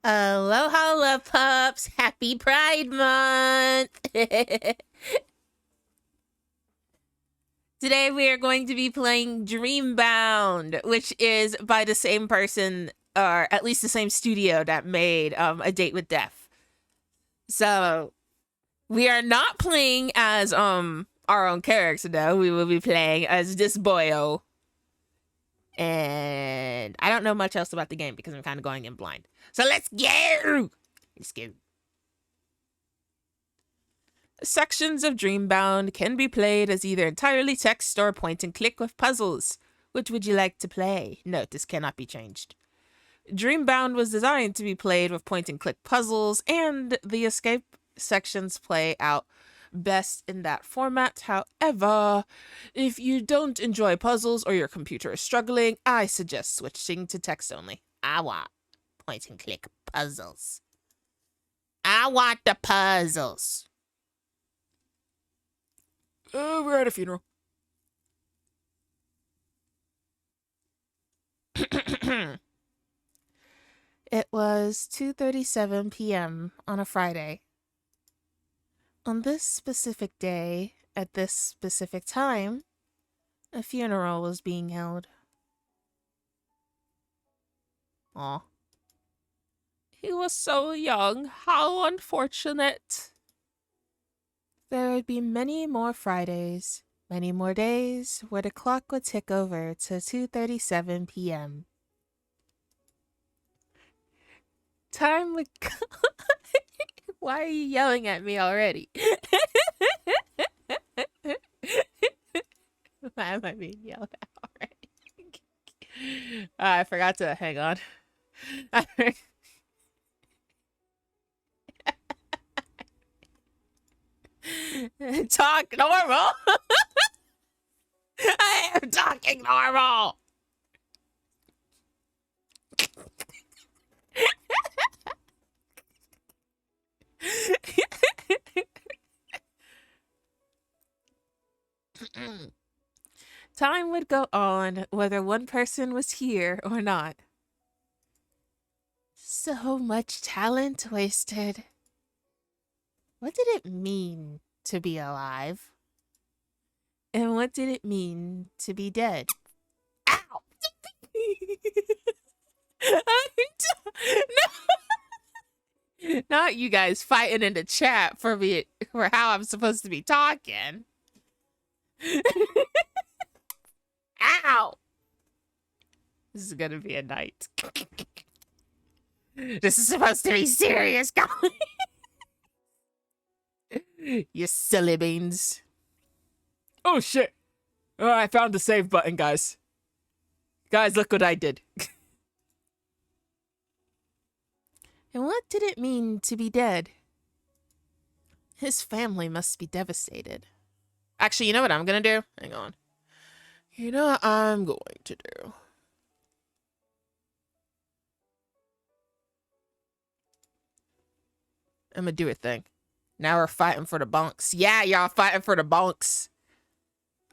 Aloha, love pups! Happy Pride Month! Today we are going to be playing Dreambound, which is by the same person, or at least the same studio that made A Date with Death. So we are not playing as our own character though. We will be playing as this boyo. And I don't know much else about the game because I'm kind of going in blind. So let's go! Let's go. Sections of Dreambound can be played as either entirely text or point and click with puzzles. Which would you like to play? Note, this cannot be changed. Dreambound was designed to be played with point and click puzzles, and the escape sections play out best in that format. However, if you don't enjoy puzzles or your computer is struggling, I suggest switching to text only. I want point and click puzzles. I want the puzzles. We're at a funeral. It was 2:37 p.m. on a Friday. On this specific day, at this specific time, a funeral was being held. Aw. He was so young. How unfortunate. There would be many more Fridays, many more days where the clock would tick over to 2:37 p.m. Time would Why are you yelling at me already? Why am I being yelled at already? I forgot to hang on. Talk normal. I am talking normal. Time would go on whether one person was here or not. So much talent wasted. What did it mean to be alive? And what did it mean to be dead? Ow! No! Not you guys fighting in the chat for how I'm supposed to be talking. Ow! This is gonna be a night. This is supposed to be serious, guys. You silly beans. Oh shit! Oh, I found the save button, guys. Guys, look what I did. And what did it mean to be dead? His family must be devastated. Actually, you know what I'm gonna do? Hang on. You know what I'm going to do? I'm gonna do a thing. Now we're fighting for the bunks. Yeah, y'all fighting for the bunks.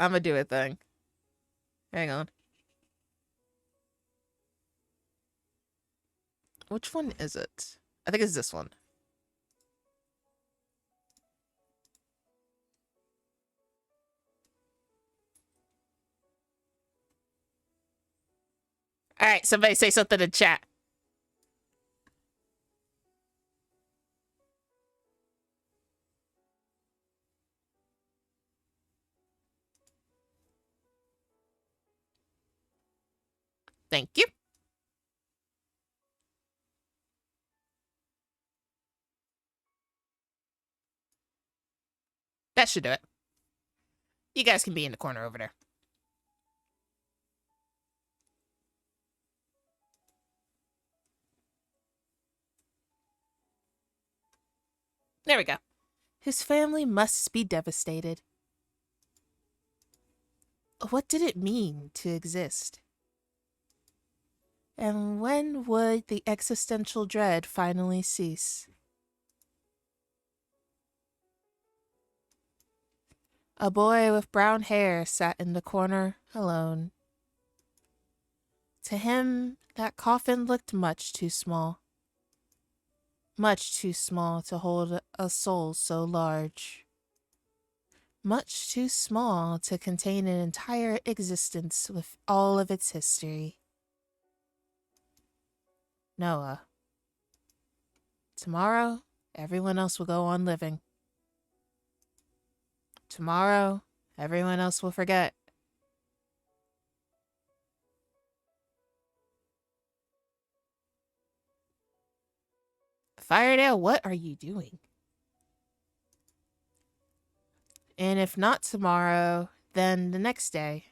I'm gonna do a thing. Hang on. Which one is it? I think it's this one. All right, somebody say something in chat. Thank you. That should do it. You guys can be in the corner over there. There we go. His family must be devastated. What did it mean to exist? And when would the existential dread finally cease? A boy with brown hair sat in the corner, alone. To him, that coffin looked much too small. Much too small to hold a soul so large. Much too small to contain an entire existence with all of its history. Noah. Tomorrow, everyone else will go on living. Tomorrow, everyone else will forget. Firedale, what are you doing? And if not tomorrow, then the next day.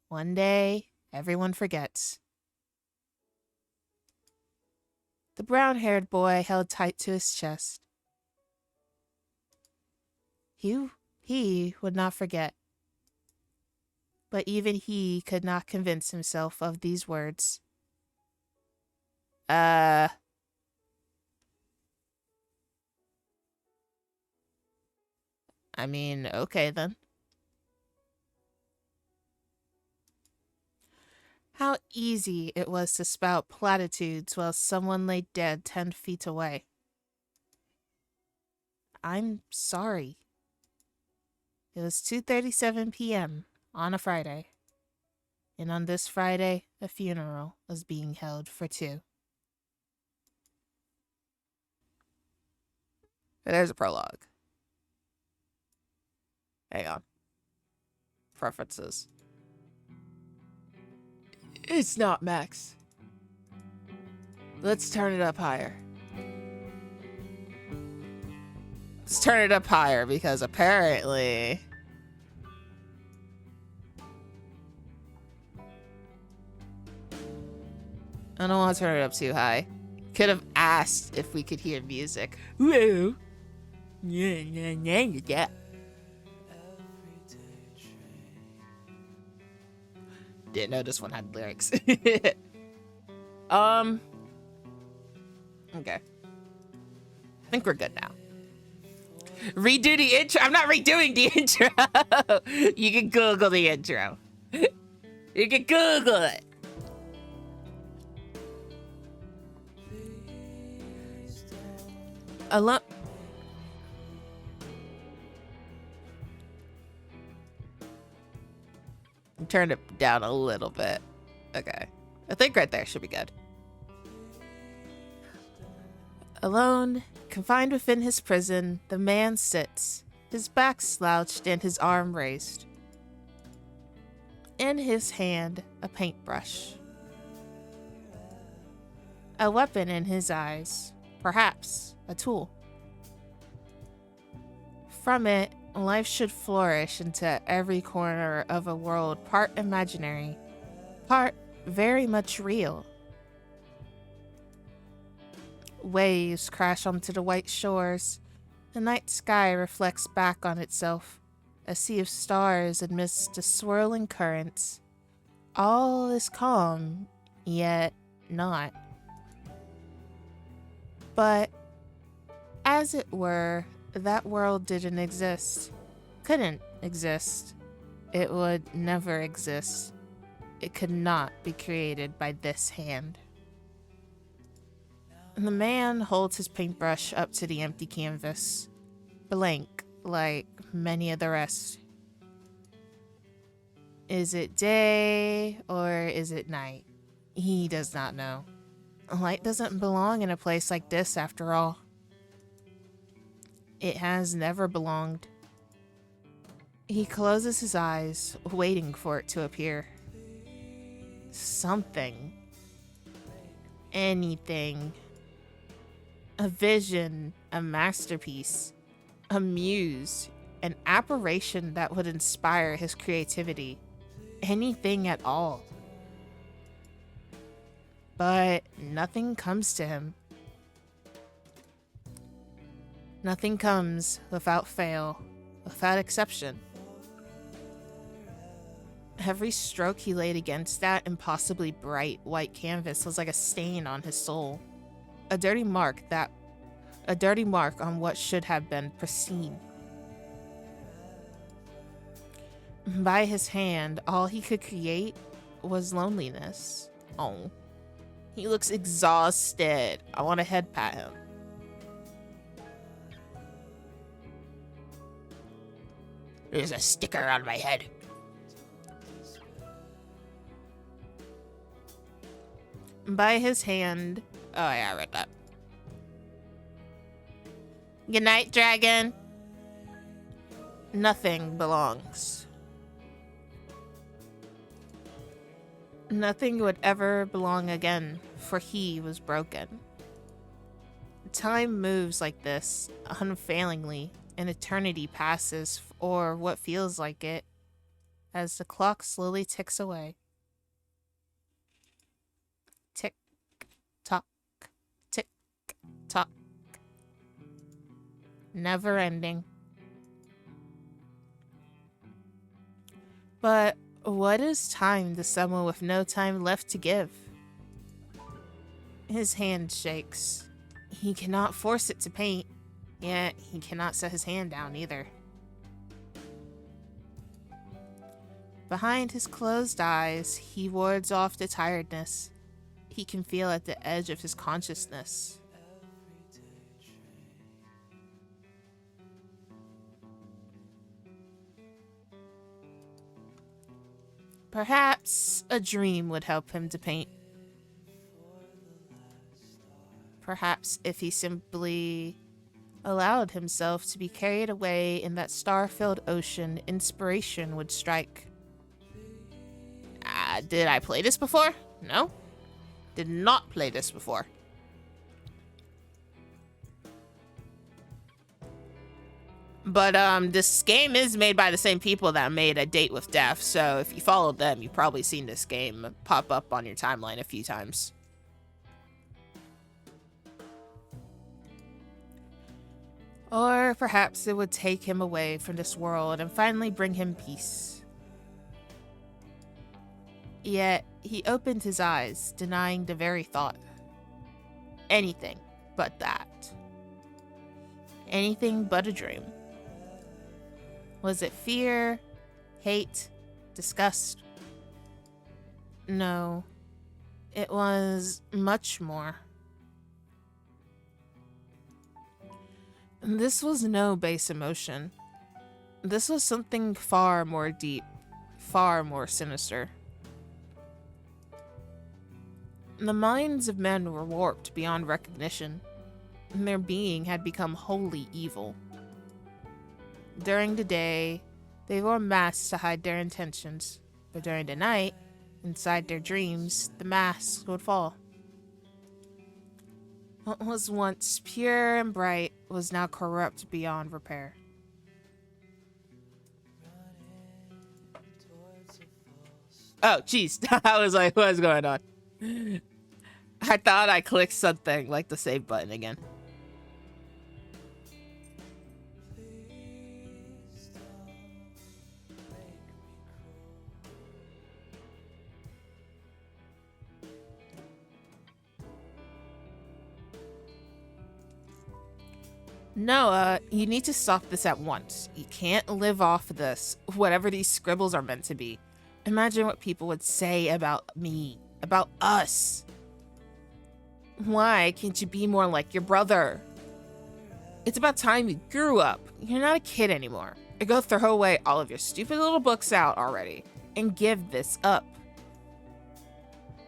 One day, everyone forgets. The brown-haired boy held tight to his chest. He would not forget. But even he could not convince himself of these words. I mean, okay then. How easy it was to spout platitudes while someone lay dead 10 feet away. I'm sorry. It was 2:37 p.m. on a Friday. And on this Friday, a funeral was being held for two. There's a prologue. Hang on. Preferences. It's not Max. Let's turn it up higher. Let's turn it up higher because apparently... I don't want to turn it up too high. Could have asked if we could hear music. Whoa. Yeah. Didn't know this one had lyrics. Okay. I think we're good now. Redo the intro. I'm not redoing the intro. You can Google the intro. You can Google it. Turn it down a little bit. Okay. I think right there should be good. Alone, confined within his prison, the man sits, his back slouched and his arm raised. In his hand, a paintbrush. A weapon in his eyes, perhaps a tool. From it, life should flourish into every corner of a world part imaginary, part very much real. Waves crash onto the white shores. The night sky reflects back on itself, a sea of stars amidst the swirling currents. All is calm, yet not. But, as it were, that world didn't exist. Couldn't exist. It would never exist. It could not be created by this hand. The man holds his paintbrush up to the empty canvas, blank like many of the rest. Is it day or is it night? He does not know. Light doesn't belong in a place like this after all. It has never belonged. He closes his eyes, waiting for it to appear. Something. Anything. A vision, a masterpiece, a muse, an apparition that would inspire his creativity. Anything at all. But nothing comes to him. Nothing comes without fail, without exception. Every stroke he laid against that impossibly bright white canvas was like a stain on his soul. A dirty mark on what should have been pristine. By his hand, all he could create was loneliness. Oh, he looks exhausted. I want to head pat him. There's a sticker on my head. By his hand. Oh, yeah, I read that. Good night, dragon. Nothing belongs. Nothing would ever belong again, for he was broken. Time moves like this, unfailingly, and eternity passes, or what feels like it, as the clock slowly ticks away. Tick, tock, tick, tock. Never ending. But what is time to someone with no time left to give? His hand shakes. He cannot force it to paint, yet he cannot set his hand down either. Behind his closed eyes, he wards off the tiredness he can feel at the edge of his consciousness. Perhaps a dream would help him to paint. Perhaps if he simply allowed himself to be carried away in that star-filled ocean, inspiration would strike. Did I play this before? No. Did not play this before. But this game is made by the same people that made A Date with Death, so if you followed them, you've probably seen this game pop up on your timeline a few times. Or perhaps it would take him away from this world and finally bring him peace. Yet, he opened his eyes, denying the very thought. Anything but that. Anything but a dream. Was it fear, hate, disgust? No, it was much more. This was no base emotion. This was something far more deep, far more sinister. The minds of men were warped beyond recognition, and their being had become wholly evil. During the day, they wore masks to hide their intentions, but during the night, inside their dreams, the masks would fall. What was once pure and bright was now corrupt beyond repair. Oh, jeez. I was like, what is going on? I thought I clicked something like the save button again. No, you need to stop this at once. You can't live off of this, whatever these scribbles are meant to be. Imagine what people would say about me, about us. Why can't you be more like your brother? It's about time you grew up. You're not a kid anymore. Go throw away all of your stupid little books out already and give this up.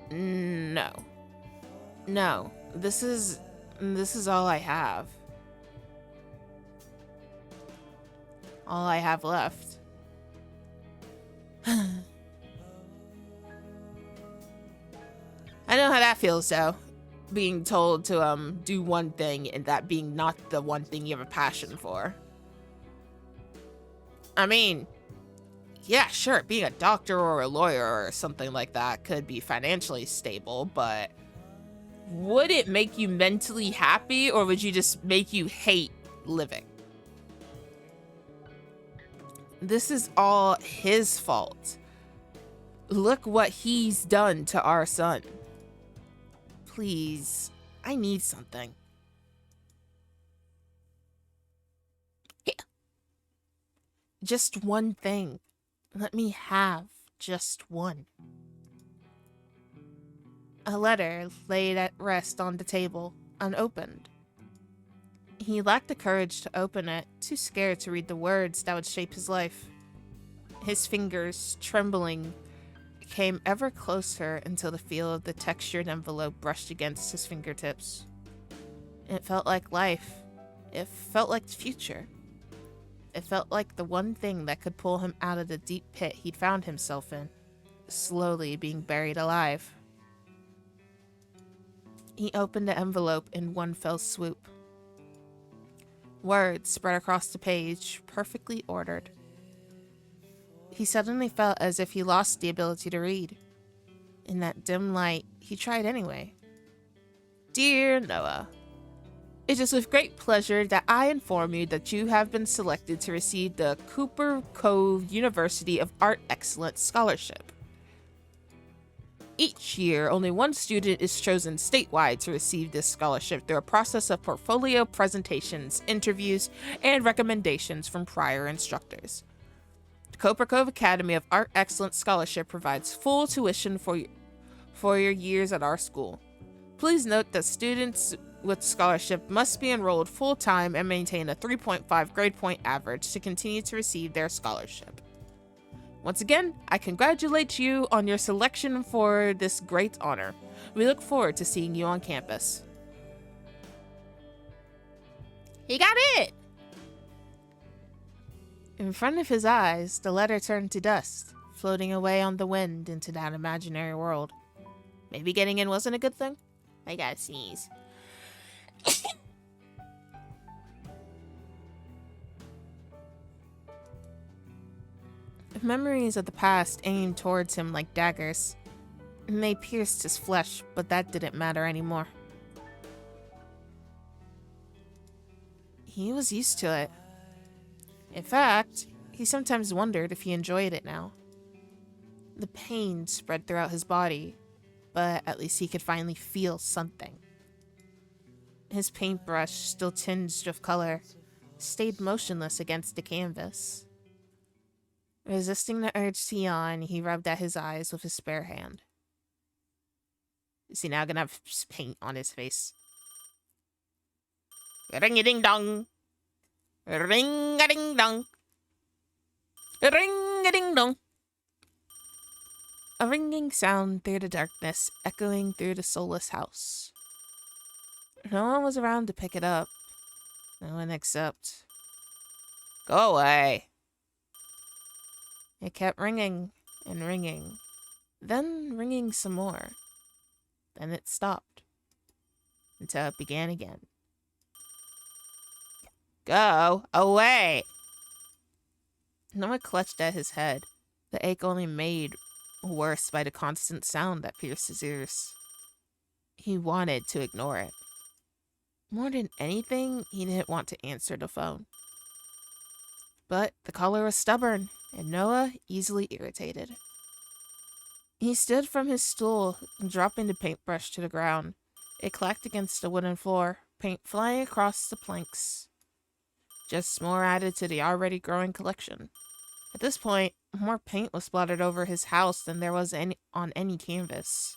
No. No, this is all I have. All I have left. I know how that feels, though. Being told to do one thing and that being not the one thing you have a passion for. I mean, yeah, sure, being a doctor or a lawyer or something like that could be financially stable, but would it make you mentally happy, or would you just make you hate living? This is all his fault. Look what he's done to our son. Please, I need something. Here. Just one thing. Let me have just one. A letter laid at rest on the table, unopened. He lacked the courage to open it, too scared to read the words that would shape his life. His fingers, trembling, came ever closer until the feel of the textured envelope brushed against his fingertips. It felt like life. It felt like the future. It felt like the one thing that could pull him out of the deep pit he'd found himself in, slowly being buried alive. He opened the envelope in one fell swoop. Words spread across the page, perfectly ordered. He suddenly felt as if he lost the ability to read. In that dim light, he tried anyway. Dear Noah, it is with great pleasure that I inform you that you have been selected to receive the Cooper Cove University of Art Excellence Scholarship. Each year, only one student is chosen statewide to receive this scholarship through a process of portfolio presentations, interviews, and recommendations from prior instructors. The Cooper Cove Academy of Art Excellence Scholarship provides full tuition for your years at our school. Please note that students with scholarship must be enrolled full-time and maintain a 3.5 grade point average to continue to receive their scholarship. Once again, I congratulate you on your selection for this great honor. We look forward to seeing you on campus. He got it! In front of his eyes, the letter turned to dust, floating away on the wind into that imaginary world. Maybe getting in wasn't a good thing? I gotta sneeze. Memories of the past aimed towards him like daggers. They pierced his flesh, but that didn't matter anymore. He was used to it. In fact, he sometimes wondered if he enjoyed it now. The pain spread throughout his body, but at least he could finally feel something. His paintbrush, still tinged with color, stayed motionless against the canvas. Resisting the urge to yawn, he rubbed at his eyes with his spare hand. Is he now gonna have paint on his face? Ring-a-ding-dong! Ring-a-ding-dong! Ring-a-ding-dong! A ringing sound through the darkness, echoing through the soulless house. No one was around to pick it up. No one except... Go away! It kept ringing and ringing, then ringing some more. Then it stopped, until it began again. Go away! Noah clutched at his head, the ache only made worse by the constant sound that pierced his ears. He wanted to ignore it. More than anything, he didn't want to answer the phone. But the caller was stubborn, and Noah easily irritated. He stood from his stool, dropping the paintbrush to the ground. It clacked against the wooden floor, paint flying across the planks. Just more added to the already growing collection. At this point, more paint was splattered over his house than there was on any canvas.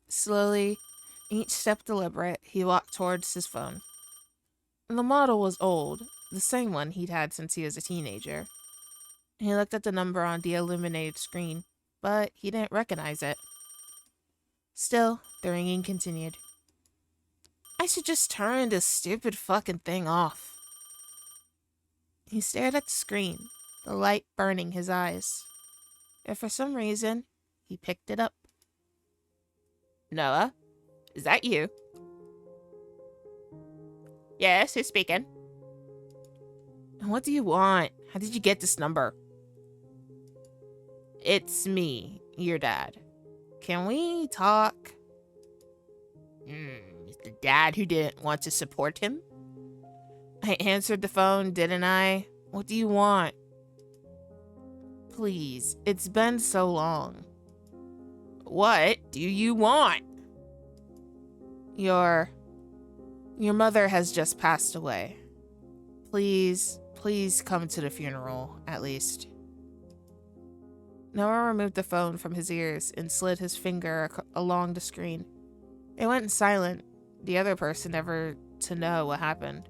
Slowly, each step deliberate, he walked towards his phone. The model was old, the same one he'd had since he was a teenager. He looked at the number on the illuminated screen, but he didn't recognize it. Still, the ringing continued. I should just turn this stupid fucking thing off. He stared at the screen, the light burning his eyes. And for some reason, he picked it up. Noah, is that you? Yes, who's speaking? What do you want? How did you get this number? It's me, your dad. Can we talk? It's the dad who didn't want to support him? I answered the phone, didn't I? What do you want? Please, it's been so long. What do you want? Your mother has just passed away. Please come to the funeral, at least. Noah removed the phone from his ears and slid his finger along the screen. It went silent, the other person ever to know what happened.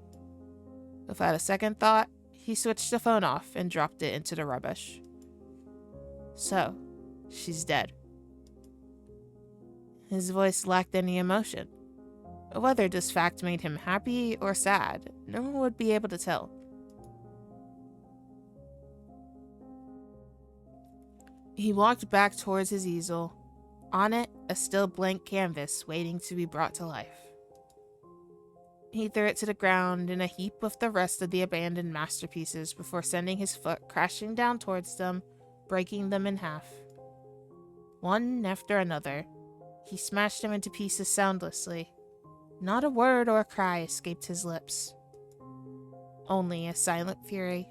Without a second thought, he switched the phone off and dropped it into the rubbish. So, she's dead. His voice lacked any emotion. Whether this fact made him happy or sad, no one would be able to tell. He walked back towards his easel. On it, a still blank canvas waiting to be brought to life. He threw it to the ground in a heap with the rest of the abandoned masterpieces before sending his foot crashing down towards them, breaking them in half. One after another, he smashed them into pieces soundlessly. Not a word or a cry escaped his lips. Only a silent fury.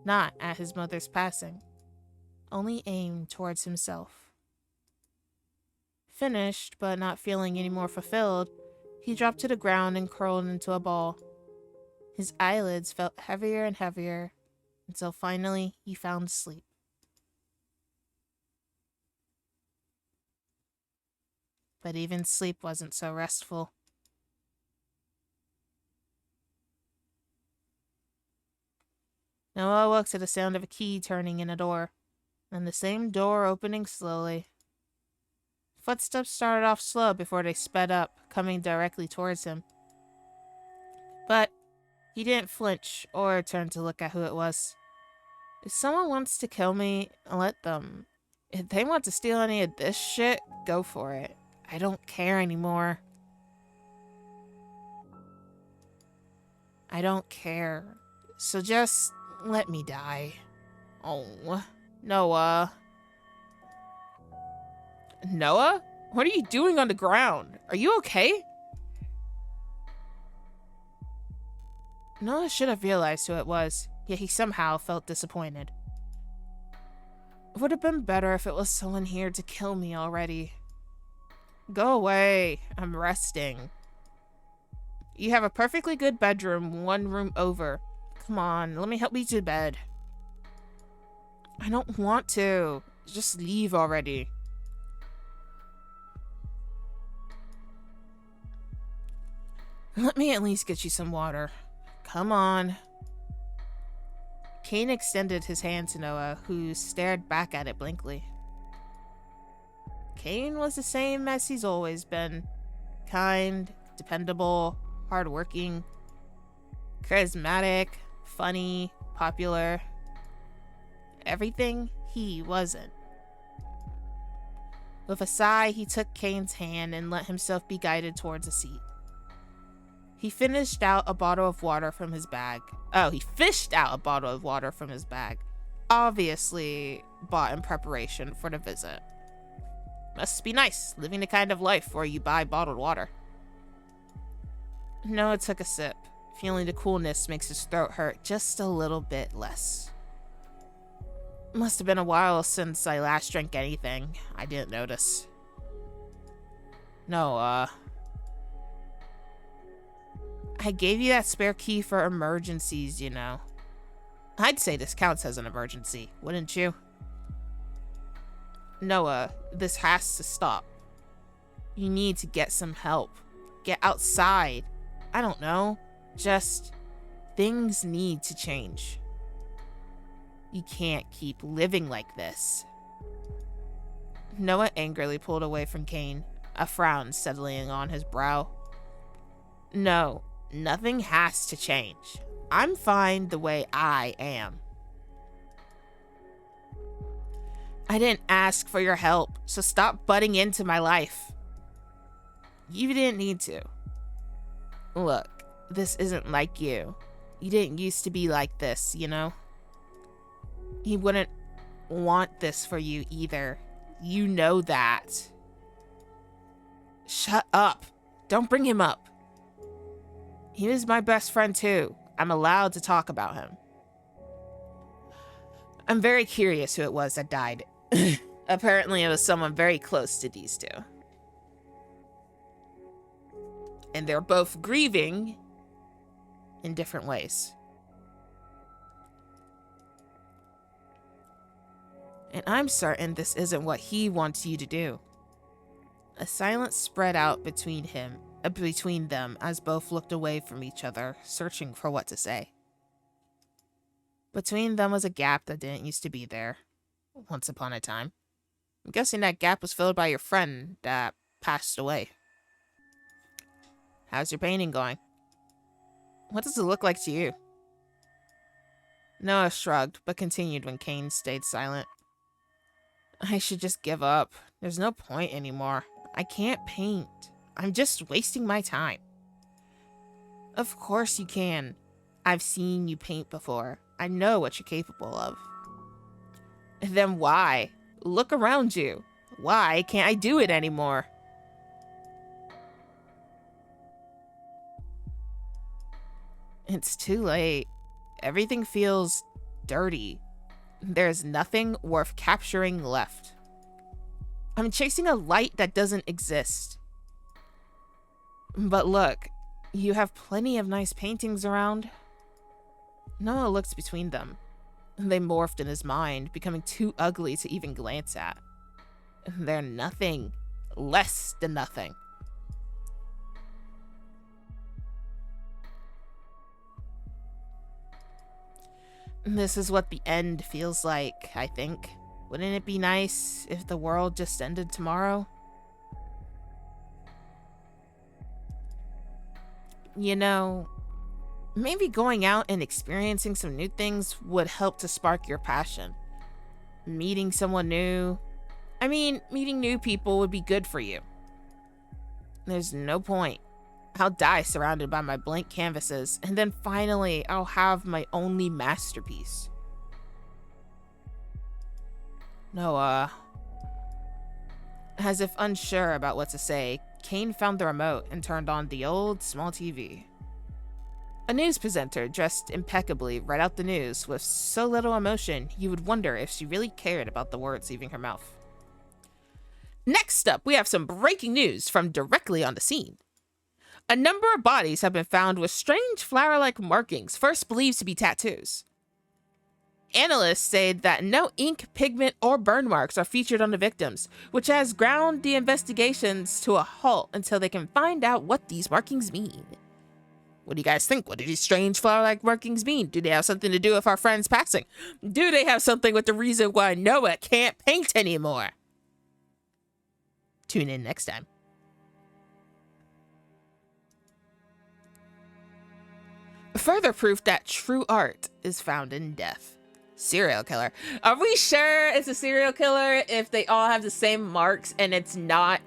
Not at his mother's passing, only aimed towards himself. Finished, but not feeling any more fulfilled, he dropped to the ground and curled into a ball. His eyelids felt heavier and heavier, until finally he found sleep. But even sleep wasn't so restful. Noah woke to the sound of a key turning in a door, and the same door opening slowly. Footsteps started off slow before they sped up, coming directly towards him. But he didn't flinch or turn to look at who it was. If someone wants to kill me, let them. If they want to steal any of this shit, go for it. I don't care anymore. I don't care. So just let me die. Oh, Noah. Noah? What are you doing on the ground? Are you okay? Noah should have realized who it was, yet he somehow felt disappointed. It would have been better if it was someone here to kill me already. Go away. I'm resting. You have a perfectly good bedroom, one room over. Come on, let me help you to bed. I don't want to. Just leave already. Let me at least get you some water. Come on. Cain extended his hand to Noah, who stared back at it blankly. Cain was the same as he's always been. Kind, dependable, hardworking, charismatic, funny, popular. Everything he wasn't. With a sigh, he took Cain's hand and let himself be guided towards a seat. He fished out a bottle of water from his bag. Obviously bought in preparation for the visit. Must be nice, living the kind of life where you buy bottled water. Noah took a sip. Feeling the coolness makes his throat hurt just a little bit less. Must have been a while since I last drank anything. I didn't notice. Noah. I gave you that spare key for emergencies, you know. I'd say this counts as an emergency, wouldn't you? Noah, this has to stop. You need to get some help. Get outside. I don't know. Just, things need to change. You can't keep living like this. Noah angrily pulled away from Cain, a frown settling on his brow. No, nothing has to change. I'm fine the way I am. I didn't ask for your help, so stop butting into my life. You didn't need to. Look, this isn't like you. You didn't used to be like this, you know? He wouldn't want this for you either. You know that. Shut up. Don't bring him up. He was my best friend too. I'm allowed to talk about him. I'm very curious who it was that died. Apparently it was someone very close to these two. And they're both grieving in different ways. And I'm certain this isn't what he wants you to do. A silence spread out between him between them as both looked away from each other, searching for what to say. Between them was a gap that didn't used to be there, once upon a time. I'm guessing that gap was filled by your friend that passed away. How's your painting going? What does it look like to you? Noah shrugged, but continued when Kane stayed silent. I should just give up. There's no point anymore. I can't paint. I'm just wasting my time. Of course you can. I've seen you paint before. I know what you're capable of. Then why? Look around you. Why can't I do it anymore? It's too late. Everything feels dirty. There's nothing worth capturing left. I'm chasing a light that doesn't exist. But look, you have plenty of nice paintings around. Noah looked between them. They morphed in his mind, becoming too ugly to even glance at. They're nothing. Less than nothing. This is what the end feels like, I think. Wouldn't it be nice if the world just ended tomorrow? You know, maybe going out and experiencing some new things would help to spark your passion. Meeting someone new. Meeting new people would be good for you. There's no point. I'll die surrounded by my blank canvases, and then finally I'll have my only masterpiece. Noah. As if unsure about what to say, Kane found the remote and turned on the old small TV. A news presenter dressed impeccably read out the news with so little emotion you would wonder if she really cared about the words leaving her mouth. Next up, we have some breaking news from directly on the scene. A number of bodies have been found with strange flower-like markings, first believed to be tattoos. Analysts say that no ink, pigment, or burn marks are featured on the victims, which has ground the investigations to a halt until they can find out what these markings mean. What do you guys think? What do these strange flower-like markings mean? Do they have something to do with our friend's passing? Do they have something with the reason why Noah can't paint anymore? Tune in next time. Further proof that true art is found in death. Serial killer. Are we sure it's a serial killer if they all have the same marks and it's not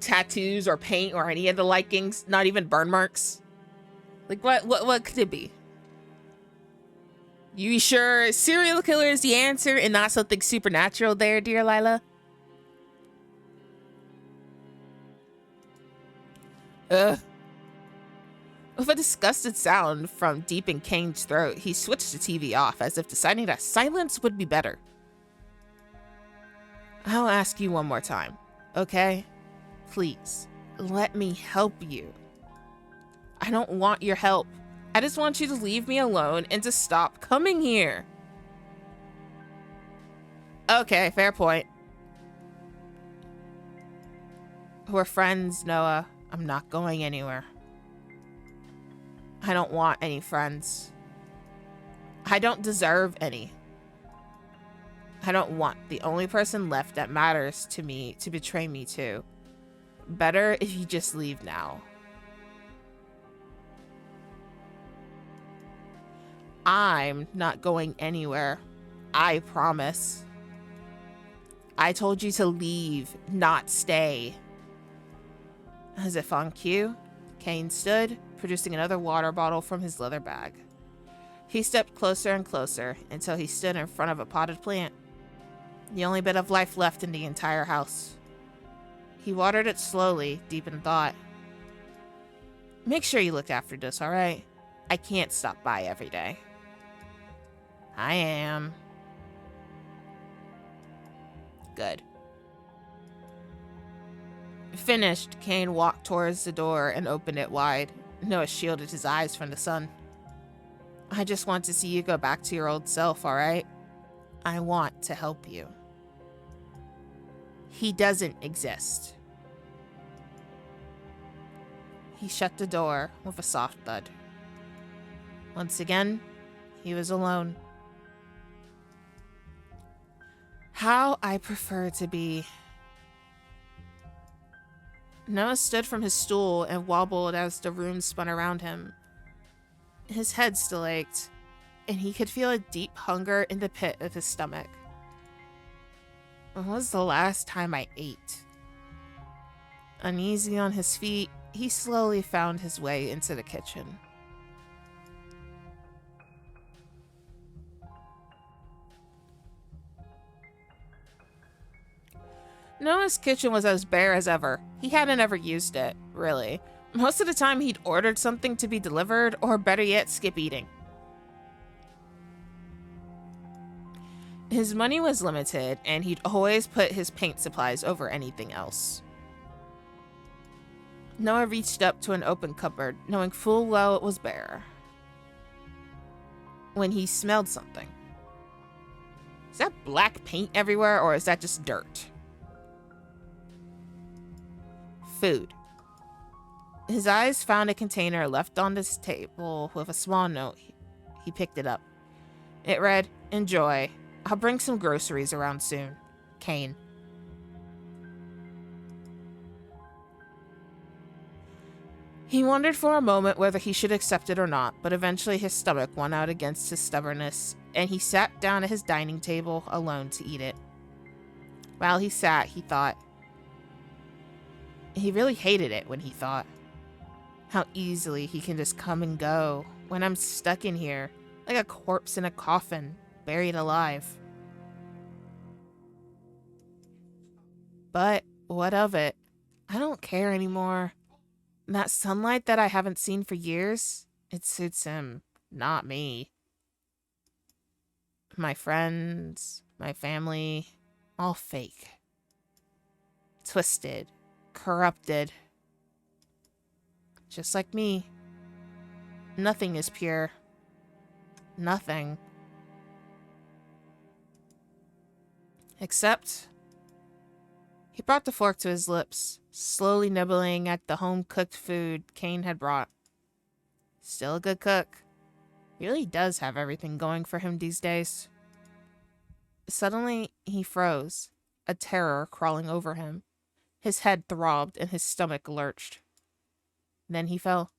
tattoos or paint or any of the likings, not even burn marks? Like what could it be? You sure serial killer is the answer and not something supernatural there, dear Lila? With a disgusted sound from deep in Kane's throat, he switched the TV off as if deciding that silence would be better. I'll ask you one more time, okay? Please, let me help you. I don't want your help. I just want you to leave me alone and to stop coming here. Okay, fair point. We're friends, Noah. I'm not going anywhere. I don't want any friends. I don't deserve any. I don't want the only person left that matters to me to betray me to. Better if you just leave now. I'm not going anywhere. I promise. I told you to leave, not stay. As if on cue, Kane stood, producing another water bottle from his leather bag. He stepped closer and closer until he stood in front of a potted plant, the only bit of life left in the entire house. He watered it slowly, deep in thought. Make sure you look after this, alright? I can't stop by every day. I am. Good. Finished, Kane walked towards the door and opened it wide. Noah shielded his eyes from the sun. I just want to see you go back to your old self, alright? I want to help you. He doesn't exist. He shut the door with a soft thud. Once again, he was alone. How I prefer to be. Noah stood from his stool and wobbled as the room spun around him. His head still ached, and he could feel a deep hunger in the pit of his stomach. When was the last time I ate? Uneasy on his feet, he slowly found his way into the kitchen. Noah's kitchen was as bare as ever. He hadn't ever used it, really. Most of the time he'd ordered something to be delivered, or better yet, skip eating. His money was limited, and he'd always put his paint supplies over anything else. Noah reached up to an open cupboard, knowing full well it was bare, when he smelled something. Is that black paint everywhere, or is that just dirt? Food. His eyes found a container left on this table with a small note. He picked it up. It read, "Enjoy. I'll bring some groceries around soon. Kane." He wondered for a moment whether he should accept it or not, but eventually his stomach won out against his stubbornness, and he sat down at his dining table alone to eat it. While he sat, he thought. He really hated it when he thought. How easily he can just come and go when I'm stuck in here, like a corpse in a coffin, buried alive. But what of it? I don't care anymore. That sunlight that I haven't seen for years, it suits him, not me. My friends, my family, all fake. Twisted, corrupted. Just like me. Nothing is pure. Nothing. Except... He brought the fork to his lips, slowly nibbling at the home-cooked food Kane had brought. Still a good cook. Really does have everything going for him these days. Suddenly, he froze, a terror crawling over him. His head throbbed and his stomach lurched. Then he fell.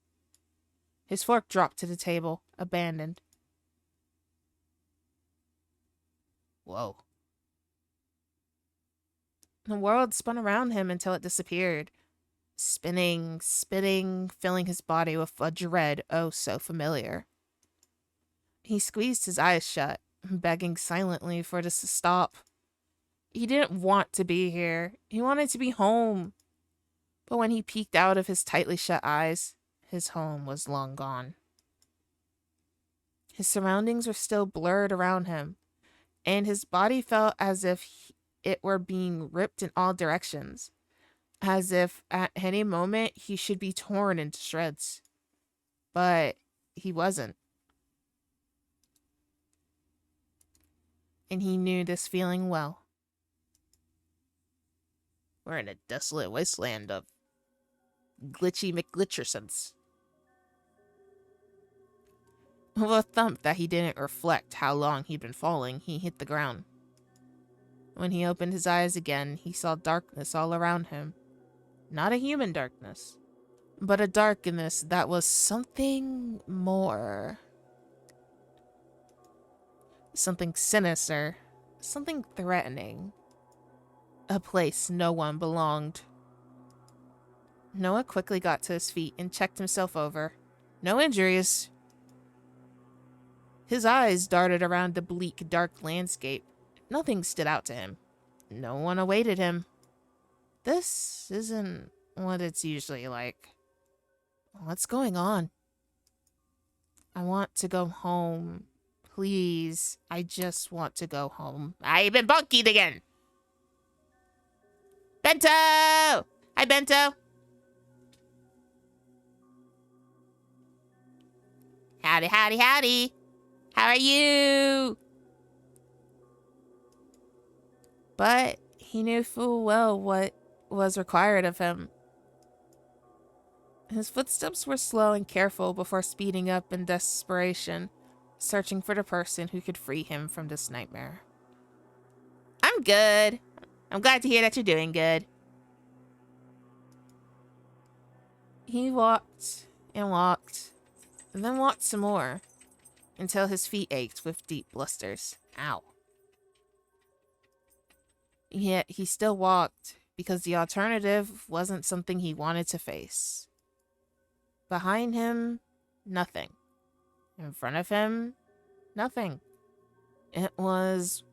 His fork dropped to the table, abandoned. Whoa. The world spun around him until it disappeared. Spinning, spinning, filling his body with a dread oh so familiar. He squeezed his eyes shut, begging silently for this to stop. He didn't want to be here. He wanted to be home. But when he peeked out of his tightly shut eyes, his home was long gone. His surroundings were still blurred around him, and his body felt as if it were being ripped in all directions, as if at any moment he should be torn into shreds. But he wasn't. And he knew this feeling well. We're in a desolate wasteland of glitchy McGlitchersons. With a thump that he didn't reflect how long he'd been falling, he hit the ground. When he opened his eyes again, he saw darkness all around him. Not a human darkness, but a darkness that was something more. Something sinister, something threatening. A place no one belonged. Noah quickly got to his feet and checked himself over. No injuries. His eyes darted around the bleak, dark landscape. Nothing stood out to him. No one awaited him. This isn't what it's usually like. What's going on? I want to go home. Please, I just want to go home. I've been bunkied again! Bento! Hi, Bento! Howdy, howdy, howdy! How are you? But he knew full well what was required of him. His footsteps were slow and careful before speeding up in desperation, searching for the person who could free him from this nightmare. I'm good. I'm glad to hear that you're doing good. He walked and walked, and then walked some more, until his feet ached with deep blisters. Ow. Yet he still walked, because the alternative wasn't something he wanted to face. Behind him, nothing. In front of him, nothing. It was...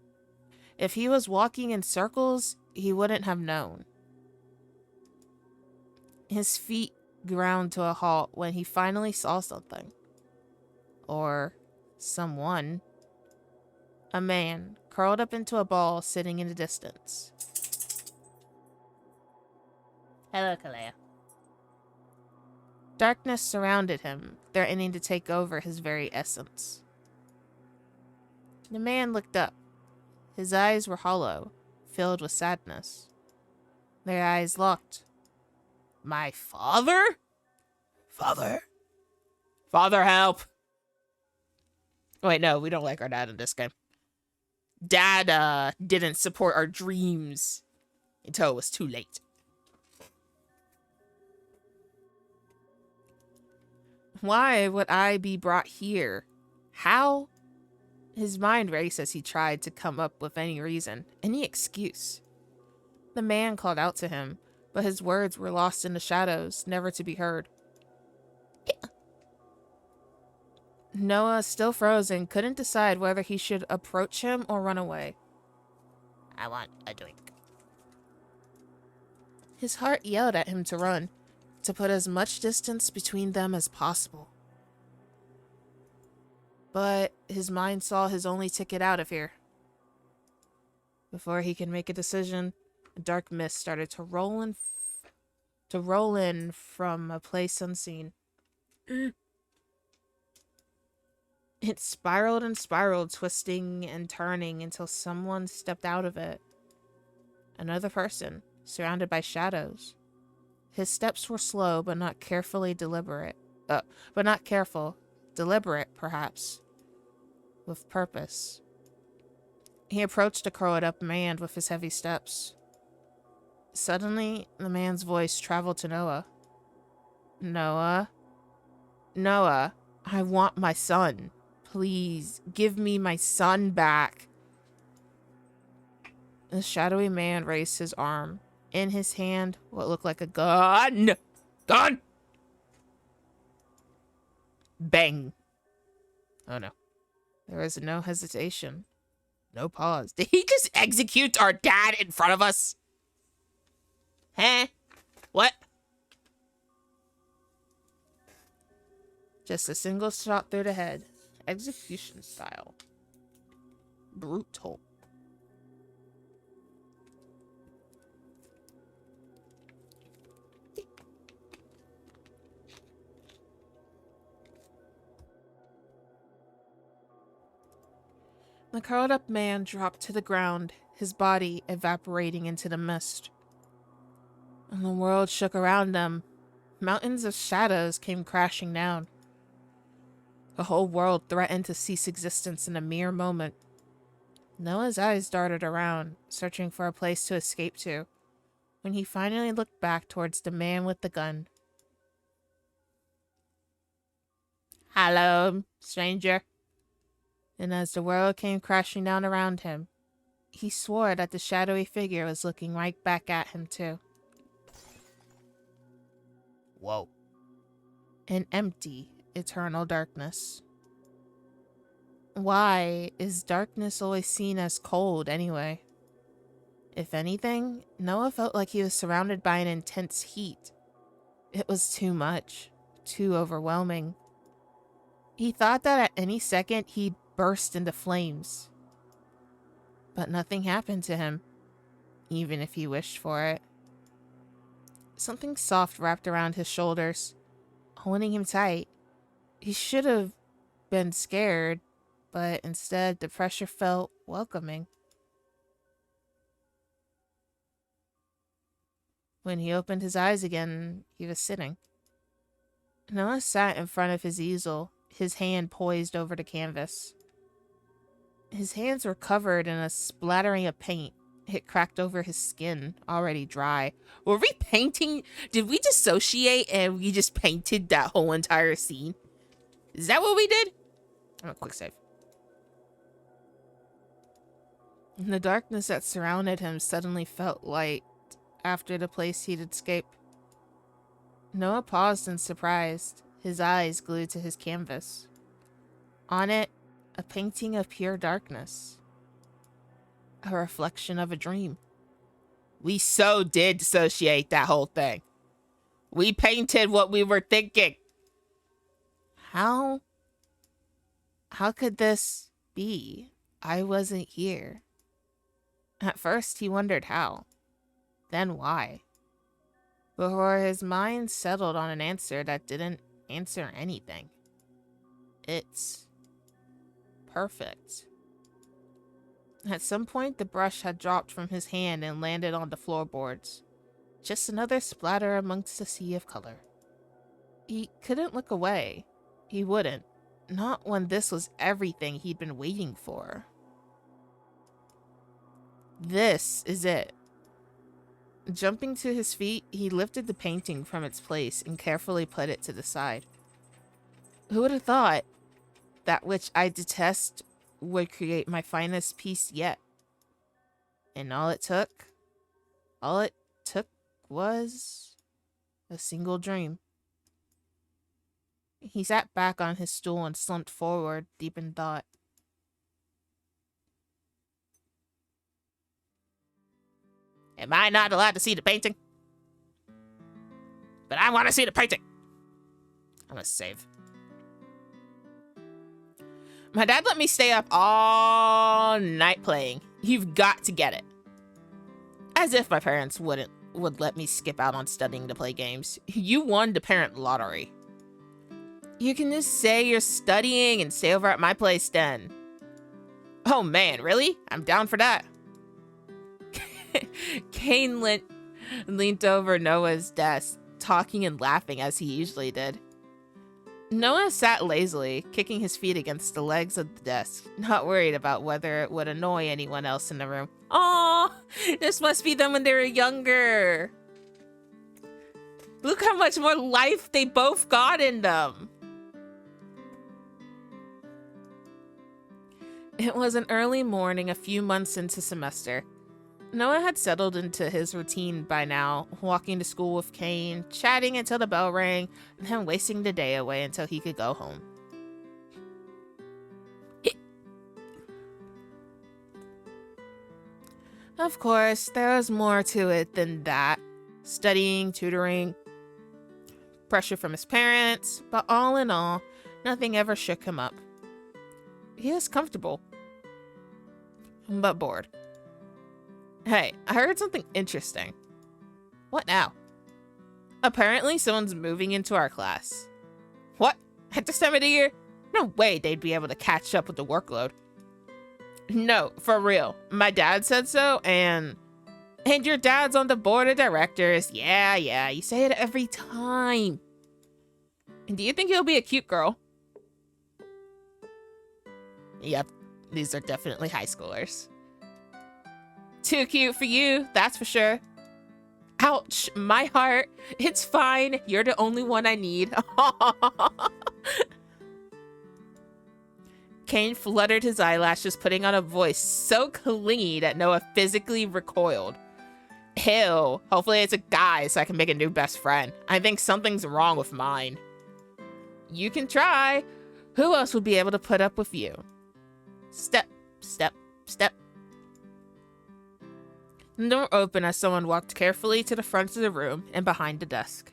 If he was walking in circles, he wouldn't have known. His feet ground to a halt when he finally saw something. Or someone. A man, curled up into a ball, sitting in the distance. Hello, Kalea. Darkness surrounded him, threatening to take over his very essence. The man looked up. His eyes were hollow, filled with sadness. Their eyes locked. My father? Father? Father, help! Wait, no, we don't like our dad in this game. Dad, didn't support our dreams until it was too late. Why would I be brought here? How? His mind raced as he tried to come up with any reason, any excuse. The man called out to him, but his words were lost in the shadows, never to be heard. Yeah. Noah, still frozen, couldn't decide whether he should approach him or run away. I want a drink. His heart yelled at him to run, to put as much distance between them as possible. But his mind saw his only ticket out of here. Before he could make a decision, a dark mist started to roll in from a place unseen. It spiraled and spiraled, twisting and turning until someone stepped out of it. Another person, surrounded by shadows. His steps were slow, but not deliberate, perhaps. With purpose. He approached the curled-up man with his heavy steps. Suddenly, the man's voice traveled to Noah. Noah? Noah, I want my son. Please, give me my son back. The shadowy man raised his arm. In his hand, what looked like a gun. Gun! Bang. Oh no. There was no hesitation. No pause. Did he just execute our dad in front of us? Huh? What? Just a single shot through the head. Execution style. Brutal. The curled-up man dropped to the ground, his body evaporating into the mist. And the world shook around them. Mountains of shadows came crashing down. The whole world threatened to cease existence in a mere moment. Noah's eyes darted around, searching for a place to escape to, when he finally looked back towards the man with the gun. Hello, stranger. And as the world came crashing down around him, he swore that the shadowy figure was looking right back at him too. Whoa. An empty, eternal darkness. Why is darkness always seen as cold anyway? If anything, Noah felt like he was surrounded by an intense heat. It was too much, too overwhelming. He thought that at any second he'd burst into flames. But nothing happened to him, even if he wished for it. Something soft wrapped around his shoulders, holding him tight. He should have been scared, but instead the pressure felt welcoming. When he opened his eyes again, he was sitting. Noah sat in front of his easel, his hand poised over the canvas. His hands were covered in a splattering of paint. It cracked over his skin, already dry. Were we painting? Did we dissociate and we just painted that whole entire scene? Is that what we did? I'm a quick save. The darkness that surrounded him suddenly felt light after the place he'd escaped. Noah paused in surprise, his eyes glued to his canvas. On it, a painting of pure darkness. A reflection of a dream. We so did dissociate that whole thing. We painted what we were thinking. How could this be? I wasn't here. At first, he wondered how. Then why? Before his mind settled on an answer that didn't answer anything. It's perfect. At some point, the brush had dropped from his hand and landed on the floorboards. Just another splatter amongst a sea of color. He couldn't look away. He wouldn't. Not when this was everything he'd been waiting for. This is it. Jumping to his feet, he lifted the painting from its place and carefully put it to the side. Who would have thought that which I detest would create my finest piece yet? And all it took was a single dream. He sat back on his stool and slumped forward, deep in thought. Am I not allowed to see the painting? But I want to see the painting. I'm gonna save. My dad let me stay up all night playing. You've got to get it. As if my parents would let me skip out on studying to play games. You won the parent lottery. You can just say you're studying and stay over at my place then. Oh man, really? I'm down for that. Kane leaned over Noah's desk, talking and laughing as he usually did. Noah sat lazily, kicking his feet against the legs of the desk, not worried about whether it would annoy anyone else in the room. Aw, this must be them when they were younger. Look how much more life they both got in them. It was an early morning a few months into semester. Noah had settled into his routine by now, walking to school with Kane, chatting until the bell rang, and then wasting the day away until he could go home. Of course, there was more to it than that. Studying, tutoring, pressure from his parents, but all in all, nothing ever shook him up. He was comfortable, but bored. Hey, I heard something interesting. What now? Apparently someone's moving into our class. What? At this time of the year? No way they'd be able to catch up with the workload. No, for real. My dad said so, and your dad's on the board of directors. Yeah, you say it every time. And do you think he'll be a cute girl? Yep, these are definitely high schoolers. Too cute for you, that's for sure. Ouch, my heart. It's fine. You're the only one I need. Kane fluttered his eyelashes, putting on a voice so clingy that Noah physically recoiled. Ew, hopefully it's a guy so I can make a new best friend. I think something's wrong with mine. You can try. Who else would be able to put up with you? Step, step, step. The door opened as someone walked carefully to the front of the room and behind the desk.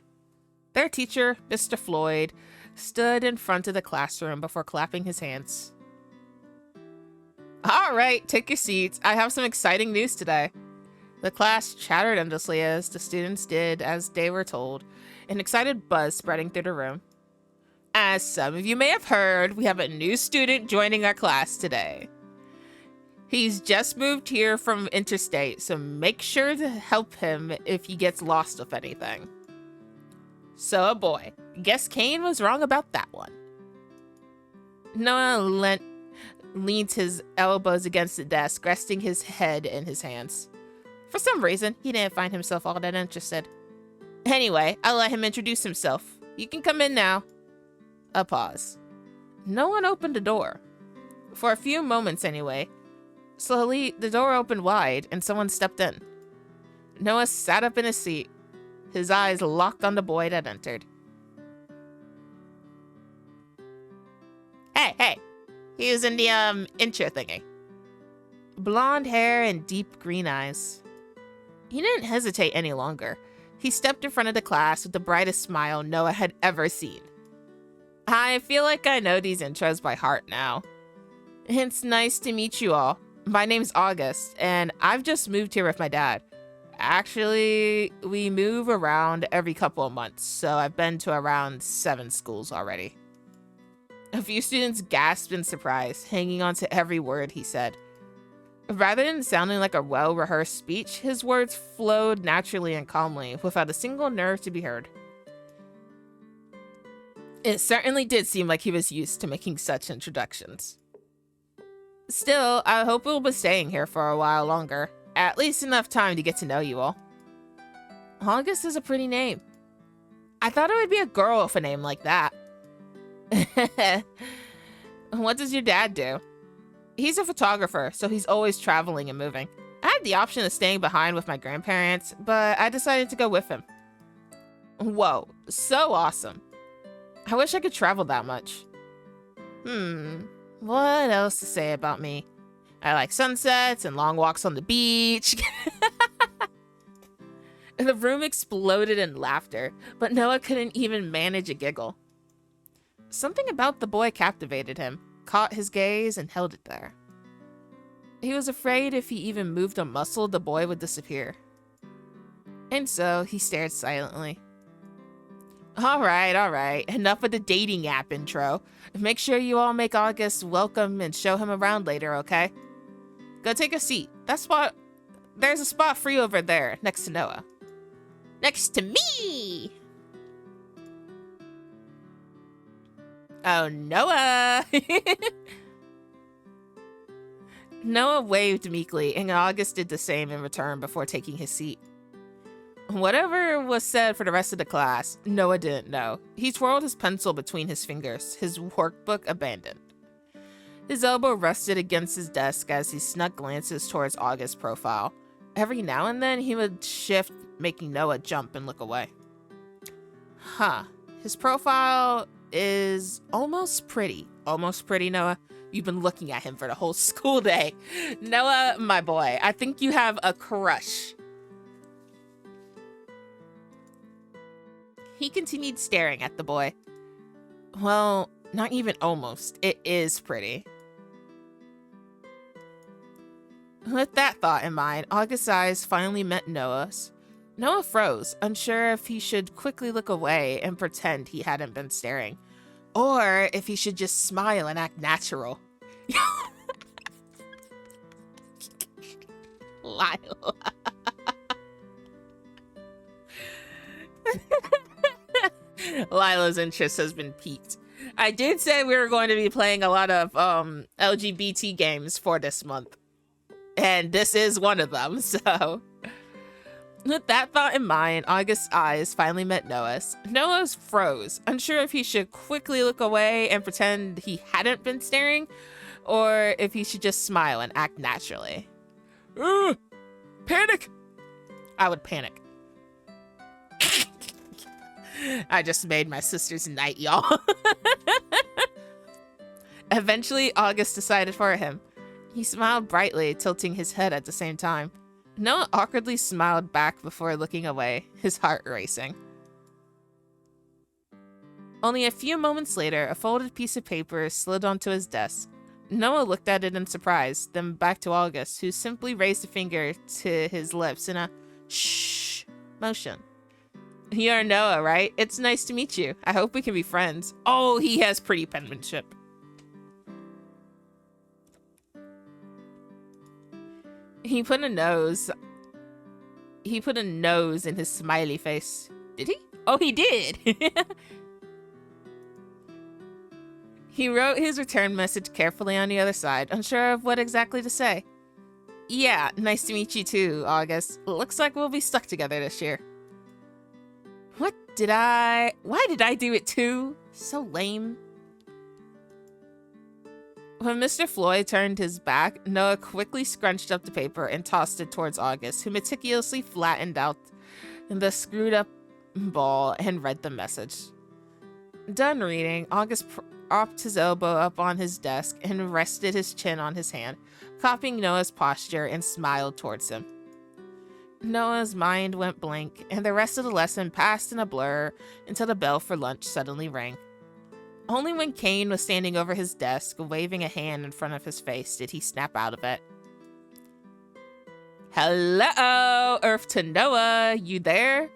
Their teacher, Mr. Floyd, stood in front of the classroom before clapping his hands. All right, take your seats. I have some exciting news today. The class chattered endlessly as the students did as they were told, an excited buzz spreading through the room. As some of you may have heard, we have a new student joining our class today. He's just moved here from interstate, so make sure to help him if he gets lost with anything. So a boy. Guess Kane was wrong about that one. Noah leaned his elbows against the desk, resting his head in his hands. For some reason, he didn't find himself all that interested. Anyway, I'll let him introduce himself. You can come in now. A pause. No one opened the door. For a few moments anyway. Slowly, the door opened wide and someone stepped in. Noah sat up in his seat, his eyes locked on the boy that entered. Hey, he was in the, intro thingy. Blonde hair and deep green eyes. He didn't hesitate any longer. He stepped in front of the class with the brightest smile Noah had ever seen. I feel like I know these intros by heart now. It's nice to meet you all. My name's August, and I've just moved here with my dad. Actually, we move around every couple of months, so I've been to around 7 schools already. A few students gasped in surprise, hanging on to every word he said. Rather than sounding like a well-rehearsed speech, his words flowed naturally and calmly, without a single nerve to be heard. It certainly did seem like he was used to making such introductions. Still, I hope we'll be staying here for a while longer. At least enough time to get to know you all. August is a pretty name. I thought it would be a girl with a name like that. What does your dad do? He's a photographer, so he's always traveling and moving. I had the option of staying behind with my grandparents, but I decided to go with him. Whoa, so awesome. I wish I could travel that much. What else to say about me? I like sunsets and long walks on the beach. The room exploded in laughter, but Noah couldn't even manage a giggle. Something about the boy captivated him, caught his gaze, and held it there. He was afraid if he even moved a muscle, the boy would disappear. And so he stared silently. All right. Enough of the dating app intro. Make sure you all make August welcome and show him around later, okay? Go take a seat. There's a spot free over there, next to Noah. Next to me! Oh, Noah! Noah waved meekly, and August did the same in return before taking his seat. Whatever was said for the rest of the class, Noah didn't know. He twirled his pencil between his fingers, his workbook abandoned. His elbow rested against his desk as he snuck glances towards August's profile. Every now and then, he would shift, making Noah jump and look away. His profile is almost pretty. Almost pretty, Noah. You've been looking at him for the whole school day. Noah, my boy, I think you have a crush. He continued staring at the boy. Well, not even almost. It is pretty. With that thought in mind, August's eyes finally met Noah's. Noah froze, unsure if he should quickly look away and pretend he hadn't been staring, or if he should just smile and act natural. Lila. Lila's interest has been piqued. I did say we were going to be playing a lot of LGBT games for this month. And this is one of them, so... With that thought in mind, August's eyes finally met Noah's. Noah's froze, unsure if he should quickly look away and pretend he hadn't been staring, or if he should just smile and act naturally. Panic! I would panic. I just made my sister's night, y'all. Eventually, August decided for him. He smiled brightly, tilting his head at the same time. Noah awkwardly smiled back before looking away, his heart racing. Only a few moments later, a folded piece of paper slid onto his desk. Noah looked at it in surprise, then back to August, who simply raised a finger to his lips in a shh motion. You're Noah, right? It's nice to meet you. I hope we can be friends. Oh, he has pretty penmanship. He put a nose in his smiley face. Did he? Oh, he did. He wrote his return message carefully on the other side, unsure of what exactly to say. Yeah, nice to meet you too, August. Looks like we'll be stuck together this year. Why did I do it too? So lame. When Mr. Floyd turned his back, Noah quickly scrunched up the paper and tossed it towards August, who meticulously flattened out the screwed up ball and read the message. Done reading, August propped his elbow up on his desk and rested his chin on his hand, copying Noah's posture, and smiled towards him. Noah's mind went blank, and the rest of the lesson passed in a blur until the bell for lunch suddenly rang. Only when Kane was standing over his desk, waving a hand in front of his face, did he snap out of it. Hello, Earth to Noah, you there?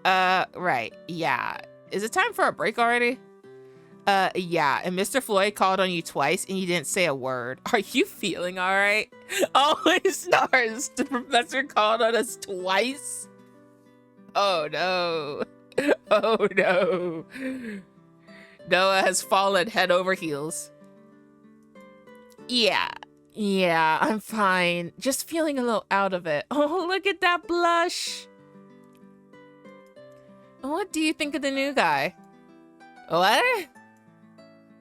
Right, yeah. Is it time for a break already? Yeah, and Mr. Floyd called on you twice and you didn't say a word. Are you feeling all right? Always stars. The professor called on us twice? Oh no. Oh no. Noah has fallen head over heels. Yeah, I'm fine. Just feeling a little out of it. Oh, look at that blush. What do you think of the new guy? What?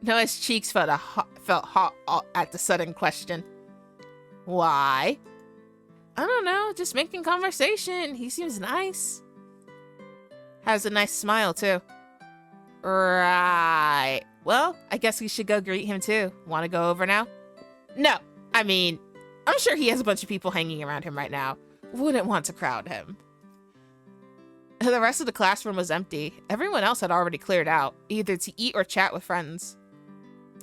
Noah's cheeks felt hot at the sudden question. Why? I don't know, just making conversation. He seems nice. Has a nice smile, too. Right. Well, I guess we should go greet him, too. Want to go over now? No. I mean, I'm sure he has a bunch of people hanging around him right now. Wouldn't want to crowd him. The rest of the classroom was empty. Everyone else had already cleared out, either to eat or chat with friends.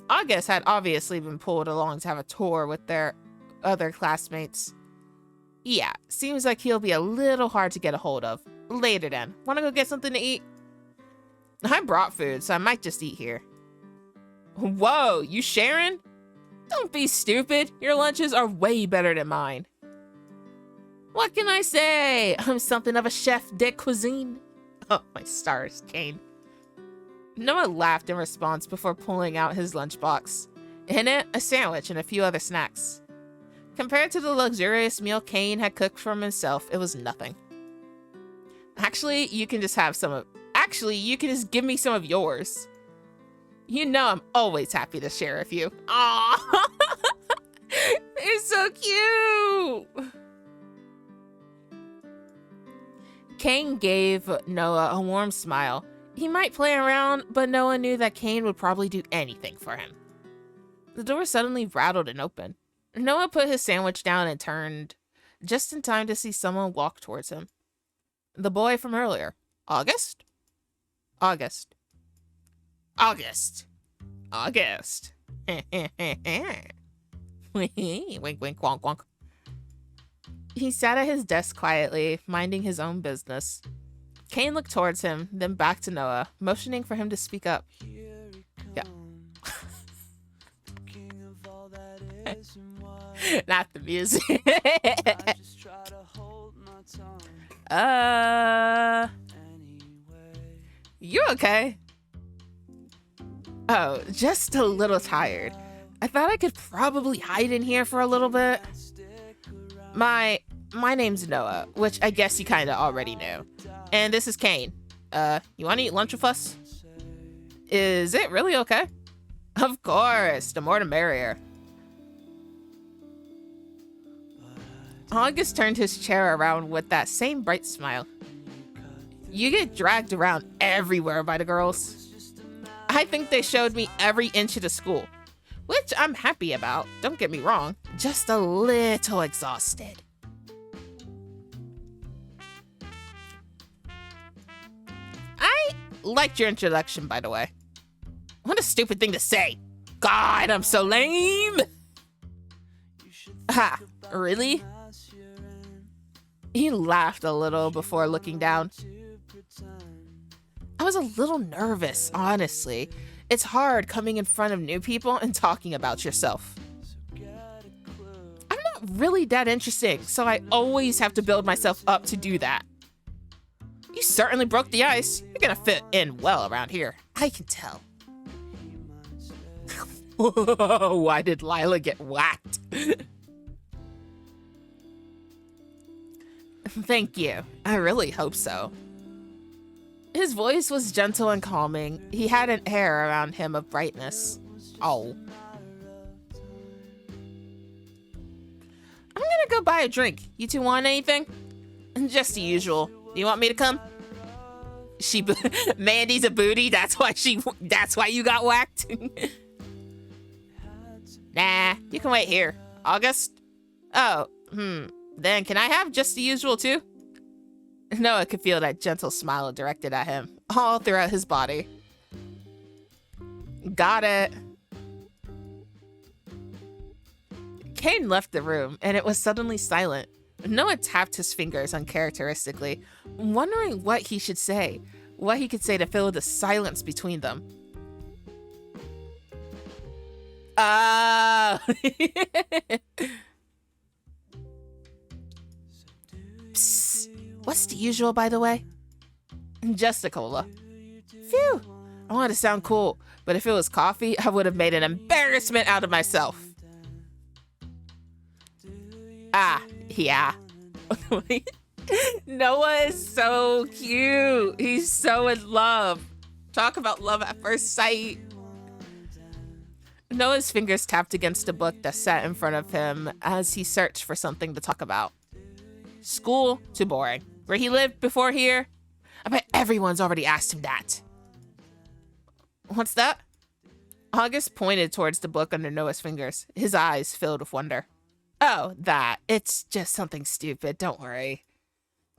August had obviously been pulled along to have a tour with their other classmates. Yeah, seems like he'll be a little hard to get a hold of. Later then. Wanna go get something to eat? I brought food, so I might just eat here. Whoa, you sharing? Don't be stupid. Your lunches are way better than mine. What can I say? I'm something of a chef de cuisine. Oh, my stars, Kane. Noah laughed in response before pulling out his lunchbox. In it, a sandwich and a few other snacks. Compared to the luxurious meal Kane had cooked for himself, it was nothing. Actually, you can just give me some of yours. You know I'm always happy to share with you. Aww. It's so cute. Kane gave Noah a warm smile. He might play around, but Noah knew that Kane would probably do anything for him. The door suddenly rattled and opened. Noah put his sandwich down and turned, just in time to see someone walk towards him. The boy from earlier. August? August. August. August. Wink, wink, wonk, wonk. He sat at his desk quietly, minding his own business. Kane looked towards him, then back to Noah, motioning for him to speak up. Yeah. Not the music. You okay? Oh, just a little tired. I thought I could probably hide in here for a little bit. My name's Noah, which I guess you kinda already knew. And this is Kane. You wanna eat lunch with us? Is it really okay? Of course, the more the merrier. August turned his chair around with that same bright smile. You get dragged around everywhere by the girls. I think they showed me every inch of the school, which I'm happy about, don't get me wrong, just a little exhausted. I liked your introduction, by the way. What a stupid thing to say. God, I'm so lame. Ha, really? He laughed a little before looking down. I was a little nervous, honestly. It's hard coming in front of new people and talking about yourself. I'm not really that interesting, so I always have to build myself up to do that. You You certainly broke the ice. You're gonna fit in well around here. I can tell. Why did Lila get whacked? Thank you. I really hope so. His voice was gentle and calming. He had an air around him of brightness. Oh. I'm gonna go buy a drink. You two want anything? Just the usual. Do you want me to come? Mandy's a booty. That's why you got whacked. Nah, you can wait here. August? Oh, Then can I have just the usual too? Noah could feel that gentle smile directed at him, all throughout his body. Got it. Kane left the room, and it was suddenly silent. Noah tapped his fingers uncharacteristically, wondering what he should say, what he could say to fill the silence between them. Psst. What's the usual, by the way? Just a cola. Phew. I wanted to sound cool, but if it was coffee, I would have made an embarrassment out of myself. Yeah. Noah is so cute. He's so in love. Talk about love at first sight. Noah's fingers tapped against a book that sat in front of him as he searched for something to talk about. School, too boring. Where he lived before here? I bet everyone's already asked him that. What's that? August pointed towards the book under Noah's fingers, his eyes filled with wonder. Oh, that. It's just something stupid, don't worry.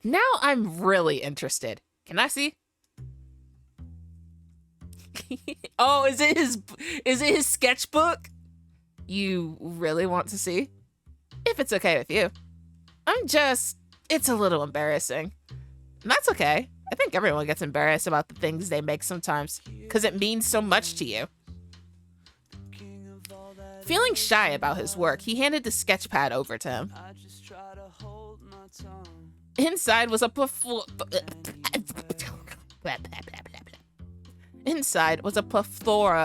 Now I'm really interested. Can I see? Oh, is it his sketchbook? You really want to see? If it's okay with you. It's a little embarrassing. That's okay. I think everyone gets embarrassed about the things they make sometimes, because it means so much to you. Feeling shy about his work, he handed the sketch pad over to him. Inside was a plethora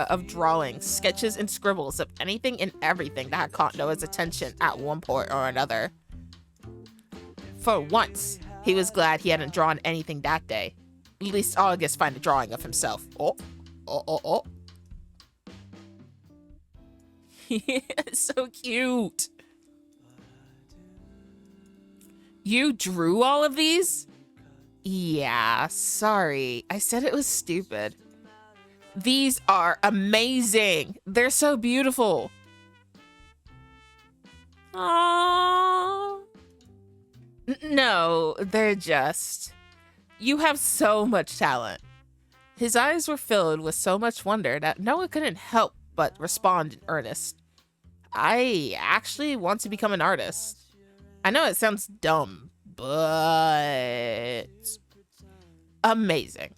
of drawings, sketches, and scribbles of anything and everything that had caught Noah's attention at one point or another. For once, he was glad he hadn't drawn anything that day. At least August found a drawing of himself. Oh. So cute. You drew all of these? Yeah, sorry. I said it was stupid. These are amazing. They're so beautiful. Aww. No, they're just... You have so much talent. His eyes were filled with so much wonder that Noah couldn't help but respond in earnest. I actually want to become an artist. I know it sounds dumb, but... Amazing.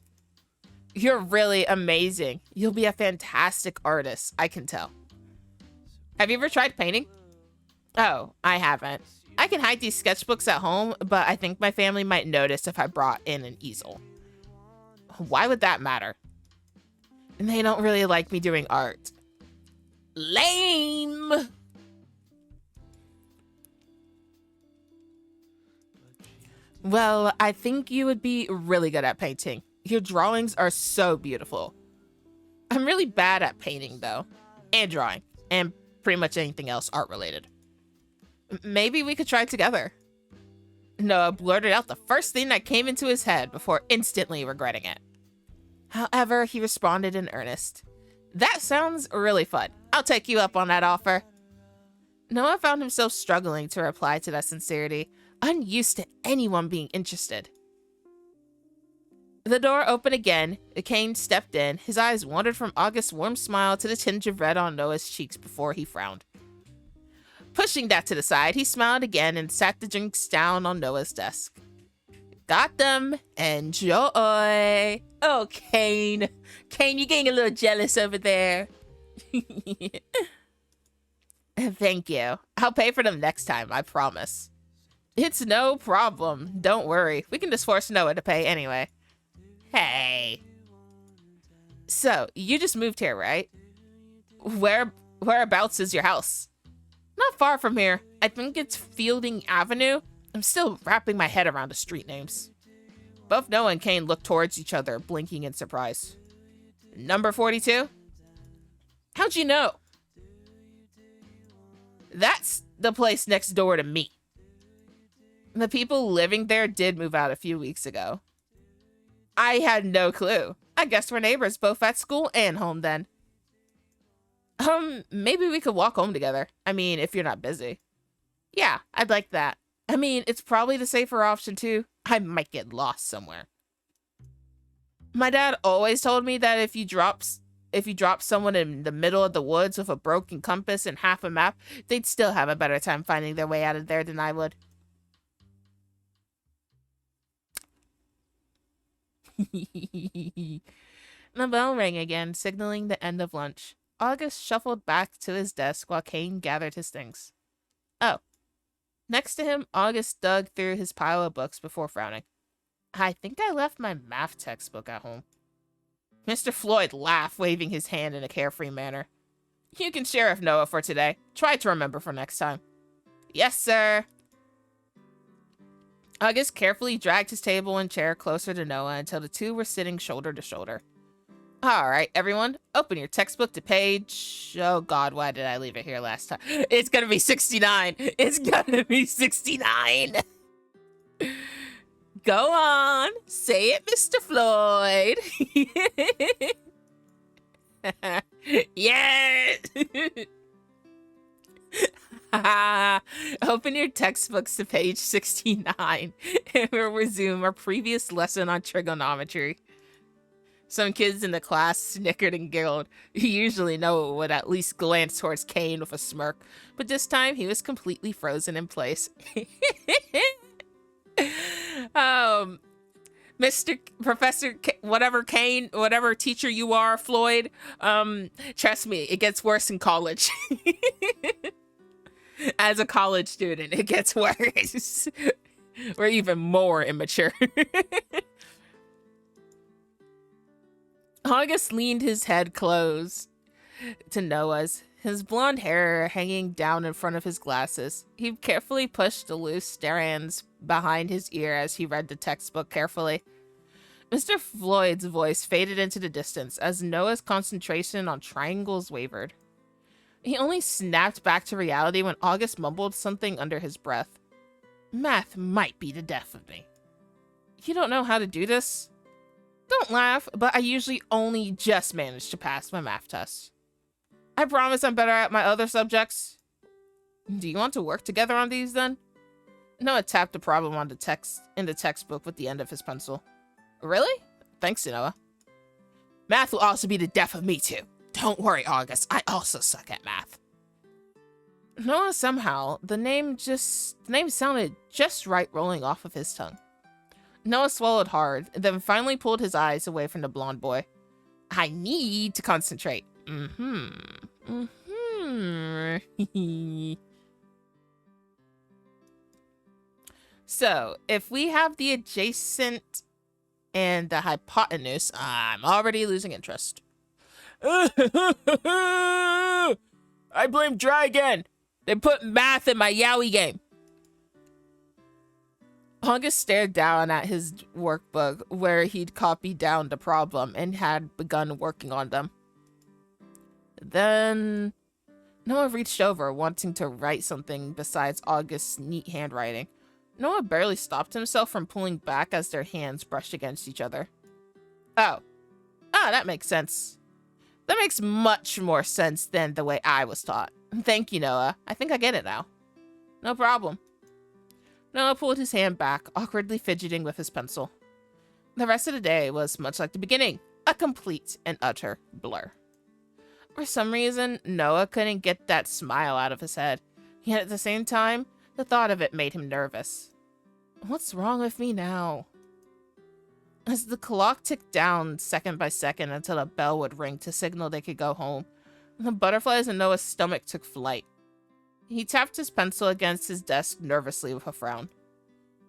You're really amazing. You'll be a fantastic artist, I can tell. Have you ever tried painting? Oh, I haven't. I can hide these sketchbooks at home, but I think my family might notice if I brought in an easel. Why would that matter? And they don't really like me doing art. Lame! Well, I think you would be really good at painting. Your drawings are so beautiful. I'm really bad at painting, though, and drawing, and pretty much anything else art-related. Maybe we could try together. Noah blurted out the first thing that came into his head before instantly regretting it. However, he responded in earnest. That sounds really fun. I'll take you up on that offer. Noah found himself struggling to reply to that sincerity, unused to anyone being interested. The door opened again. Kane stepped in. His eyes wandered from August's warm smile to the tinge of red on Noah's cheeks before he frowned. Pushing that to the side, he smiled again and sat the drinks down on Noah's desk. Got them. Enjoy. Oh, Kane. Kane, you're getting a little jealous over there. Thank you. I'll pay for them next time, I promise. It's no problem. Don't worry. We can just force Noah to pay anyway. Hey. So, you just moved here, right? Whereabouts is your house? Not far from here. I think it's Fielding Avenue. I'm still wrapping my head around the street names. Both Noah and Kane look towards each other, blinking in surprise. Number 42? How'd you know? That's the place next door to me. The people living there did move out a few weeks ago. I had no clue. I guess we're neighbors both at school and home then. Maybe we could walk home together. I mean, if you're not busy. Yeah, I'd like that. I mean, it's probably the safer option too. I might get lost somewhere. My dad always told me that if you drop someone in the middle of the woods with a broken compass and half a map, they'd still have a better time finding their way out of there than I would. The bell rang again, signaling the end of lunch. August shuffled back to his desk while Kane gathered his things. Oh. Next to him, August dug through his pile of books before frowning. I think I left my math textbook at home. Mr. Floyd laughed, waving his hand in a carefree manner. You can share with Noah for today. Try to remember for next time. Yes, sir. August carefully dragged his table and chair closer to Noah until the two were sitting shoulder to shoulder. All right, everyone, open your textbook to page... Oh, God, why did I leave it here last time? It's gonna be 69. It's gonna be 69. Go on. Say it, Mr. Floyd. Yes. Open your textbooks to page 69 and we'll resume our previous lesson on trigonometry. Some kids in the class snickered and giggled. Usually Noah would at least glance towards Kane with a smirk, but this time he was completely frozen in place. Mr. Professor whatever Kane, whatever teacher you are, Floyd, trust me, it gets worse in college. As a college student, it gets worse. We're even more immature. August leaned his head close to Noah's, his blonde hair hanging down in front of his glasses. He carefully pushed the loose strands behind his ear as he read the textbook carefully. Mr. Floyd's voice faded into the distance as Noah's concentration on triangles wavered. He only snapped back to reality when August mumbled something under his breath. Math might be the death of me. You don't know how to do this? Don't laugh, but I usually only just manage to pass my math tests. I promise I'm better at my other subjects. Do you want to work together on these then? Noah tapped the problem on the text in the textbook with the end of his pencil. Really? Thanks, Noah. Math will also be the death of me too. Don't worry, August. I also suck at math. Noah somehow, the name sounded just right rolling off of his tongue. Noah swallowed hard, then finally pulled his eyes away from the blonde boy. I need to concentrate. So, if we have the adjacent and the hypotenuse, I'm already losing interest. I blame Dragon. They put math in my Yowie game. August stared down at his workbook where he'd copied down the problem and had begun working on them. Then Noah reached over, wanting to write something besides August's neat handwriting. Noah barely stopped himself from pulling back as their hands brushed against each other. Oh, that makes sense. That makes much more sense than the way I was taught. Thank you, Noah. I think I get it now. No problem. Noah pulled his hand back, awkwardly fidgeting with his pencil. The rest of the day was much like the beginning, a complete and utter blur. For some reason, Noah couldn't get that smile out of his head, yet at the same time, the thought of it made him nervous. What's wrong with me now? As the clock ticked down second by second until a bell would ring to signal they could go home, the butterflies in Noah's stomach took flight. He tapped his pencil against his desk nervously with a frown.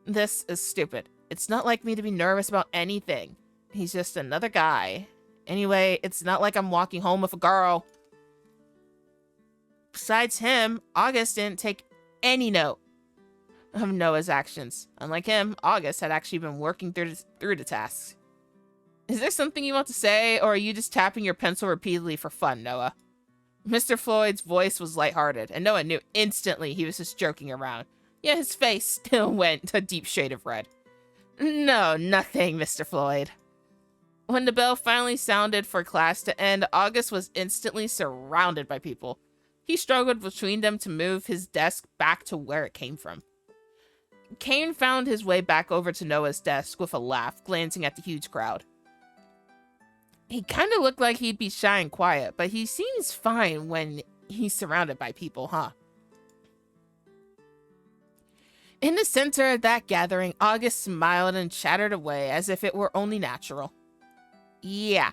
This is stupid. It's not like me to be nervous about anything. He's just another guy. Anyway, it's not like I'm walking home with a girl. Besides him, August didn't take any note of Noah's actions. Unlike him, August had actually been working through the tasks. Is there something you want to say, or are you just tapping your pencil repeatedly for fun, Noah? Mr. Floyd's voice was lighthearted, and Noah knew instantly he was just joking around. Yet his face still went a deep shade of red. No, nothing, Mr. Floyd. When the bell finally sounded for class to end, August was instantly surrounded by people. He struggled between them to move his desk back to where it came from. Kane found his way back over to Noah's desk with a laugh, glancing at the huge crowd. He kind of looked like he'd be shy and quiet, but he seems fine when he's surrounded by people, huh? In the center of that gathering, August smiled and chattered away as if it were only natural. Yeah.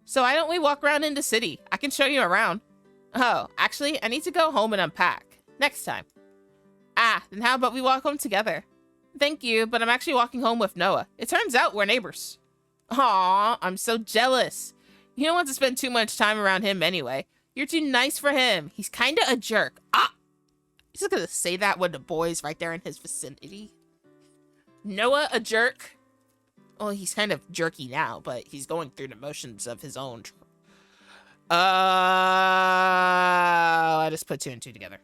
So why don't we walk around in the city? I can show you around. Oh, actually, I need to go home and unpack. Next time. Ah, then how about we walk home together? Thank you, but I'm actually walking home with Noah. It turns out we're neighbors. Aw, I'm so jealous. You don't want to spend too much time around him anyway. You're too nice for him. He's kinda a jerk. Ah! He's just gonna say that when the boy's right there in his vicinity. Noah, a jerk? Well, he's kind of jerky now, but he's going through the motions of his own. I just put two and two together.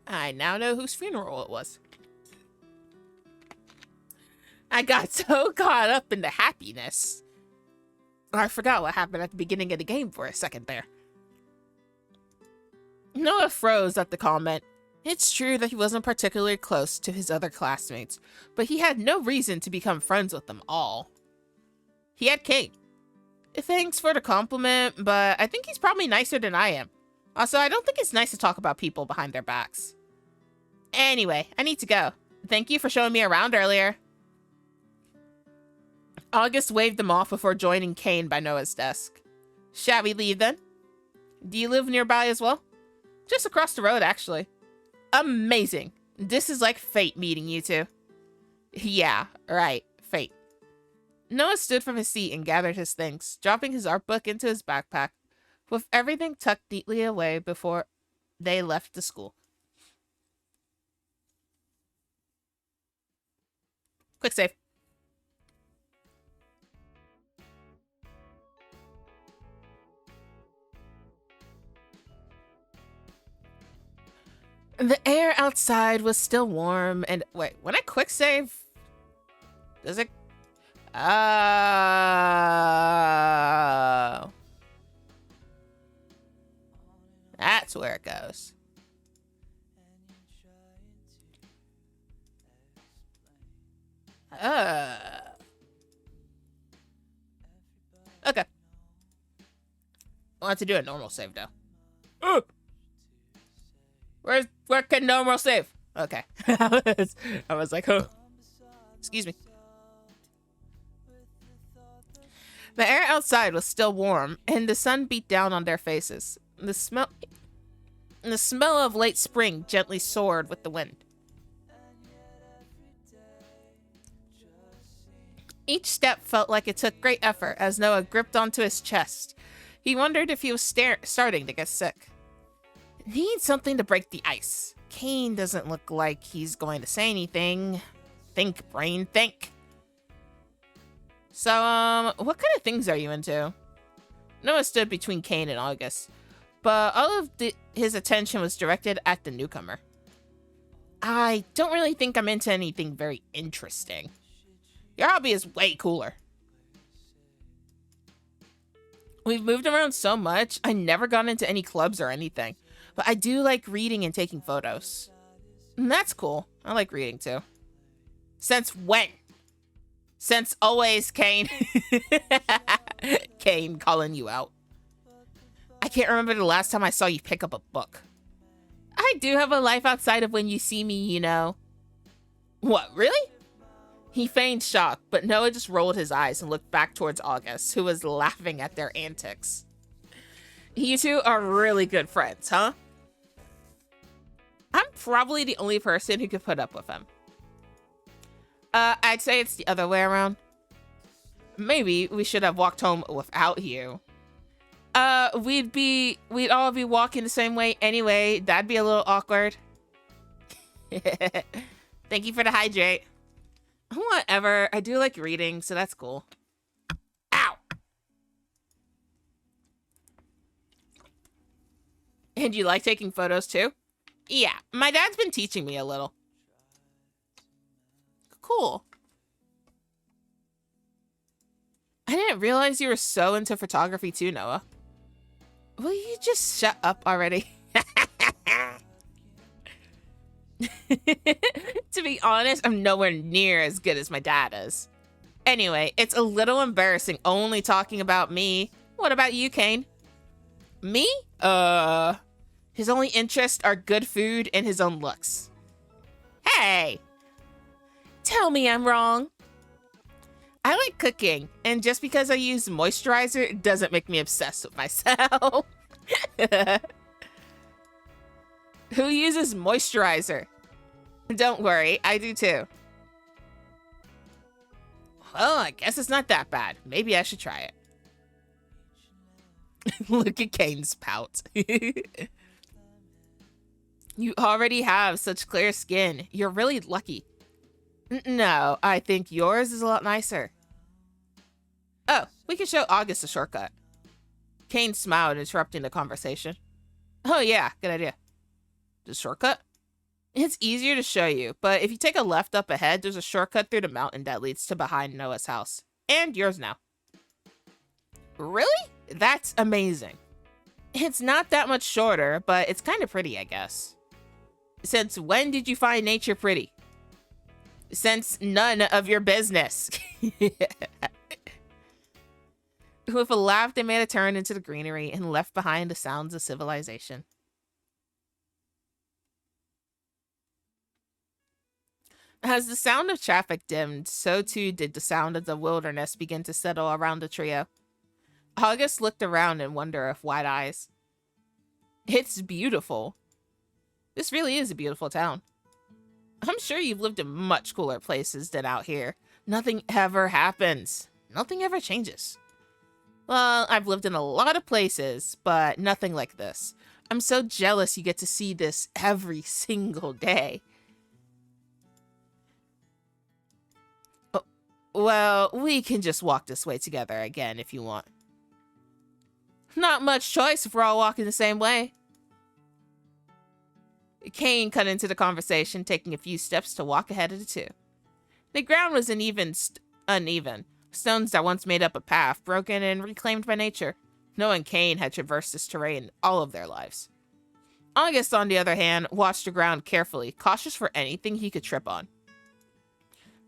I now know whose funeral it was. I got so caught up in the happiness. I forgot what happened at the beginning of the game for a second there. Noah froze at the comment. It's true that he wasn't particularly close to his other classmates, but he had no reason to become friends with them all. He had Kate. Thanks for the compliment, but I think he's probably nicer than I am. Also, I don't think it's nice to talk about people behind their backs. Anyway, I need to go. Thank you for showing me around earlier. August waved them off before joining Kane by Noah's desk. Shall we leave then? Do you live nearby as well? Just across the road, actually. Amazing. This is like fate meeting you two. Yeah, right, fate. Noah stood from his seat and gathered his things, dropping his art book into his backpack, with everything tucked neatly away before they left the school. Quick save. The air outside was still warm and wait, when I quick save, does it? Oh. That's where it goes. Okay. I want to do a normal save though. Where can normal save? Okay. I was like, oh. Excuse me. The air outside was still warm, and the sun beat down on their faces. The smell of late spring gently soared with the wind. Each step felt like it took great effort as Noah gripped onto his chest. He wondered if he was starting to get sick. Need something to break the ice. Kane doesn't look like he's going to say anything. Think, brain, think. So, what kind of things are you into? Noah stood between Kane and August, but all of his attention was directed at the newcomer. I don't really think I'm into anything very interesting. Your hobby is way cooler. We've moved around so much, I never got into any clubs or anything. But I do like reading and taking photos. And that's cool. I like reading too. Since when? Since always, Kane. Kane calling you out. I can't remember the last time I saw you pick up a book. I do have a life outside of when you see me, you know. What, really? He feigned shock, but Noah just rolled his eyes and looked back towards August, who was laughing at their antics. You two are really good friends, huh? I'm probably the only person who could put up with him. I'd say it's the other way around. Maybe we should have walked home without you. We'd all be walking the same way anyway. That'd be a little awkward. Thank you for the hydrate. Whatever, I do like reading, so that's cool. Ow! And you like taking photos too? Yeah, my dad's been teaching me a little. Cool. I didn't realize you were so into photography too, Noah. Will you just shut up already? To be honest, I'm nowhere near as good as my dad is. Anyway, it's a little embarrassing only talking about me. What about you, Kane? Me? His only interests are good food and his own looks. Hey! Tell me I'm wrong. I like cooking, and just because I use moisturizer doesn't make me obsessed with myself. Who uses moisturizer? Don't worry, I do too. Well, I guess it's not that bad. Maybe I should try it. Look at Kane's pout. You already have such clear skin. You're really lucky. No, I think yours is a lot nicer. Oh, we can show August a shortcut. Kane smiled, interrupting the conversation. Oh yeah, good idea. The shortcut? It's easier to show you, but if you take a left up ahead, there's a shortcut through the mountain that leads to behind Noah's house. And yours now. Really? That's amazing. It's not that much shorter, but it's kind of pretty, I guess. Since when did you find nature pretty? Since none of your business. With a laugh, they made a turn into the greenery and left behind the sounds of civilization. As the sound of traffic dimmed, so too did the sound of the wilderness begin to settle around the trio. August looked around in wonder with wide eyes. It's beautiful. This really is a beautiful town. I'm sure you've lived in much cooler places than out here. Nothing ever happens. Nothing ever changes. Well, I've lived in a lot of places, but nothing like this. I'm so jealous you get to see this every single day. Oh, well, we can just walk this way together again if you want. Not much choice if we're all walking the same way. Kane cut into the conversation, taking a few steps to walk ahead of the two. The ground was uneven. Stones that once made up a path, broken and reclaimed by nature. Noah and Kane had traversed this terrain all of their lives. August, on the other hand, watched the ground carefully, cautious for anything he could trip on.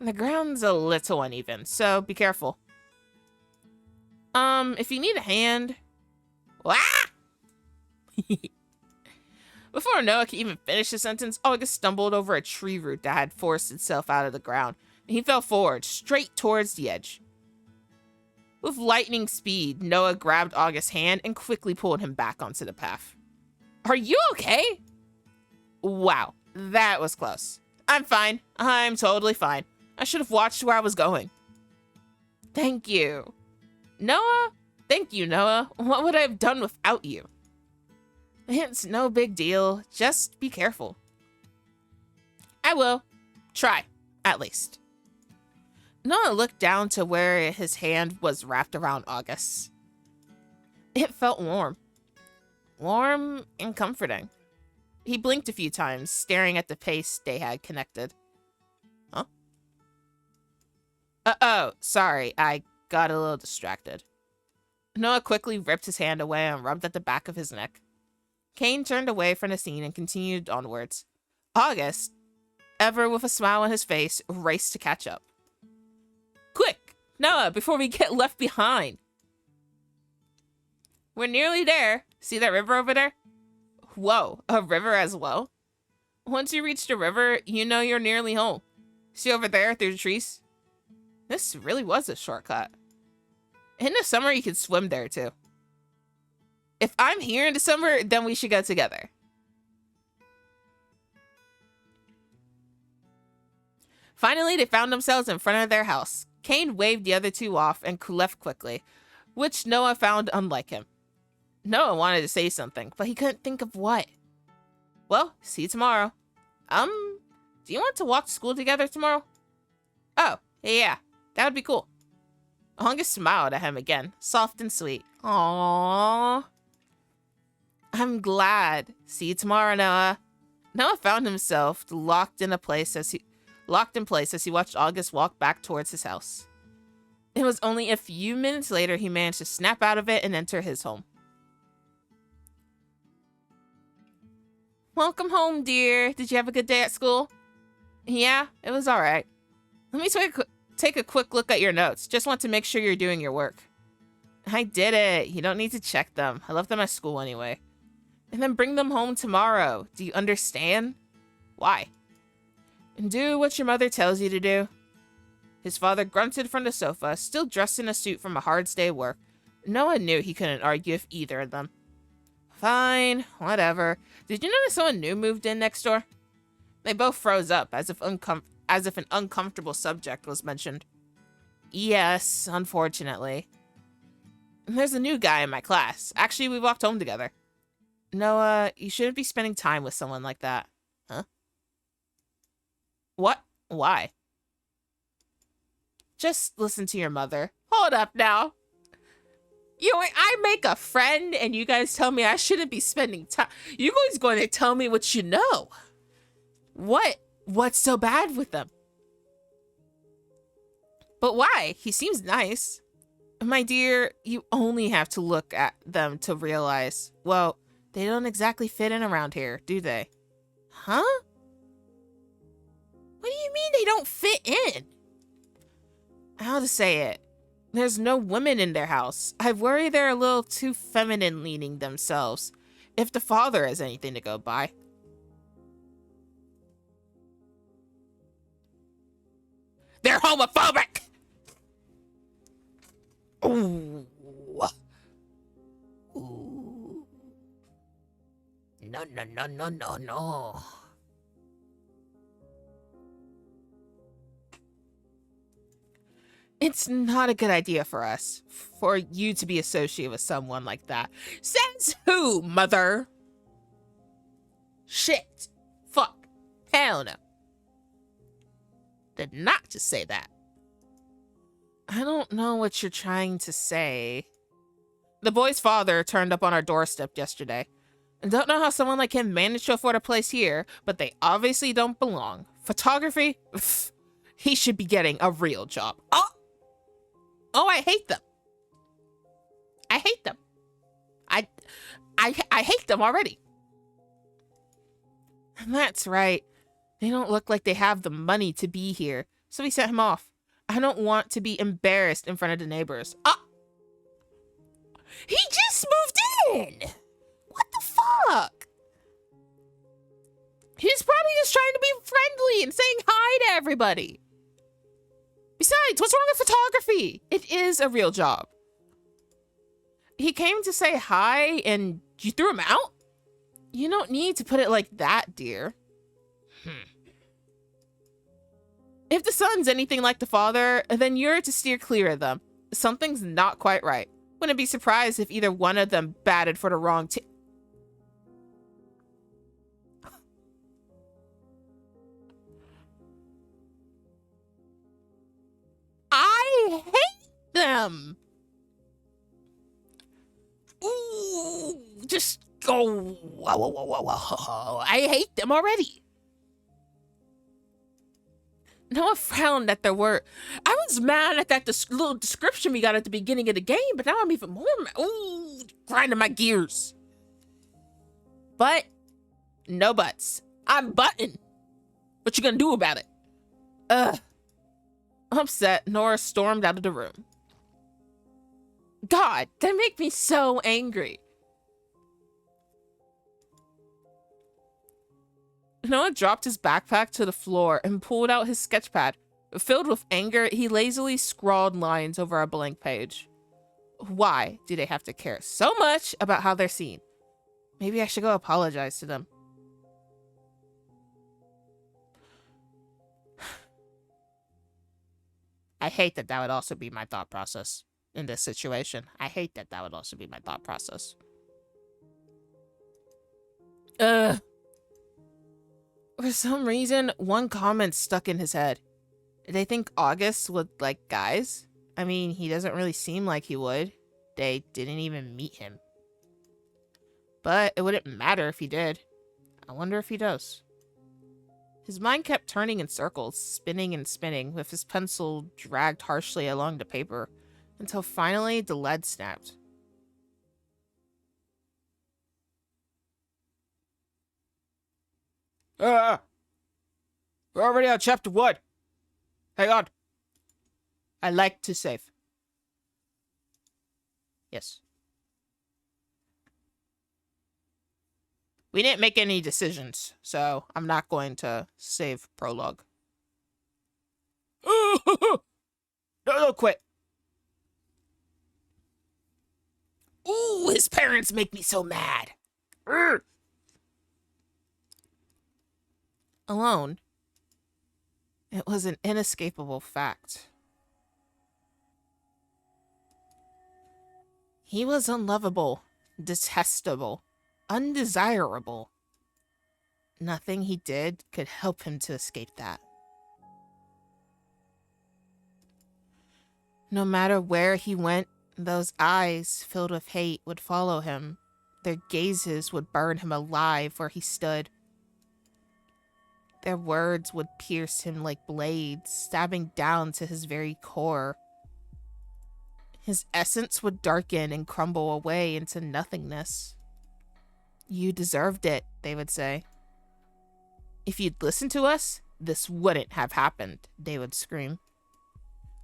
The ground's a little uneven, so be careful. If you need a hand... Wah! Before Noah could even finish the sentence, August stumbled over a tree root that had forced itself out of the ground, and he fell forward, straight towards the edge. With lightning speed, Noah grabbed August's hand and quickly pulled him back onto the path. Are you okay? Wow, that was close. I'm fine. I'm totally fine. I should have watched where I was going. Thank you. Noah? Thank you, Noah. What would I have done without you? It's no big deal. Just be careful. I will. Try, at least. Noah looked down to where his hand was wrapped around August. It felt warm. Warm and comforting. He blinked a few times, staring at the pace they had connected. Huh? Oh, sorry. I got a little distracted. Noah quickly ripped his hand away and rubbed at the back of his neck. Kane turned away from the scene and continued onwards. August, ever with a smile on his face, raced to catch up. Quick, Noah, before we get left behind. We're nearly there. See that river over there? Whoa, a river as well? Once you reach the river, you know you're nearly home. See over there through the trees? This really was a shortcut. In the summer, you could swim there too. If I'm here in December, then we should go together. Finally, they found themselves in front of their house. Kane waved the other two off and left quickly, which Noah found unlike him. Noah wanted to say something, but he couldn't think of what. Well, see you tomorrow. Do you want to walk to school together tomorrow? Oh, yeah, that would be cool. Ahunga smiled at him again, soft and sweet. Aww. I'm glad. See you tomorrow, Noah. Noah found himself locked in place as he watched August walk back towards his house. It was only a few minutes later he managed to snap out of it and enter his home. Welcome home, dear. Did you have a good day at school? Yeah, it was all right. Let me take a quick look at your notes. Just want to make sure you're doing your work. I did it. You don't need to check them. I left them at school anyway. And then bring them home tomorrow. Do you understand? Why? And do what your mother tells you to do. His father grunted from the sofa, still dressed in a suit from a hard day of work. No one knew he couldn't argue with either of them. Fine, whatever. Did you notice someone new moved in next door? They both froze up, as if an uncomfortable subject was mentioned. Yes, unfortunately. There's a new guy in my class. Actually, we walked home together. Noah, you shouldn't be spending time with someone like that. Huh? What? Why? Just listen to your mother. Hold up now. I make a friend and you guys tell me I shouldn't be spending time. You guys going to tell me what you know. What? What's so bad with them? But why? He seems nice. My dear, you only have to look at them to realize, well, they don't exactly fit in around here, do they? Huh? What do you mean they don't fit in? How to say it? There's no women in their house. I worry they're a little too feminine leaning themselves, if the father has anything to go by. They're homophobic! Ooh. Ooh. No. It's not a good idea for us, for you to be associated with someone like that. Says who, mother? Shit. Fuck. Hell no. Did not just say that. I don't know what you're trying to say. The boy's father turned up on our doorstep yesterday. I don't know how someone like him managed to afford a place here, but they obviously don't belong. Photography? Pfft, he should be getting a real job. Oh, I hate them. I hate them. I hate them already. That's right. They don't look like they have the money to be here, so we sent him off. I don't want to be embarrassed in front of the neighbors. He just moved in! What the fuck? He's probably just trying to be friendly and saying hi to everybody. Besides, what's wrong with photography? It is a real job. He came to say hi and you threw him out? You don't need to put it like that, dear. If the son's anything like the father, then you're to steer clear of them. Something's not quite right. Wouldn't be surprised if either one of them batted for the wrong team. I hate them. Ooh, just go. I hate them already. Noah frowned at their word. I was mad at that little description we got at the beginning of the game, but now I'm even more mad. Ooh, grinding my gears. But, no buts. I'm button. What you gonna do about it? Upset, Nora stormed out of the room. God, that make me so angry. Noah dropped his backpack to the floor and pulled out his sketch pad. Filled with anger, he lazily scrawled lines over a blank page. Why do they have to care so much about how they're seen? Maybe I should go apologize to them. I hate that would also be my thought process in this situation. I hate that would also be my thought process. For some reason, one comment stuck in his head. They think August would like guys? I mean, he doesn't really seem like he would. They didn't even meet him. But it wouldn't matter if he did. I wonder if he does. His mind kept turning in circles, spinning and spinning, with his pencil dragged harshly along the paper, until finally the lead snapped. We're already on chapter 1. Hang on. I like to save. Yes. We didn't make any decisions, so I'm not going to save prologue. No, quit. Ooh, his parents make me so mad. Alone. It was an inescapable fact. He was unlovable, detestable, undesirable. Nothing he did could help him to escape that. No matter where he went, those eyes filled with hate would follow him. Their gazes would burn him alive where he stood. Their words would pierce him like blades, stabbing down to his very core. His essence would darken and crumble away into nothingness. You deserved it, they would say. If you'd listened to us, this wouldn't have happened, they would scream.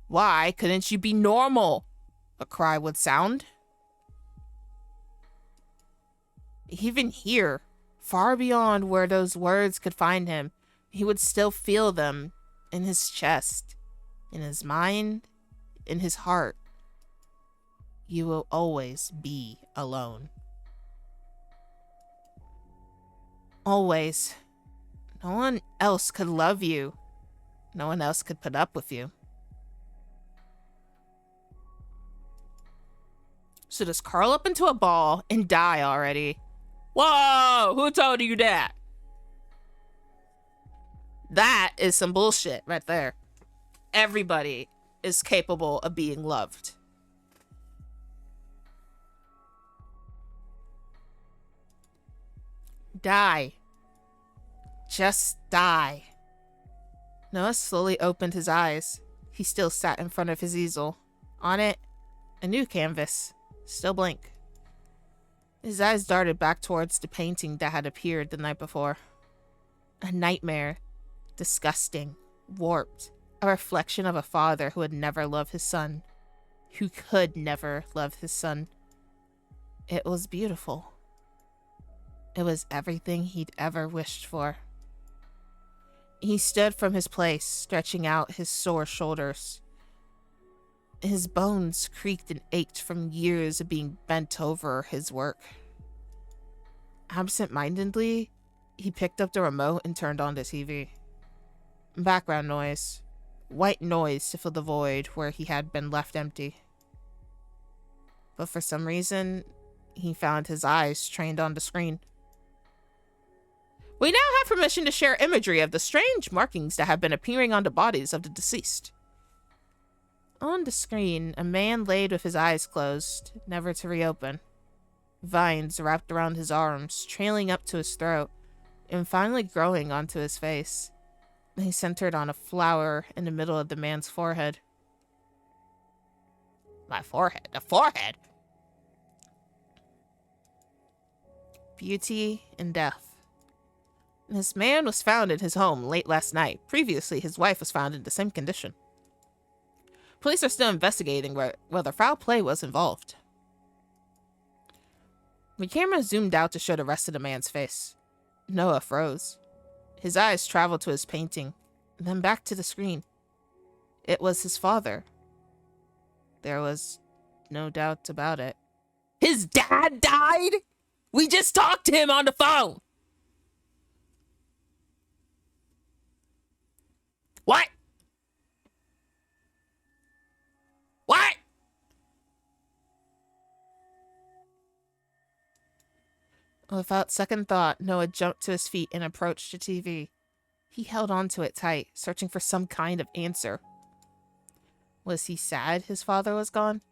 Why couldn't you be normal? A cry would sound. Even here, far beyond where those words could find him, he would still feel them in his chest, in his mind, in his heart. You will always be alone. Always. No one else could love you. No one else could put up with you. So just curl up into a ball and die already. Whoa! Who told you that? That is some bullshit right there. Everybody is capable of being loved. Die. Just die. Noah slowly opened his eyes. He still sat in front of his easel. On it, a new canvas, still blank. His eyes darted back towards the painting that had appeared the night before. A nightmare. Disgusting. Warped. A reflection of a father who would never love his son. Who could never love his son. It was beautiful. It was everything he'd ever wished for. He stood from his place, stretching out his sore shoulders. His bones creaked and ached from years of being bent over his work. Absent-mindedly, he picked up the remote and turned on the TV. Background noise. White noise to fill the void where he had been left empty. But for some reason, he found his eyes trained on the screen. We now have permission to share imagery of the strange markings that have been appearing on the bodies of the deceased. On the screen, a man laid with his eyes closed, never to reopen. Vines wrapped around his arms, trailing up to his throat, and finally growing onto his face. They centered on a flower in the middle of the man's forehead. My forehead? The forehead? Beauty and death. This man was found in his home late last night. Previously, his wife was found in the same condition. Police are still investigating whether foul play was involved. The camera zoomed out to show the rest of the man's face. Noah froze. His eyes traveled to his painting, then back to the screen. It was his father. There was No doubt about it. His dad died? We just talked to him on the phone. What? What? Without second thought, Noah jumped to his feet and approached the TV. He held onto it tight, searching for some kind of answer. Was he sad his father was gone?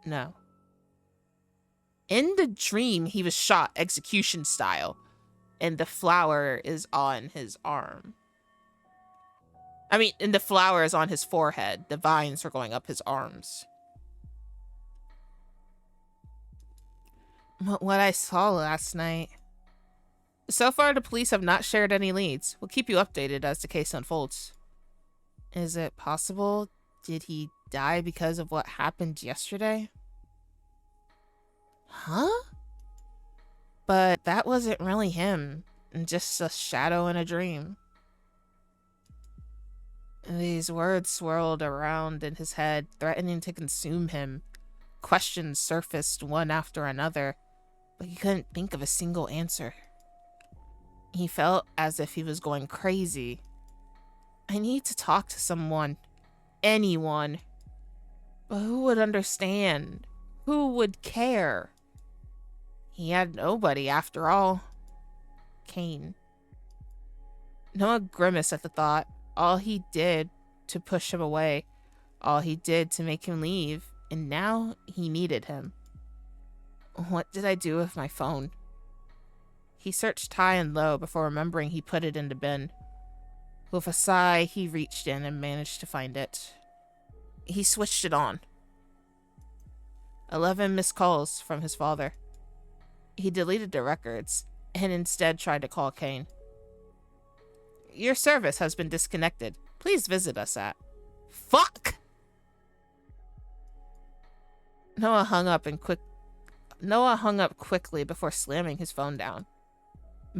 No. In the dream, he was shot execution style, and the flower is on his arm. And the flower is on his forehead. The vines are going up his arms. What I saw last night. So far, the police have not shared any leads. We'll keep you updated as the case unfolds. Is it possible? Did he die because of what happened yesterday? Huh? But that wasn't really him. Just a shadow in a dream. These words swirled around in his head, threatening to consume him. Questions surfaced one after another, but he couldn't think of a single answer. He felt as if he was going crazy. I need to talk to someone. Anyone. But who would understand? Who would care? He had nobody after all. Kane. Noah grimaced at the thought. All he did to push him away. All he did to make him leave. And now he needed him. What did I do with my phone? He searched high and low before remembering he put it in the bin. With a sigh, he reached in and managed to find it. He switched it on. 11 missed calls from his father. He deleted the records and instead tried to call Kane. Your service has been disconnected. Please visit us at... Fuck! Noah hung up quickly before slamming his phone down.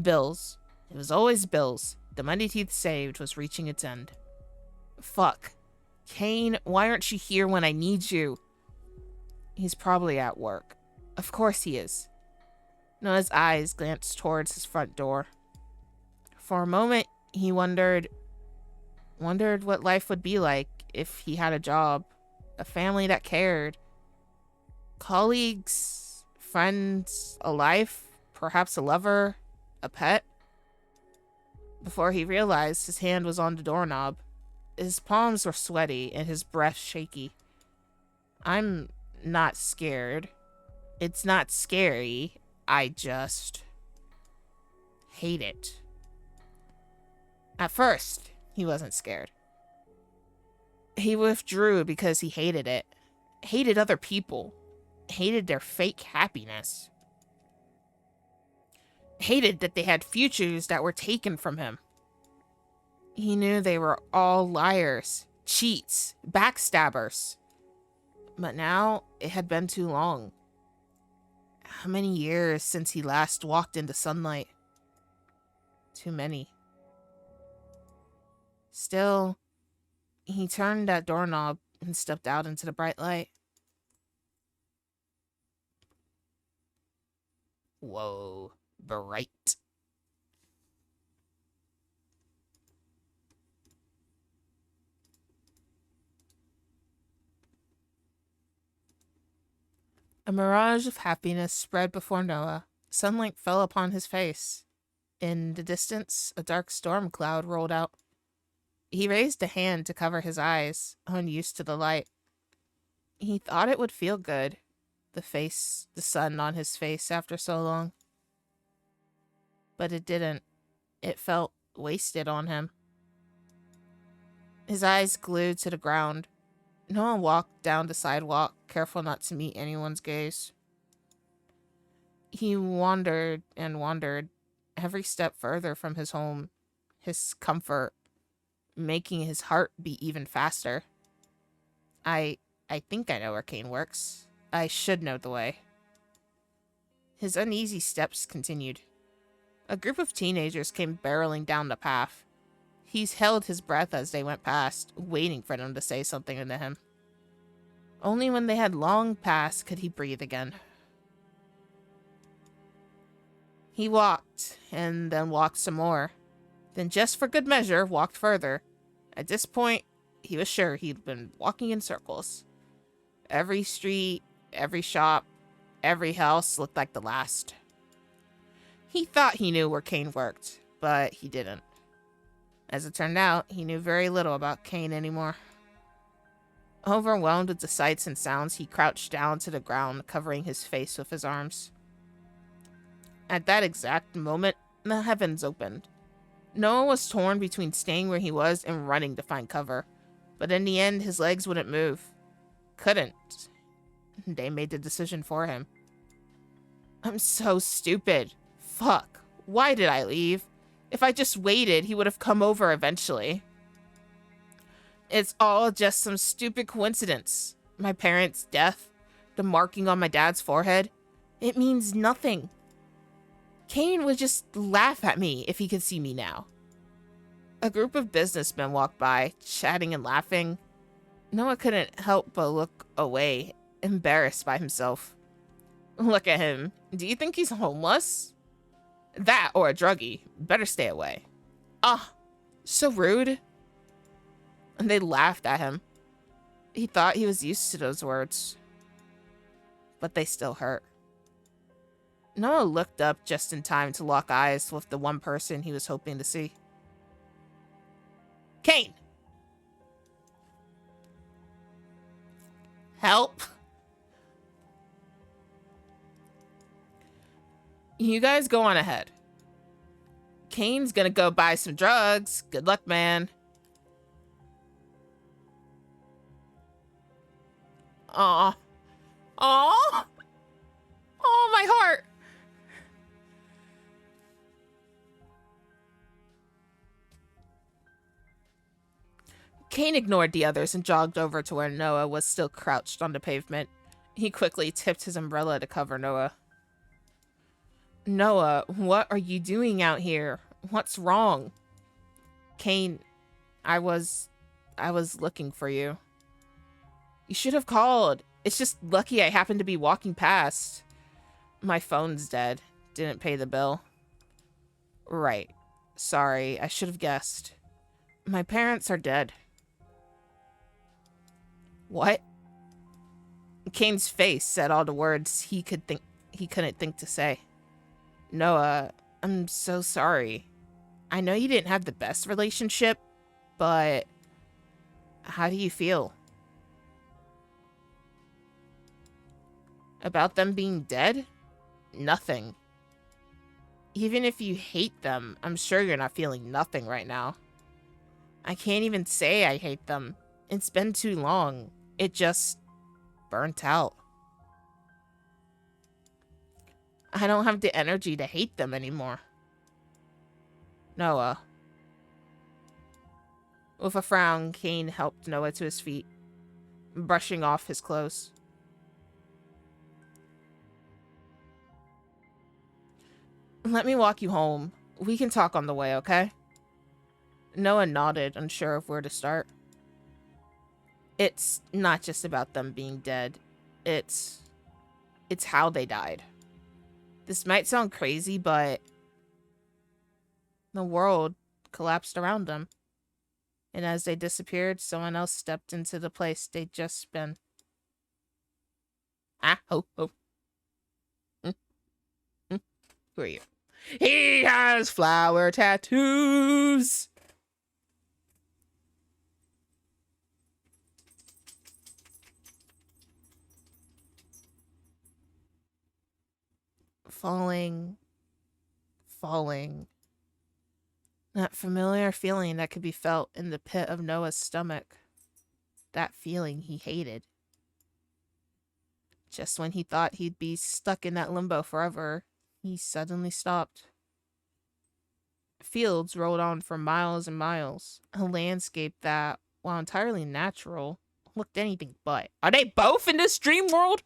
Bills. It was always bills. The money he'd saved was reaching its end. Fuck. Kane, why aren't you here when I need you? He's probably at work. Of course he is. Noah's eyes glanced towards his front door. For a moment, he wondered what life would be like if he had a job, a family that cared, colleagues, friends, a life, perhaps a lover, a pet. Before he realized his hand was on the doorknob. His palms were sweaty and his breath shaky. I'm not scared. It's not scary. I just hate it. At first, he wasn't scared. He withdrew because he hated it. Hated other people. Hated their fake happiness. Hated that they had futures that were taken from him. He knew they were all liars, cheats, backstabbers. But now, it had been too long. How many years since he last walked into sunlight? Too many. Still, he turned that doorknob and stepped out into the bright light. Whoa, bright. A mirage of happiness spread before Noah. Sunlight fell upon his face. In the distance, a dark storm cloud rolled out. He raised a hand to cover his eyes, unused to the light. He thought it would feel good, the sun on his face after so long. But it didn't. It felt wasted on him. His eyes glued to the ground. Noah walked down the sidewalk, careful not to meet anyone's gaze. He wandered and wandered, every step further from his home, his comfort, making his heart beat even faster. I think I know where Kane works. I should know the way. His uneasy steps continued. A group of teenagers came barreling down the path. He held his breath as they went past, waiting for them to say something to him. Only when they had long passed could he breathe again. He walked, and then walked some more. Then, just for good measure, walked further. At this point, he was sure he'd been walking in circles. Every street, every shop, every house looked like the last. He thought he knew where Kane worked, but he didn't. As it turned out, he knew very little about Kane anymore. Overwhelmed with the sights and sounds, he crouched down to the ground, covering his face with his arms. At that exact moment, the heavens opened. Noah was torn between staying where he was and running to find cover, but in the end, his legs wouldn't move. Couldn't. They made the decision for him. I'm so stupid. Fuck. Why did I leave? If I just waited, he would have come over eventually. It's all just some stupid coincidence. My parents' death, the marking on my dad's forehead, it means nothing. Kane would just laugh at me if he could see me now. A group of businessmen walked by, chatting and laughing. Noah couldn't help but look away, embarrassed by himself. Look at him. Do you think he's homeless? That or a druggie. Better stay away. Ah, so rude. And they laughed at him. He thought he was used to those words. But they still hurt. Noah looked up just in time to lock eyes with the one person he was hoping to see. Kane! Help! You guys go on ahead. Kane's gonna go buy some drugs. Good luck, man. Aw. Aw. Oh, my heart. Kane ignored the others and jogged over to where Noah was still crouched on the pavement. He quickly tipped his umbrella to cover Noah. Noah, what are you doing out here? What's wrong? Kane, I was looking for you. You should have called. It's just lucky I happened to be walking past. My phone's dead. Didn't pay the bill. Right. Sorry, I should have guessed. My parents are dead. What? Kane's face said all the words he couldn't think to say. Noah, I'm so sorry. I know you didn't have the best relationship, but how do you feel? About them being dead? Nothing. Even if you hate them, I'm sure you're not feeling nothing right now. I can't even say I hate them. It's been too long. It just burnt out. I don't have the energy to hate them anymore. Noah. With a frown, Kane helped Noah to his feet, brushing off his clothes. Let me walk you home. We can talk on the way, okay? Noah nodded, unsure of where to start. It's not just about them being dead. It's how they died. This might sound crazy, but the world collapsed around them. And as they disappeared, someone else stepped into the place they'd just been. Ah, ho, ho. Who are you? He has flower tattoos! Falling. That familiar feeling that could be felt in the pit of Noah's stomach. That feeling he hated. Just when he thought he'd be stuck in that limbo forever, he suddenly stopped. Fields rolled on for miles and miles, a landscape that, while entirely natural, looked anything but. Are they both in this dream world?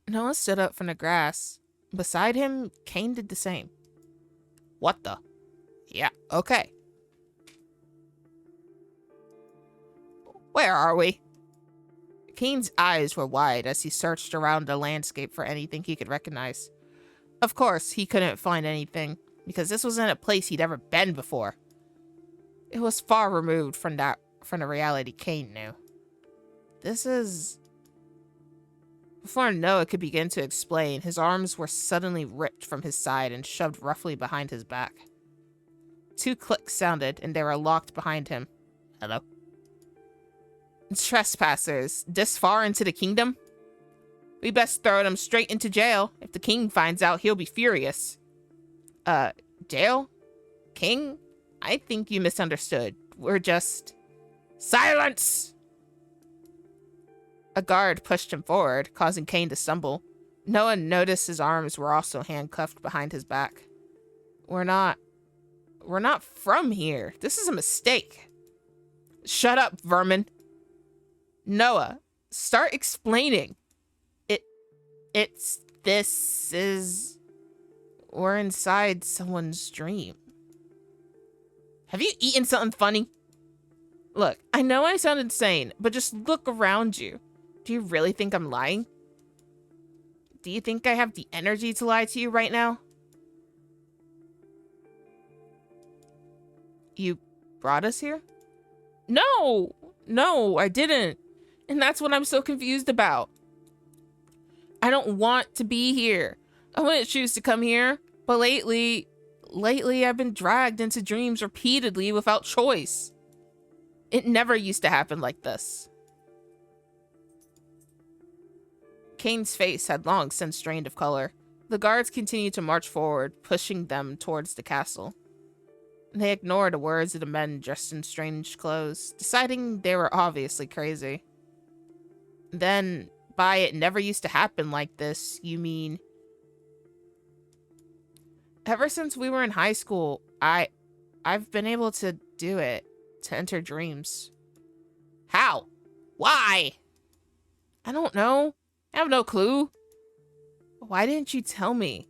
Noah stood up from the grass. Beside him, Kane did the same. What the? Yeah, okay. Where are we? Kane's eyes were wide as he searched around the landscape for anything he could recognize. Of course, he couldn't find anything, because this wasn't a place he'd ever been before. It was far removed from the reality Kane knew. This is... Before Noah could begin to explain, his arms were suddenly ripped from his side and shoved roughly behind his back. 2 clicks sounded, and they were locked behind him. Hello? Trespassers, this far into the kingdom? We best throw them straight into jail. If the king finds out, he'll be furious. Jail? King? I think you misunderstood. We're just... Silence! A guard pushed him forward, causing Kane to stumble. Noah noticed his arms were also handcuffed behind his back. We're not from here. This is a mistake. Shut up, vermin. Noah, start explaining. We're inside someone's dream. Have you eaten something funny? Look, I know I sound insane, but just look around you. Do you really think I'm lying? Do you think I have the energy to lie to you right now? You brought us here? No, I didn't. And that's what I'm so confused about. I don't want to be here. I wouldn't choose to come here, but lately I've been dragged into dreams repeatedly without choice. It never used to happen like this. Kane's face had long since drained of color. The guards continued to march forward, pushing them towards the castle. They ignored the words of the men dressed in strange clothes, deciding they were obviously crazy. Then, by it never used to happen like this, you mean... Ever since we were in high school, I've been able to do it, to enter dreams. How? Why? I don't know. I have no clue. Why didn't you tell me?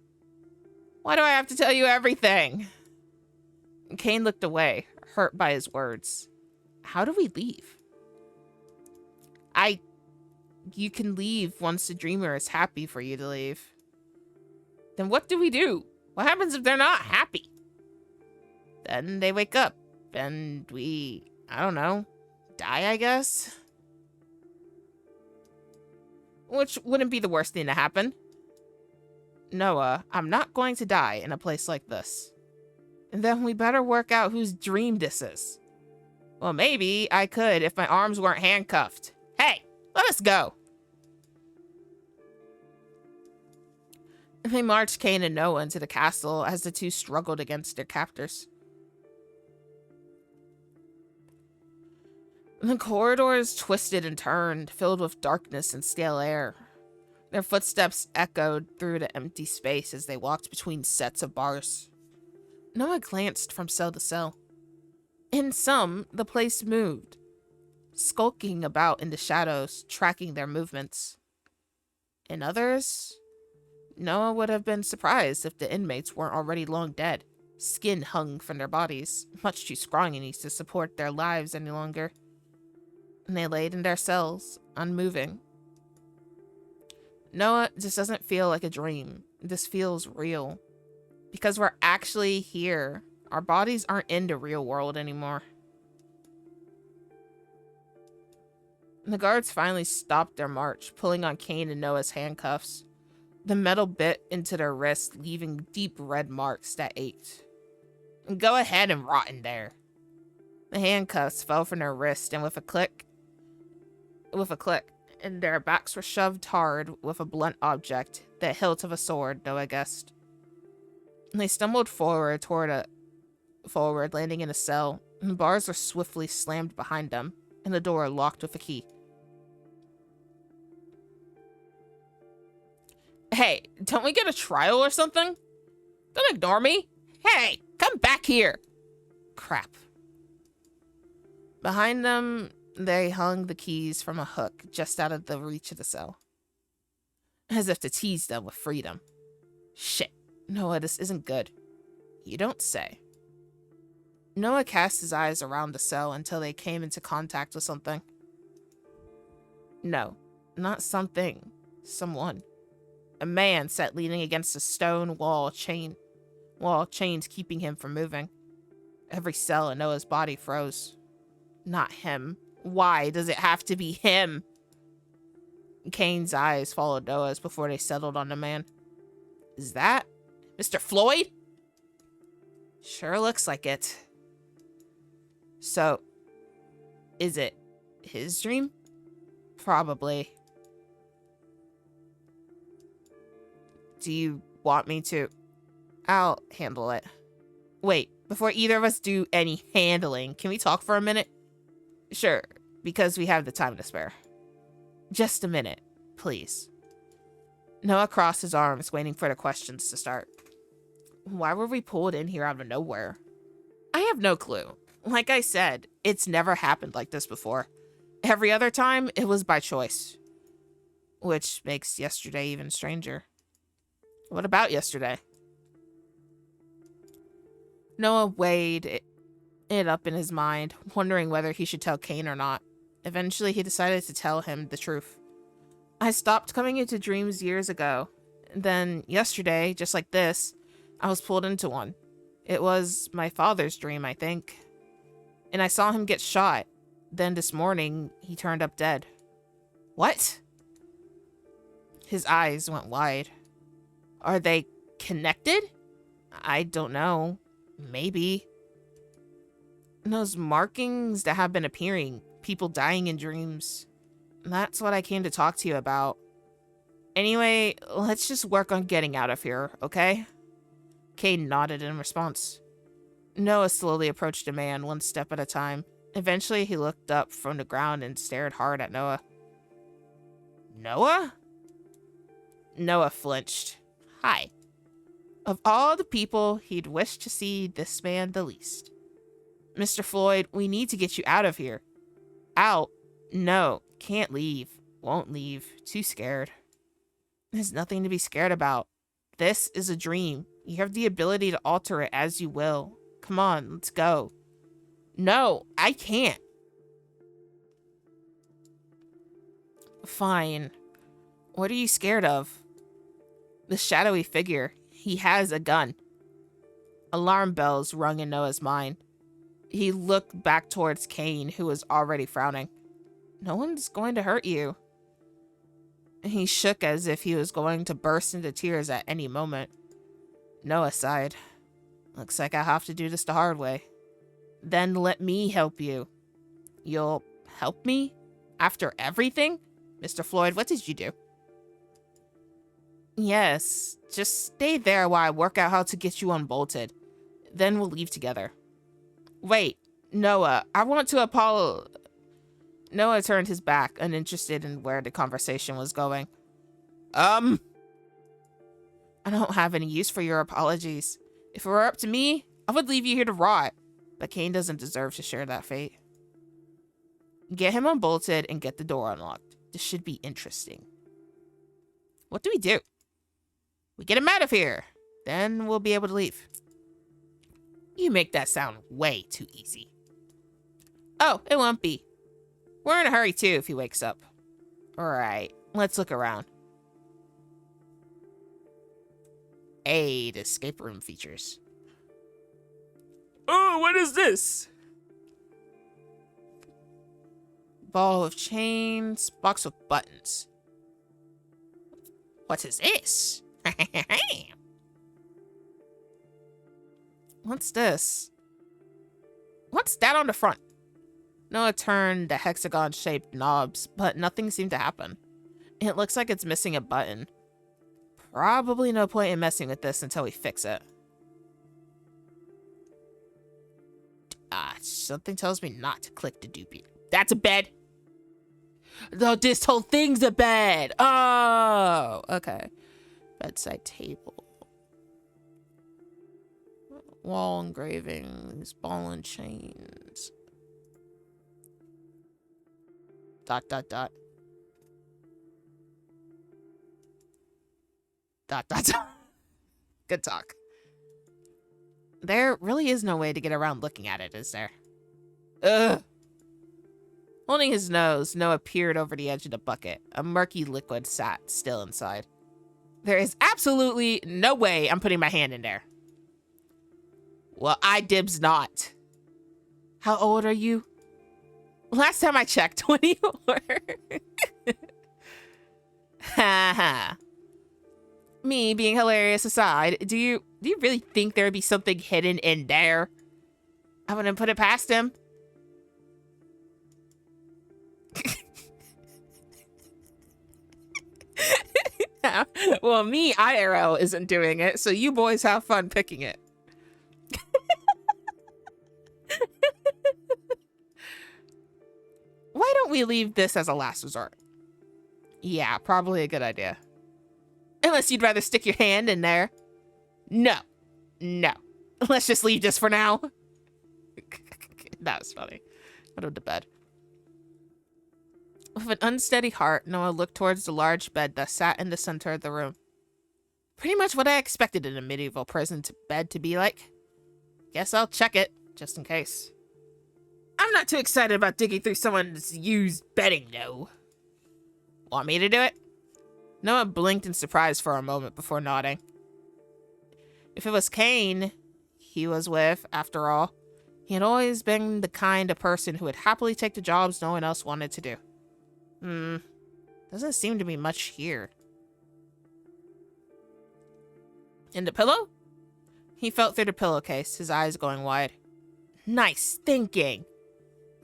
Why do I have to tell you everything? Kane looked away, hurt by his words. How do we leave? You can leave once the dreamer is happy for you to leave. Then what do we do? What happens if they're not happy? Then they wake up, and we, I don't know, die, I guess? Which wouldn't be the worst thing to happen. Noah, I'm not going to die in a place like this. And then we better work out whose dream this is. Well, maybe I could if my arms weren't handcuffed. Hey, let us go. They marched Kane and Noah into the castle as the two struggled against their captors. The corridors twisted and turned, filled with darkness and stale air. Their footsteps echoed through the empty space as they walked between sets of bars. Noah glanced from cell to cell. In some, the place moved, skulking about in the shadows, tracking their movements. In others, Noah would have been surprised if the inmates weren't already long dead. Skin hung from their bodies, much too scrawny to support their lives any longer. And they laid in their cells, unmoving. Noah, this doesn't feel like a dream. This feels real. Because we're actually here. Our bodies aren't in the real world anymore. The guards finally stopped their march, pulling on Kane and Noah's handcuffs. The metal bit into their wrists, leaving deep red marks that ached. Go ahead and rot in there. The handcuffs fell from their wrist, and with a click, and their backs were shoved hard with a blunt object, the hilt of a sword, Noah guessed. They stumbled forward, landing in a cell. The bars were swiftly slammed behind them, and the door locked with a key. Hey, don't we get a trial or something? Don't ignore me. Hey, come back here. Crap. Behind them, they hung the keys from a hook just out of the reach of the cell, as if to tease them with freedom. Shit, Noah, this isn't good. You don't say. Noah cast his eyes around the cell until they came into contact with something. No, not something. Someone. A man sat leaning against a stone wall, chains keeping him from moving. Every cell in Noah's body froze. Not him. Why does it have to be him? Kane's eyes followed Noah's before they settled on the man. Is that Mr. Floyd? Sure looks like it. So, is it his dream? Probably. Do you want me to? I'll handle it. Wait, before either of us do any handling, can we talk for a minute? Sure, because we have the time to spare. Just a minute, please. Noah crossed his arms, waiting for the questions to start. Why were we pulled in here out of nowhere? I have no clue. Like I said, it's never happened like this before. Every other time, it was by choice. Which makes yesterday even stranger. What about yesterday? Noah weighed it up in his mind, wondering whether he should tell Kane or not. Eventually, he decided to tell him the truth. I stopped coming into dreams years ago. Then, yesterday, just like this, I was pulled into one. It was my father's dream, I think. And I saw him get shot. Then this morning, he turned up dead. What? His eyes went wide. Are they connected? I don't know. Maybe. Those markings that have been appearing, people dying in dreams. That's what I came to talk to you about. Anyway, let's just work on getting out of here, okay? Kane nodded in response. Noah slowly approached the man, one step at a time. Eventually, he looked up from the ground and stared hard at Noah. Noah? Noah flinched. Hi. Of all the people, he'd wished to see this man the least. Mr. Floyd, we need to get you out of here. Out? No, can't leave. Won't leave. Too scared. There's nothing to be scared about. This is a dream. You have the ability to alter it as you will. Come on, let's go. No, I can't. Fine. What are you scared of? The shadowy figure. He has a gun. Alarm bells rung in Noah's mind. He looked back towards Kane, who was already frowning. No one's going to hurt you. He shook as if he was going to burst into tears at any moment. Noah sighed. Looks like I have to do this the hard way. Then let me help you. You'll help me? After everything? Mr. Floyd, what did you do? Yes, just stay there while I work out how to get you unbolted. Then we'll leave together. Wait, Noah, I want to apologize. Noah turned his back, uninterested in where the conversation was going. I don't have any use for your apologies. If it were up to me, I would leave you here to rot. But Kane doesn't deserve to share that fate. Get him unbolted and get the door unlocked. This should be interesting. What do we do? We get him out of here. Then we'll be able to leave. You make that sound way too easy. Oh, it won't be. We're in a hurry too if he wakes up. Alright, let's look around. Hey, the escape room features. Oh, what is this? Ball of chains, box with buttons. What is this? What's this? What's that on the front? Noah turned the hexagon-shaped knobs, but nothing seemed to happen. It looks like it's missing a button. Probably no point in messing with this until we fix it. Something tells me not to click the doobie. That's a bed. No, this whole thing's a bed. Oh, okay. Bedside table. Wall engravings, ball and chains. Dot, dot, dot. Dot, dot, dot. Good talk. There really is no way to get around looking at it, is there? Ugh. Holding his nose, Noah peered over the edge of the bucket. A murky liquid sat still inside. There is absolutely no way I'm putting my hand in there. Well, I dibs not. How old are you? Last time I checked, 24. Ha ha. Me being hilarious aside, do you really think there would be something hidden in there? I wouldn't put it past him. Well, me, IRL isn't doing it, so you boys have fun picking it. Why don't we leave this as a last resort? Yeah, probably a good idea. Unless you'd rather stick your hand in there. No. No. Let's just leave this for now. That was funny. I'll go to bed. With an unsteady heart, Noah looked towards the large bed that sat in the center of the room. Pretty much what I expected in a medieval prison bed to be like. Guess I'll check it, just in case. I'm not too excited about digging through someone's used bedding, though. Want me to do it? Noah blinked in surprise for a moment before nodding. If it was Kane he was with, after all, he had always been the kind of person who would happily take the jobs no one else wanted to do. Doesn't seem to be much here. In the pillow? He felt through the pillowcase, his eyes going wide. Nice thinking.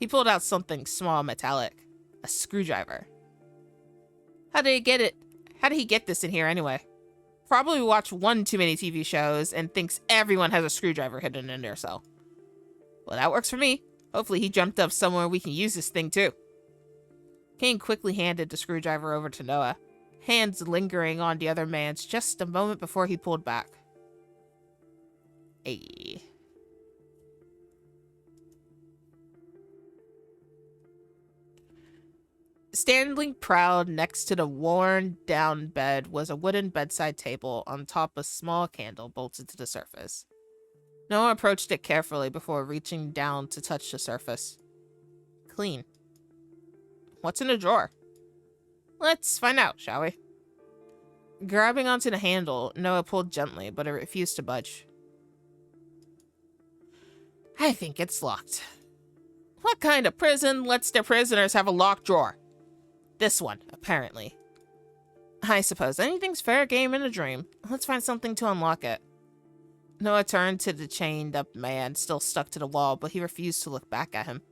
He pulled out something small, metallic. A screwdriver. How did he get it? How did he get this in here anyway? Probably watched one too many TV shows and thinks everyone has a screwdriver hidden in their cell. Well, that works for me. Hopefully he jumped up somewhere we can use this thing too. Kane quickly handed the screwdriver over to Noah, hands lingering on the other man's just a moment before he pulled back. Hey. Standing proud next to the worn-down bed was a wooden bedside table on top of a small candle bolted to the surface. Noah approached it carefully before reaching down to touch the surface. Clean. What's in the drawer? Let's find out, shall we? Grabbing onto the handle, Noah pulled gently, but it refused to budge. I think it's locked. What kind of prison lets their prisoners have a locked drawer? This one, apparently. I suppose anything's fair game in a dream. Let's find something to unlock it. Noah turned to the chained-up man, still stuck to the wall, but he refused to look back at him.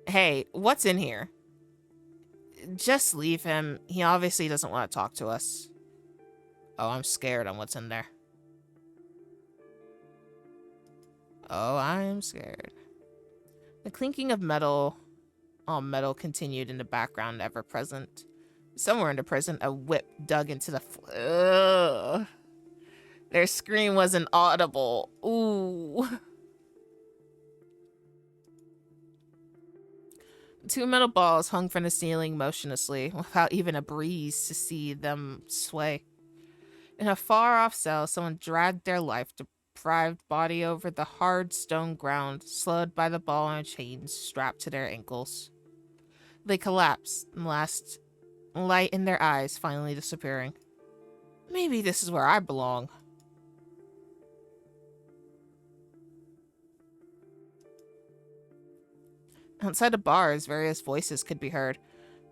Hey, what's in here? Just leave him. He obviously doesn't want to talk to us. Oh, I'm scared on what's in there. Oh, I'm scared. The clinking of metal on metal continued in the background, ever present. Somewhere in the prison, a whip dug into the floor. Their scream wasn't audible. Ooh. Two metal balls hung from the ceiling motionlessly, without even a breeze to see them sway. In a far-off cell, someone dragged their life-deprived body over the hard stone ground, slowed by the ball and chains strapped to their ankles. They collapsed, last light in their eyes finally disappearing. Maybe this is where I belong. Outside the bars, various voices could be heard.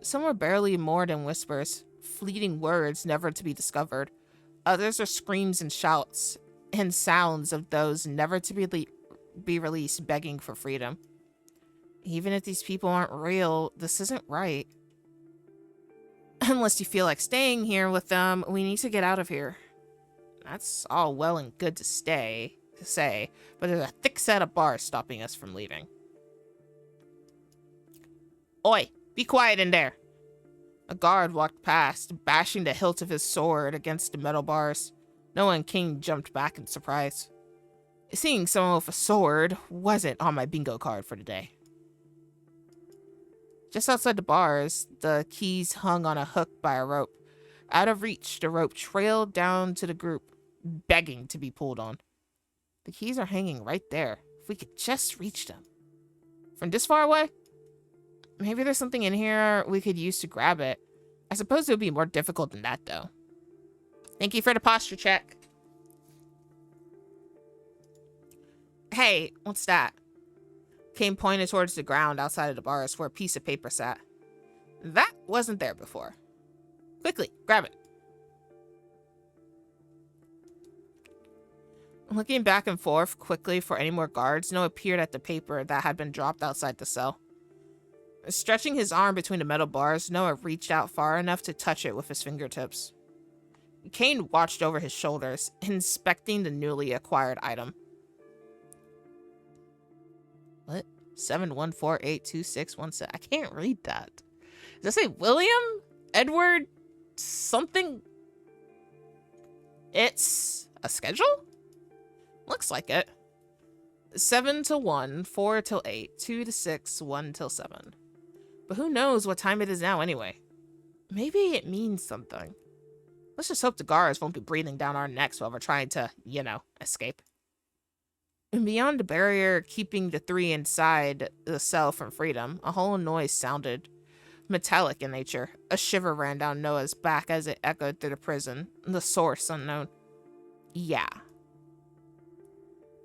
Some were barely more than whispers, fleeting words never to be discovered. Others are screams and shouts, and sounds of those never to be released begging for freedom. Even if these people aren't real, this isn't right. Unless you feel like staying here with them, we need to get out of here. That's all well and good to say, but there's a thick set of bars stopping us from leaving. Oi, be quiet in there. A guard walked past, bashing the hilt of his sword against the metal bars. Noah and King jumped back in surprise. Seeing someone with a sword wasn't on my bingo card for the day. Just outside the bars, the keys hung on a hook by a rope. Out of reach, the rope trailed down to the group, begging to be pulled on. The keys are hanging right there. If we could just reach them. From this far away? Maybe there's something in here we could use to grab it. I suppose it would be more difficult than that, though. Thank you for the posture check. Hey, what's that? Kane pointed towards the ground outside of the bars where a piece of paper sat. That wasn't there before. Quickly, grab it. Looking back and forth quickly for any more guards, Noah peered at the paper that had been dropped outside the cell. Stretching his arm between the metal bars, Noah reached out far enough to touch it with his fingertips. Kane watched over his shoulders, inspecting the newly acquired item. What? 71482617. I can't read that. Does that say William? Edward? Something? It's a schedule? Looks like it. 7 till 1, 4 till 8, 2 to 6, 1 till 7. But who knows what time it is now anyway? Maybe it means something. Let's just hope the guards won't be breathing down our necks while we're trying to, you know, escape. And beyond the barrier keeping the three inside the cell from freedom, a hollow noise sounded. Metallic in nature. A shiver ran down Noah's back as it echoed through the prison. The source unknown. Yeah.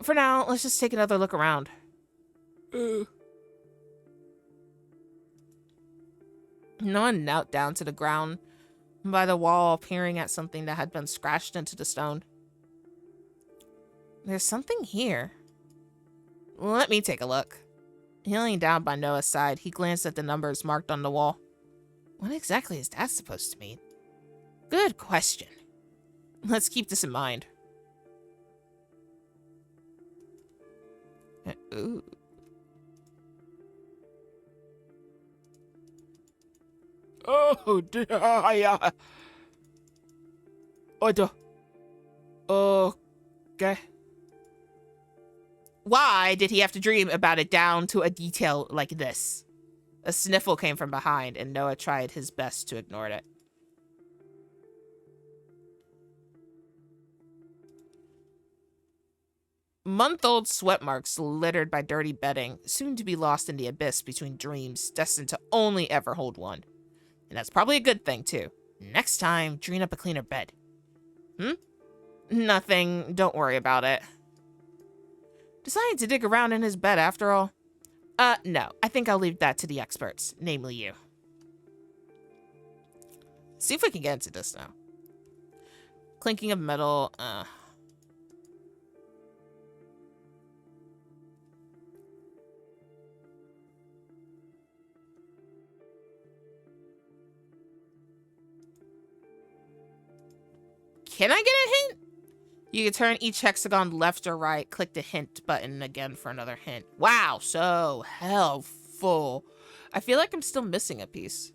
For now, let's just take another look around. Noah knelt down to the ground by the wall, peering at something that had been scratched into the stone. There's something here. Let me take a look. Kneeling down by Noah's side, he glanced at the numbers marked on the wall. What exactly is that supposed to mean? Good question. Let's keep this in mind. Ooh. Oh, yeah. Okay. Why did he have to dream about it down to a detail like this? A sniffle came from behind, and Noah tried his best to ignore it. Month-old sweat marks littered by dirty bedding, soon to be lost in the abyss between dreams, destined to only ever hold one. And that's probably a good thing, too. Next time, dream up a cleaner bed. Nothing. Don't worry about it. Deciding to dig around in his bed after all? No. I think I'll leave that to the experts, namely you. See if we can get into this now. Clinking of metal, Can I get a hint? You can turn each hexagon left or right, click the hint button again for another hint. Wow, so helpful. I feel like I'm still missing a piece.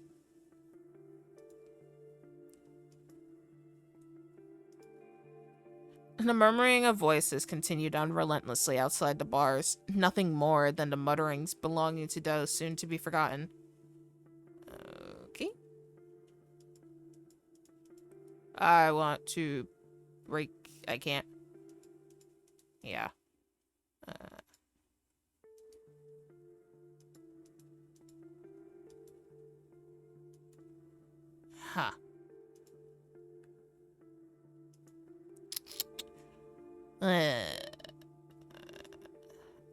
And the murmuring of voices continued on relentlessly outside the bars, nothing more than the mutterings belonging to those soon to be forgotten. Okay. I want to break. I can't. Yeah. Huh.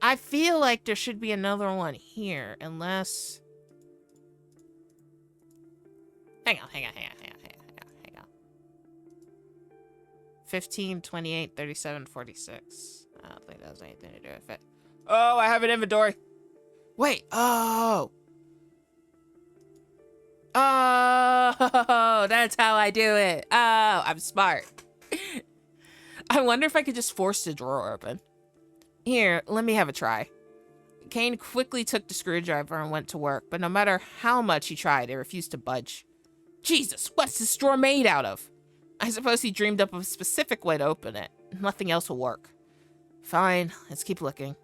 I feel like there should be another one here, unless... Hang on. 15, 28, 37, 46. I don't think that has anything to do with it. Oh, I have an inventory. Wait, oh, that's how I do it. Oh, I'm smart. I wonder if I could just force the drawer open. Here, let me have a try. Kane quickly took the screwdriver and went to work, but no matter how much he tried, it refused to budge. Jesus, what's this drawer made out of? I suppose he dreamed up a specific way to open it. Nothing else will work. Fine, let's keep looking.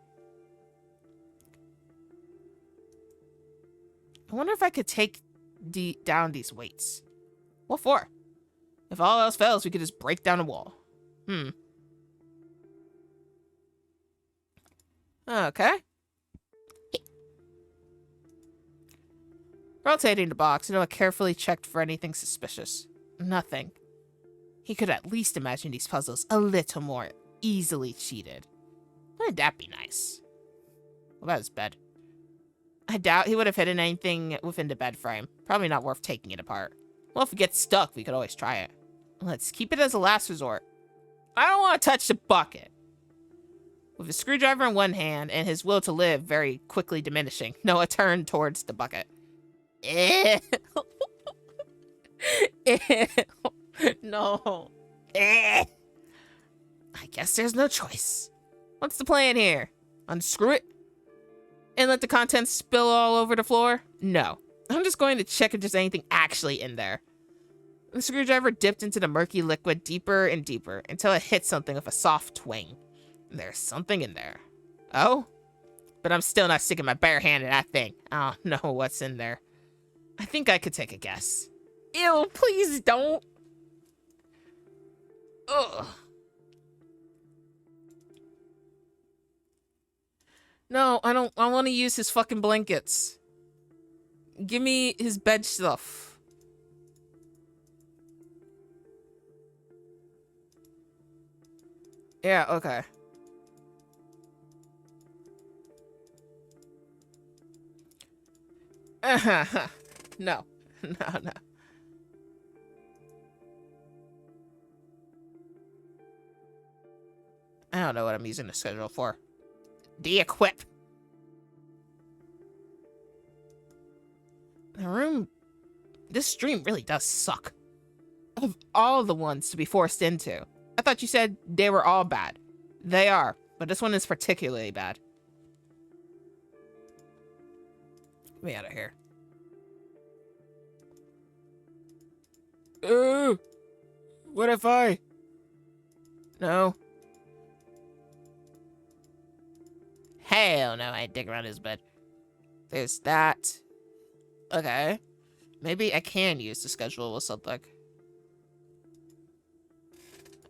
I wonder if I could take down these weights. What for? If all else fails, we could just break down a wall. Okay. Rotating the box, Noah carefully checked for anything suspicious. Nothing. He could at least imagine these puzzles a little more easily cheated. Wouldn't that be nice? What about his bed? I doubt he would have hidden anything within the bed frame. Probably not worth taking it apart. Well, if it gets stuck, we could always try it. Let's keep it as a last resort. I don't want to touch the bucket. With a screwdriver in one hand and his will to live very quickly diminishing, Noah turned towards the bucket. Ew. Ew. No. I guess there's no choice. What's the plan here? Unscrew it? And let the contents spill all over the floor? No. I'm just going to check if there's anything actually in there. The screwdriver dipped into the murky liquid deeper and deeper until it hit something with a soft twang. There's something in there. Oh? But I'm still not sticking my bare hand in that thing. I don't know what's in there. I think I could take a guess. Ew, please don't. Ugh. No, I don't. I want to use his fucking blankets. Give me his bed stuff. Yeah, okay. No. No. I don't know what I'm using the schedule for. De-equip. This stream really does suck. Of all the ones to be forced into. I thought you said they were all bad. They are, but this one is particularly bad. Get me out of here. What if I? No. Hell no, I ain't digging around his bed. There's that. Okay. Maybe I can use the schedule with something.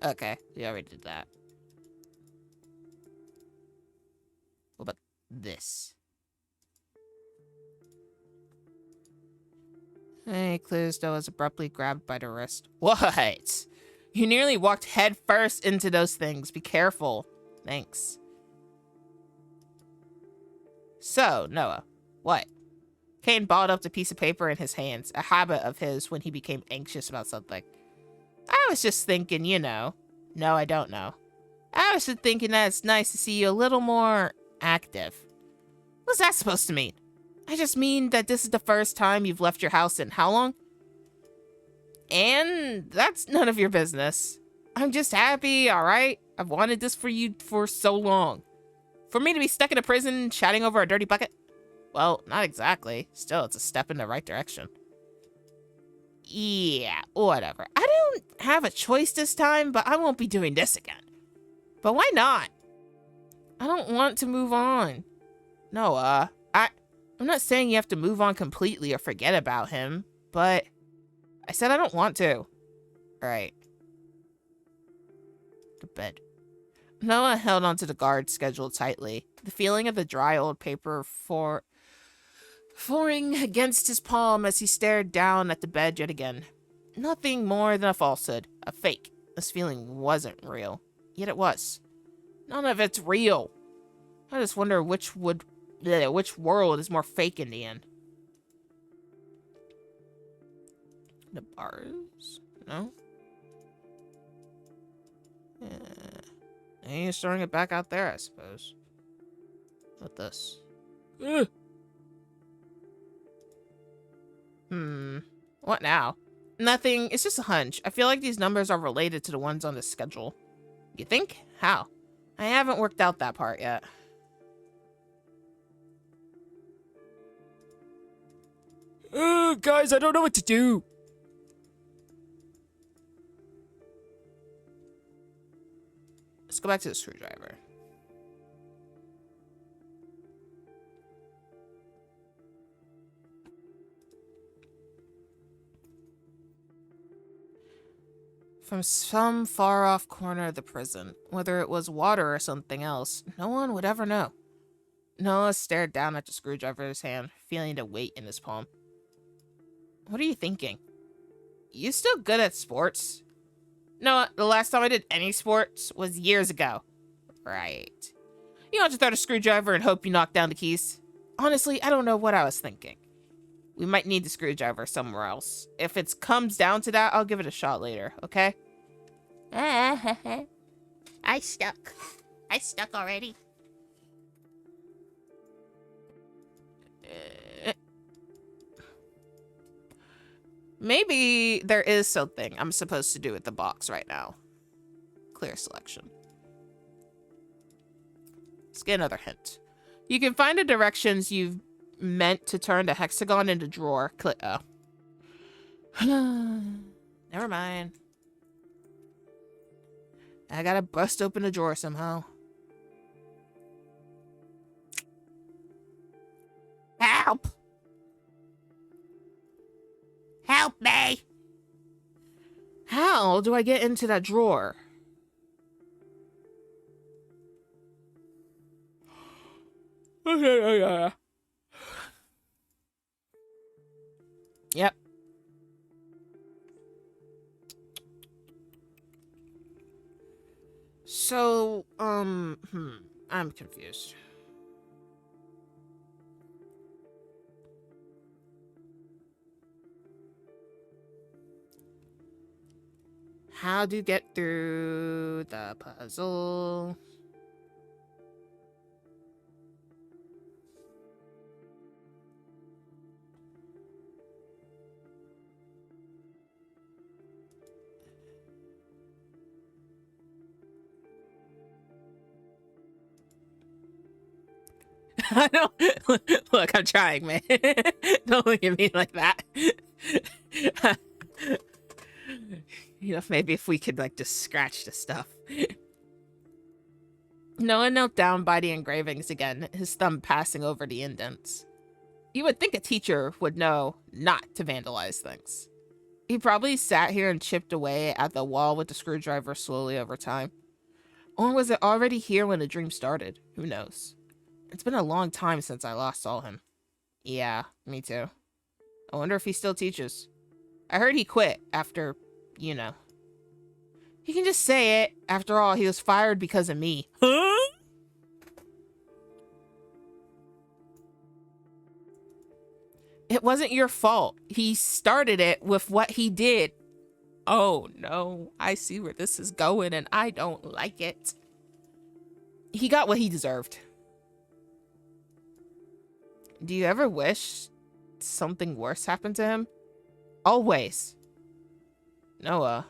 Okay, we already did that. What about this? Hey, Clusto was abruptly grabbed by the wrist. What? You nearly walked head first into those things. Be careful. Thanks. So, Noah, what? Kane balled up the piece of paper in his hands, a habit of his when he became anxious about something. I was just thinking, you know. No, I don't know. I was just thinking that it's nice to see you a little more active. What's that supposed to mean? I just mean that this is the first time you've left your house in how long? And that's none of your business. I'm just happy, alright? I've wanted this for you for so long. For me to be stuck in a prison chatting over a dirty bucket? Well, not exactly. Still, it's a step in the right direction. Yeah, whatever. I don't have a choice this time, but I won't be doing this again. But why not? I don't want to move on. Noah, I'm not saying you have to move on completely or forget about him, but I said I don't want to. Alright. To bed. Noah held onto the guard schedule tightly, the feeling of the dry old paper pouring against his palm as he stared down at the bed yet again. Nothing more than a falsehood, a fake. This feeling wasn't real, yet it was. None of it's real. I just wonder which world is more fake in the end. The bars? No? Yeah. And you're storing it back out there, I suppose. What this? Ugh. What now? Nothing. It's just a hunch. I feel like these numbers are related to the ones on the schedule. You think? How? I haven't worked out that part yet. Guys, I don't know what to do. Let's go back to the screwdriver. From some far-off corner of the prison, whether it was water or something else, no one would ever know. Noah stared down at the screwdriver in his hand, feeling the weight in his palm. What are you thinking? You still good at sports? No, the last time I did any sports was years ago. Right. You don't have to throw a screwdriver and hope you knock down the keys. Honestly, I don't know what I was thinking. We might need the screwdriver somewhere else. If it comes down to that, I'll give it a shot later, okay? I stuck. I stuck already. Maybe there is something I'm supposed to do with the box right now. Clear selection. Let's get another hint. You can find the directions you've meant to turn the hexagon into drawer. Click. Oh. Never mind. I gotta bust open the drawer somehow. Help! Help me! How do I get into that drawer? Yep. So, I'm confused. How do you get through the puzzle? I don't look. I'm trying, man. Don't look at me like that. You know, maybe if we could like just scratch the stuff. Noah knelt down by the engravings again, his thumb passing over the indents. You would think a teacher would know not to vandalize things. He probably sat here and chipped away at the wall with the screwdriver slowly over time. Or was it already here when the dream started? Who knows? It's been a long time since I last saw him. Yeah, me too. I wonder if he still teaches. I heard he quit after, you know. You can just say it. After all, he was fired because of me. Huh? It wasn't your fault. He started it with what he did. Oh no, I see where this is going and I don't like it. He got what he deserved. Do you ever wish something worse happened to him? Always. Noah,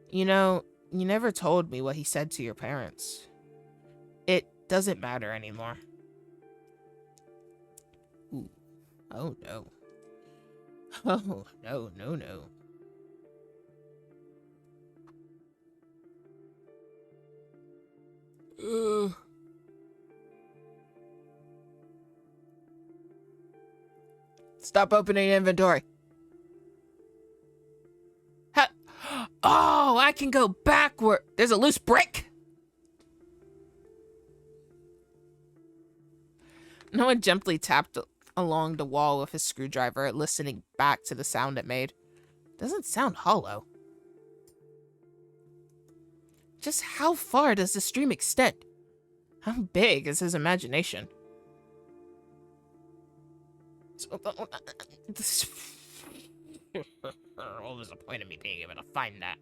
you know, you never told me what he said to your parents. It doesn't matter anymore. Ooh. Oh no. Oh no, no, no. Ugh. Stop opening inventory. Ha oh, I can go backward. There's a loose brick. Noah gently tapped along the wall with his screwdriver, listening back to the sound it made. Doesn't sound hollow. Just how far does the stream extend? How big is his imagination? What was the point of me being able to find that?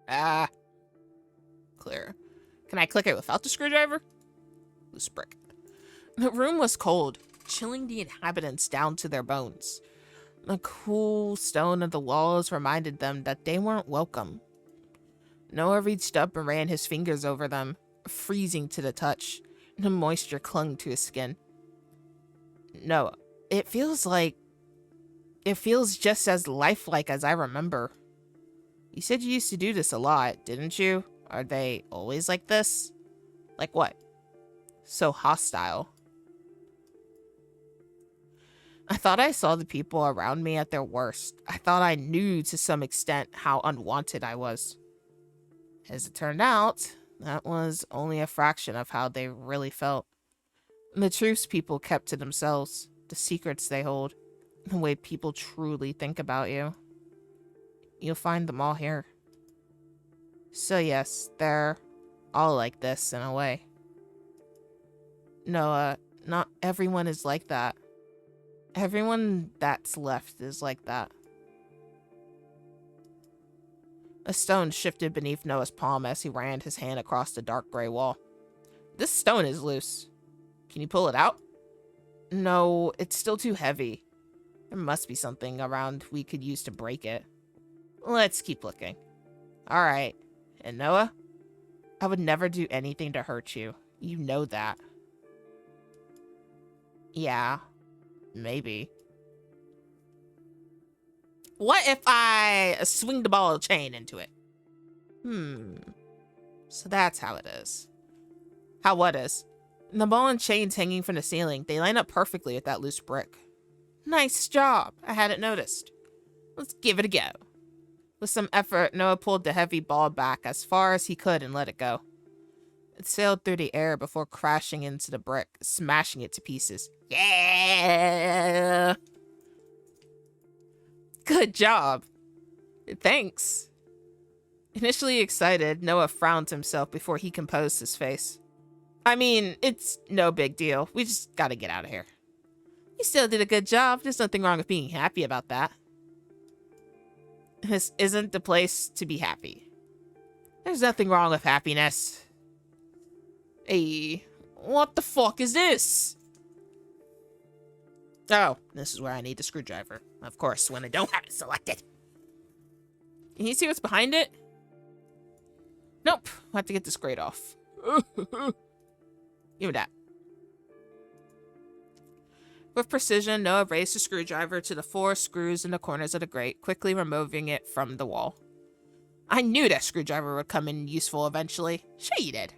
Ah. Clear. Can I click it without the screwdriver? Loose brick. The room was cold, chilling the inhabitants down to their bones. The cool stone of the walls reminded them that they weren't welcome. Noah reached up and ran his fingers over them, freezing to the touch. The moisture clung to his skin. Noah, it feels just as lifelike as I remember. You said you used to do this a lot, didn't you? Are they always like this? Like what? So hostile. I thought I saw the people around me at their worst. I thought I knew to some extent how unwanted I was. As it turned out, that was only a fraction of how they really felt. The truths people kept to themselves, the secrets they hold, the way people truly think about you. You'll find them all here. So yes, they're all like this in a way. No, not everyone is like that. Everyone that's left is like that. A stone shifted beneath Noah's palm as he ran his hand across the dark gray wall. This stone is loose. Can you pull it out? No, it's still too heavy. There must be something around we could use to break it. Let's keep looking. Alright. And Noah? I would never do anything to hurt you. You know that. Yeah. Maybe. What if I swing the ball chain into it? So that's how it is. How what is? The ball and chains hanging from the ceiling, they line up perfectly with that loose brick. Nice job. I hadn't noticed. Let's give it a go. With some effort, Noah pulled the heavy ball back as far as he could and let it go. It sailed through the air before crashing into the brick, smashing it to pieces. Yeah! Good job. Thanks. Initially excited, Noah frowned to himself before he composed his face. I mean, it's no big deal. We just gotta get out of here. You still did a good job. There's nothing wrong with being happy about that. This isn't the place to be happy. There's nothing wrong with happiness. Hey, what the fuck is this? Oh, this is where I need the screwdriver. Of course, when I don't have it selected. Can you see what's behind it? Nope. I'll have to get this grate off. Give me that. With precision, Noah raised the screwdriver to the 4 screws in the corners of the grate, quickly removing it from the wall. I knew that screwdriver would come in useful eventually. Sure you did.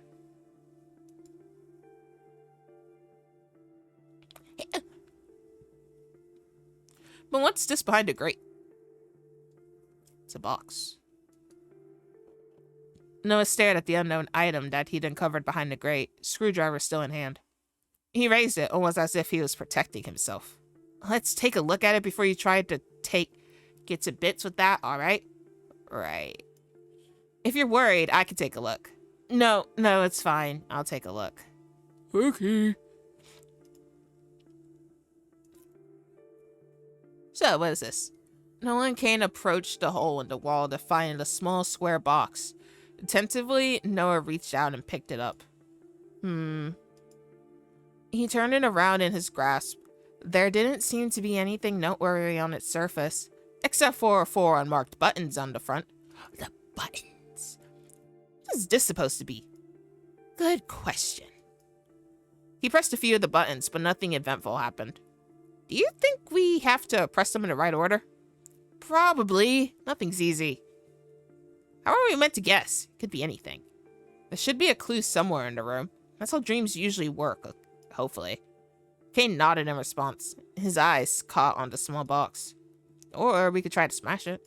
But what's this behind the grate? It's a box. Noah stared at the unknown item that he'd uncovered behind the grate, screwdriver still in hand. He raised it, almost as if he was protecting himself. Let's take a look at it before you try to get to bits with that, alright? Right. If you're worried, I can take a look. No, it's fine. I'll take a look. Okay. So, what is this? Noah and Kane approached the hole in the wall to find a small square box. Attentively, Noah reached out and picked it up. He turned it around in his grasp. There didn't seem to be anything noteworthy on its surface, except for 4 unmarked buttons on the front. The buttons. What is this supposed to be? Good question. He pressed a few of the buttons, but nothing eventful happened. Do you think we have to press them in the right order? Probably. Nothing's easy. How are we meant to guess? Could be anything. There should be a clue somewhere in the room. That's how dreams usually work, hopefully. Kane nodded in response. His eyes caught on the small box. Or we could try to smash it.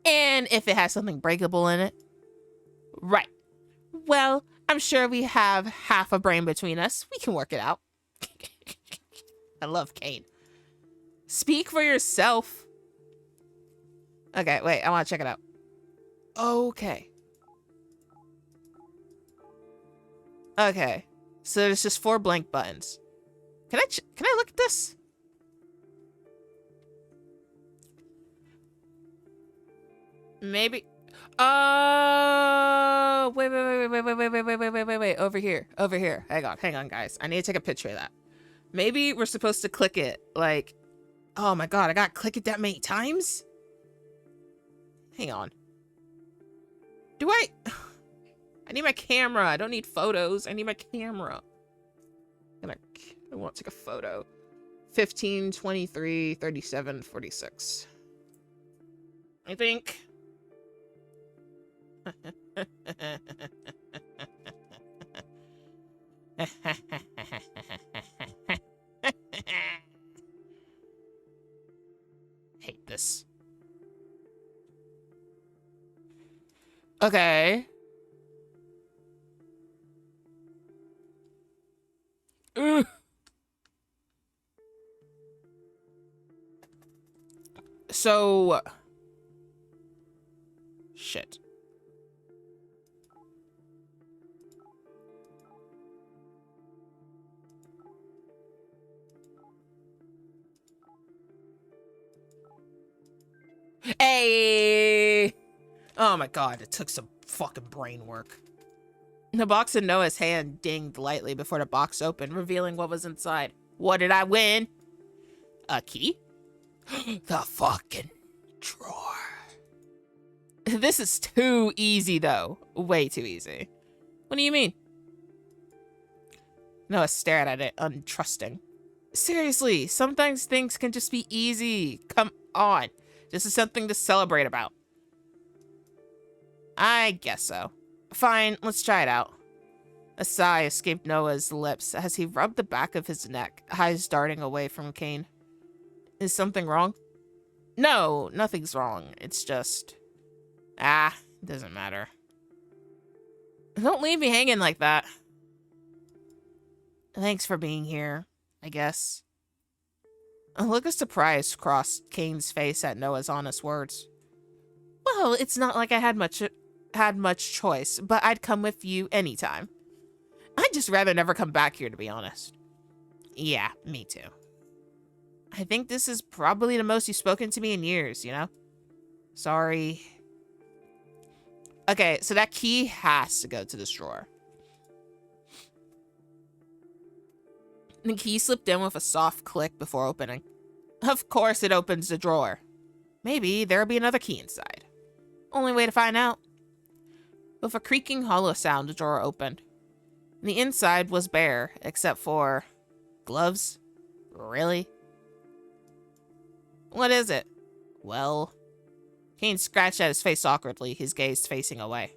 And if it has something breakable in it? Right. Well, I'm sure we have half a brain between us. We can work it out. I love Kane. Speak for yourself. Okay, wait, I want to check it out. Okay. Okay, so there's just 4 blank buttons. Can I look at this? Maybe. Oh, wait. Over here. Hang on, guys. I need to take a picture of that. Maybe we're supposed to click it, like, oh my god, I gotta click it that many times? Hang on. Do I need my camera. I don't need photos. I need my camera. I want to take a photo. 15, 23, 37, 46. I think. Hate this. Okay. Ugh. So... Shit. Hey! Oh my god, it took some fucking brain work. The box in Noah's hand dinged lightly before the box opened, revealing what was inside. What did I win? A key? The fucking drawer. This is too easy, though. Way too easy. What do you mean? Noah stared at it, untrusting. Seriously, sometimes things can just be easy. Come on. This is something to celebrate about. I guess so. Fine, let's try it out. A sigh escaped Noah's lips as he rubbed the back of his neck, eyes darting away from Kane. Is something wrong? No, nothing's wrong. It's just... it doesn't matter. Don't leave me hanging like that. Thanks for being here, I guess. A look of surprise crossed Kane's face at Noah's honest words. Well, it's not like I had much choice, but I'd come with you anytime. I'd just rather never come back here, to be honest. Yeah, me too. I think this is probably the most you've spoken to me in years, you know? Sorry. Okay, so that key has to go to this drawer. The key slipped in with a soft click before opening. Of course it opens the drawer. Maybe there'll be another key inside. Only way to find out. With a creaking hollow sound, the drawer opened. The inside was bare, except for... gloves? Really? What is it? Well... Kane scratched at his face awkwardly, his gaze facing away.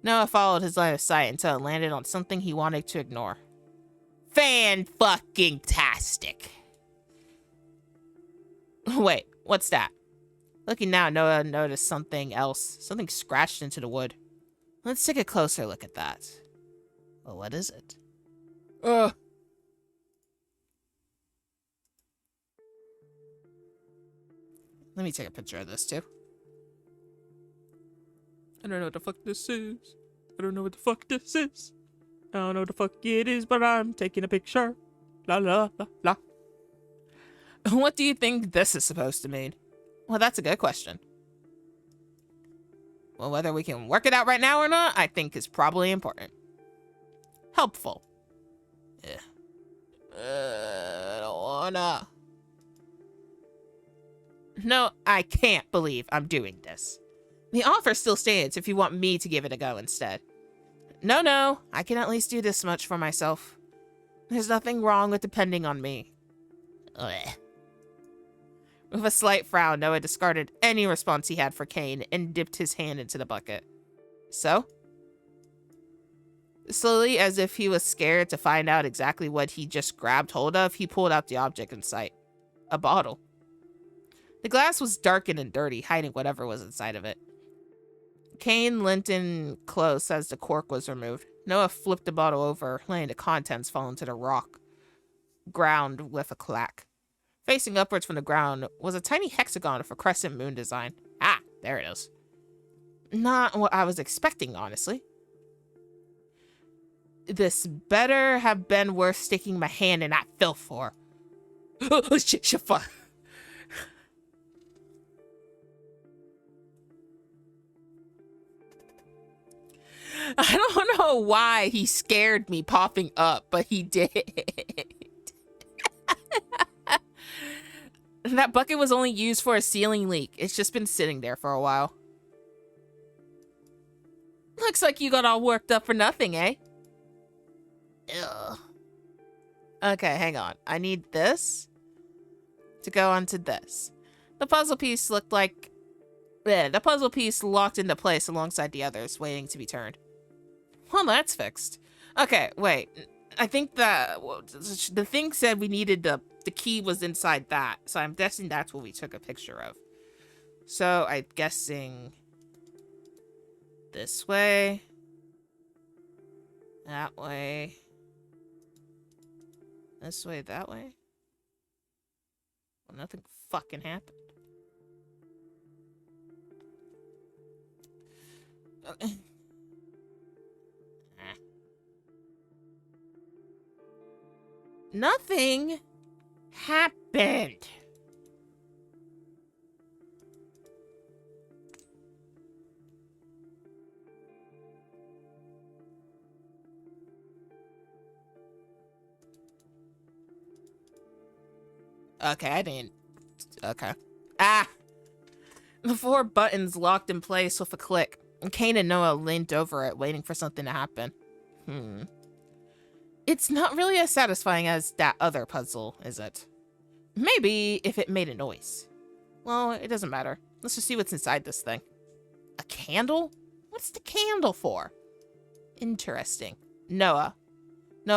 Noah followed his line of sight until it landed on something he wanted to ignore. Fan-fucking-tastic! Wait, what's that? Looking now, Noah noticed something else. Something scratched into the wood. Let's take a closer look at that. Well, what is it? Let me take a picture of this, too. I don't know what the fuck this is. I don't know what the fuck this is. I don't know what the fuck it is, but I'm taking a picture. La la la la. What do you think this is supposed to mean? Well, that's a good question. Well, whether we can work it out right now or not, I think is probably important. Helpful. Yeah. I don't wanna. No, I can't believe I'm doing this. The offer still stands if you want me to give it a go instead. No, I can at least do this much for myself. There's nothing wrong with depending on me. Ugh. With a slight frown, Noah discarded any response he had for Kane and dipped his hand into the bucket. So? Slowly, as if he was scared to find out exactly what he just grabbed hold of, he pulled out the object in sight. A bottle. The glass was darkened and dirty, hiding whatever was inside of it. Kane leant in close as the cork was removed. Noah flipped the bottle over, letting the contents fall into the rock ground with a clack. Facing upwards from the ground was a tiny hexagon of a crescent moon design. Ah, there it is. Not what I was expecting, honestly. This better have been worth sticking my hand in that filth for. Oh, shit, fuck. I don't know why he scared me popping up, but he did. That bucket was only used for a ceiling leak. It's just been sitting there for a while. Looks like you got all worked up for nothing, eh? Ugh. Okay, hang on. I need this to go onto this. The puzzle piece looked like... the puzzle piece locked into place alongside the others, waiting to be turned. Well, that's fixed. Okay, wait. I think the thing said we needed the key was inside that, so I'm guessing that's what we took a picture of. So I'm guessing this way, that way, This way, that way? Well, nothing fucking happened. Nothing happened. Okay, I didn't. Okay. Ah! The 4 buttons locked in place with a click, and Kane and Noah leaned over it, waiting for something to happen. It's not really as satisfying as that other puzzle, is it? Maybe if it made a noise. Well, it doesn't matter. Let's just see what's inside this thing. A candle? What's the candle for? Interesting. Noah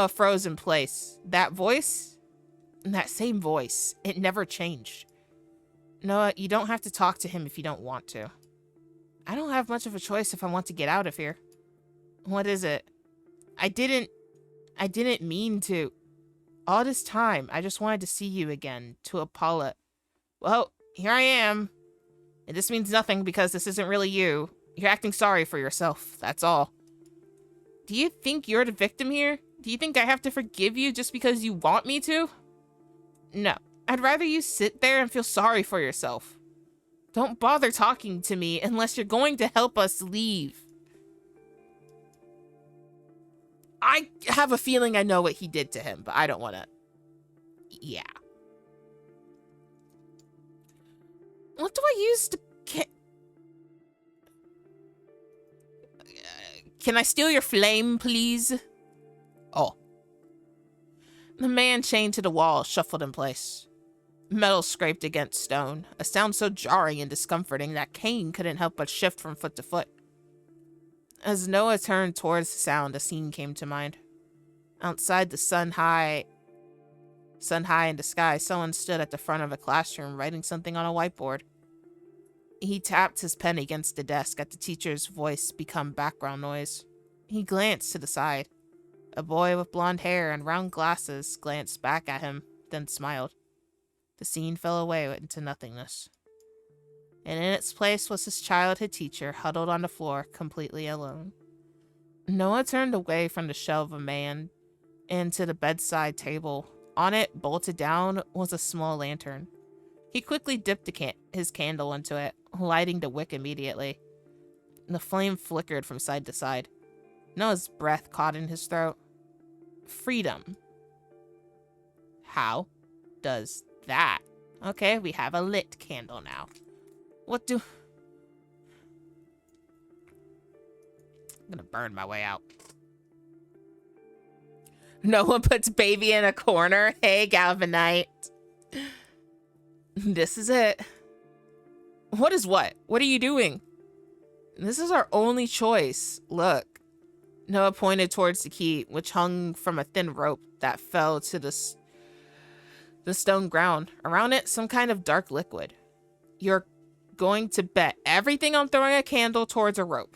froze in place. That voice? That same voice. It never changed. Noah, you don't have to talk to him if you don't want to. I don't have much of a choice if I want to get out of here. What is it? I didn't mean to. All this time, I just wanted to see you again, to Apollo. Well, here I am. And this means nothing because this isn't really you. You're acting sorry for yourself, that's all. Do you think you're the victim here? Do you think I have to forgive you just because you want me to? No, I'd rather you sit there and feel sorry for yourself. Don't bother talking to me unless you're going to help us leave. I have a feeling I know what he did to him, but I don't want to. Yeah. What do I use to... Can I steal your flame, please? Oh. The man chained to the wall shuffled in place. Metal scraped against stone, a sound so jarring and discomforting that Kane couldn't help but shift from foot to foot. As Noah turned towards the sound, a scene came to mind. Outside the sun high in the sky, someone stood at the front of a classroom writing something on a whiteboard. He tapped his pen against the desk at the teacher's voice become background noise. He glanced to the side. A boy with blonde hair and round glasses glanced back at him, then smiled. The scene fell away into nothingness. And in its place was his childhood teacher huddled on the floor, completely alone. Noah turned away from the shell of a man and to the bedside table. On it, bolted down, was a small lantern. He quickly dipped his candle into it, lighting the wick immediately. The flame flickered from side to side. Noah's breath caught in his throat. Freedom. How does that? Okay, we have a lit candle now. I'm gonna burn my way out. No one puts baby in a corner. Hey, Galvanite. This is it. What is what? What are you doing? This is our only choice. Look. Noah pointed towards the key, which hung from a thin rope that fell to the stone ground. Around it, some kind of dark liquid. You're going to bet everything on throwing a candle towards a rope.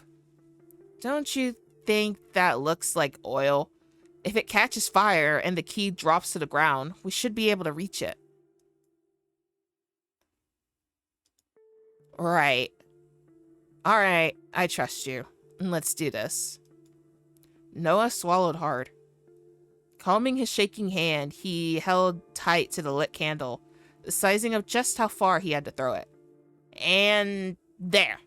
Don't you think that looks like oil? If it catches fire and the key drops to the ground, we should be able to reach it. Right. Alright, I trust you. Let's do this. Noah swallowed hard. Calming his shaking hand, he held tight to the lit candle, sizing up just how far he had to throw it. And there.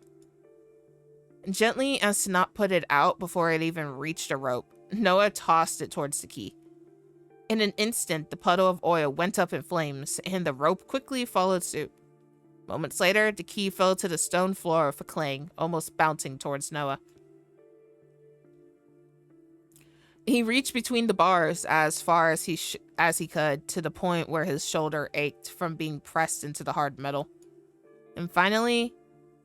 Gently as to not put it out before it even reached a rope, Noah tossed it towards the key. In an instant, the puddle of oil went up in flames, and the rope quickly followed suit. Moments later, the key fell to the stone floor with a clang, almost bouncing towards Noah. He reached between the bars as far as he could, to the point where his shoulder ached from being pressed into the hard metal. And finally,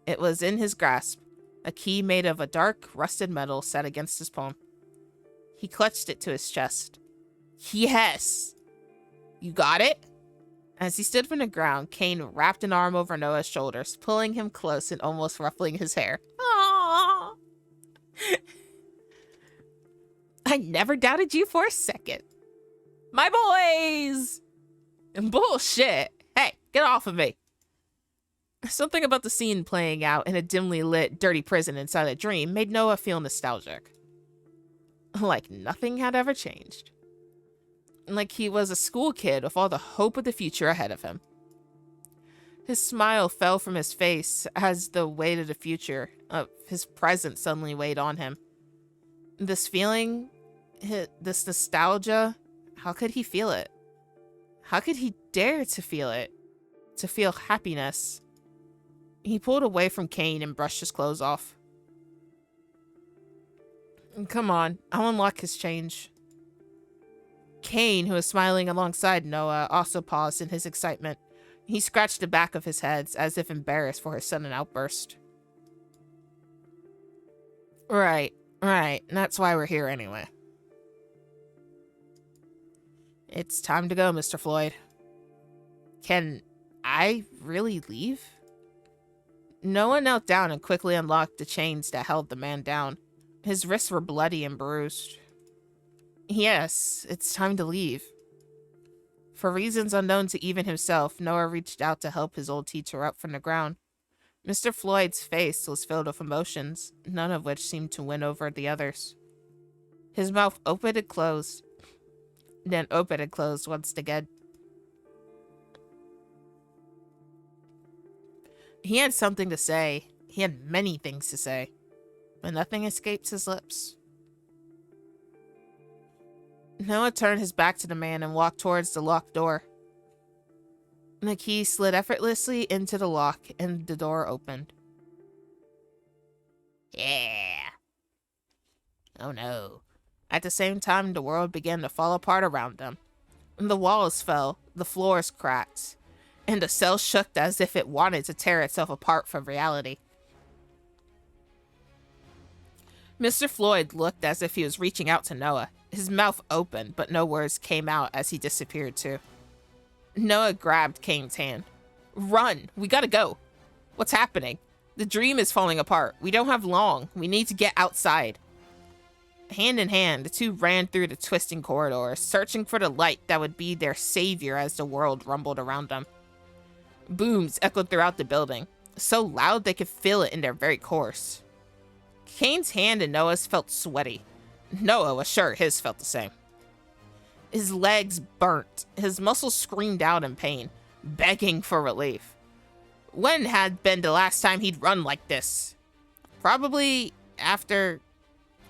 it was in his grasp, a key made of a dark, rusted metal set against his palm. He clutched it to his chest. Yes! You got it? As he stood from the ground, Kane wrapped an arm over Noah's shoulders, pulling him close and almost ruffling his hair. Aww! I never doubted you for a second. My boys! Bullshit. Hey, get off of me. Something about the scene playing out in a dimly lit, dirty prison inside a dream made Noah feel nostalgic. Like nothing had ever changed. Like he was a school kid with all the hope of the future ahead of him. His smile fell from his face as the weight of the future, of his present, suddenly weighed on him. This feeling, this nostalgia, how could he feel it? How could he dare to feel it? To feel happiness? He pulled away from Kane and brushed his clothes off. Come on, I'll unlock his change. Kane, who was smiling alongside Noah, also paused in his excitement. He scratched the back of his head as if embarrassed for his sudden outburst. Right. That's why we're here anyway. It's time to go, Mr. Floyd. Can I really leave? Noah knelt down and quickly unlocked the chains that held the man down. His wrists were bloody and bruised. Yes, it's time to leave. For reasons unknown to even himself, Noah reached out to help his old teacher up from the ground. Mr. Floyd's face was filled with emotions, none of which seemed to win over the others. His mouth opened and closed, then opened and closed once again. He had something to say. He had many things to say, but nothing escaped his lips. Noah turned his back to the man and walked towards the locked door. The key slid effortlessly into the lock, and the door opened. Yeah. Oh no. At the same time, the world began to fall apart around them. The walls fell, the floors cracked, and the cell shook as if it wanted to tear itself apart from reality. Mr. Floyd looked as if he was reaching out to Noah. His mouth opened, but no words came out as he disappeared too. Noah grabbed Kane's hand. Run! We gotta go! What's happening? The dream is falling apart. We don't have long. We need to get outside. Hand in hand, the two ran through the twisting corridor, searching for the light that would be their savior as the world rumbled around them. Booms echoed throughout the building, so loud they could feel it in their very cores. Kane's hand in Noah's felt sweaty. Noah was sure his felt the same. His legs burnt. His muscles screamed out in pain, begging for relief. When had been the last time he'd run like this? Probably after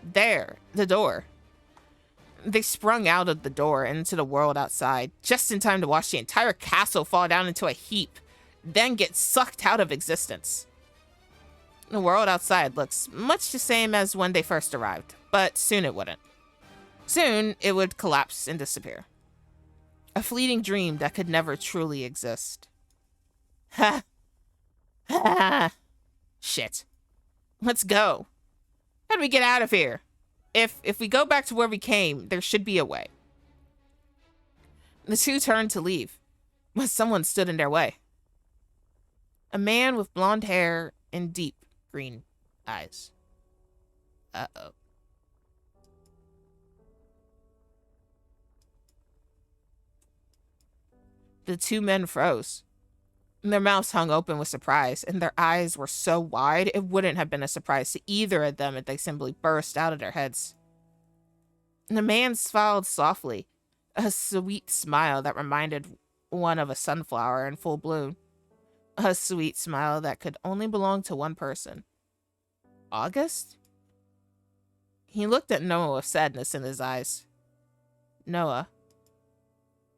the door. They sprung out of the door and into the world outside, just in time to watch the entire castle fall down into a heap, then get sucked out of existence. The world outside looks much the same as when they first arrived, but soon it wouldn't. Soon, it would collapse and disappear. A fleeting dream that could never truly exist. Ha! Ha! Shit. Let's go. How do we get out of here? If we go back to where we came, there should be a way. The two turned to leave, but someone stood in their way. A man with blonde hair and deep green eyes. Uh-oh. The two men froze. Their mouths hung open with surprise, and their eyes were so wide it wouldn't have been a surprise to either of them if they simply burst out of their heads. The man smiled softly, a sweet smile that reminded one of a sunflower in full bloom. A sweet smile that could only belong to one person. August? He looked at Noah with sadness in his eyes. Noah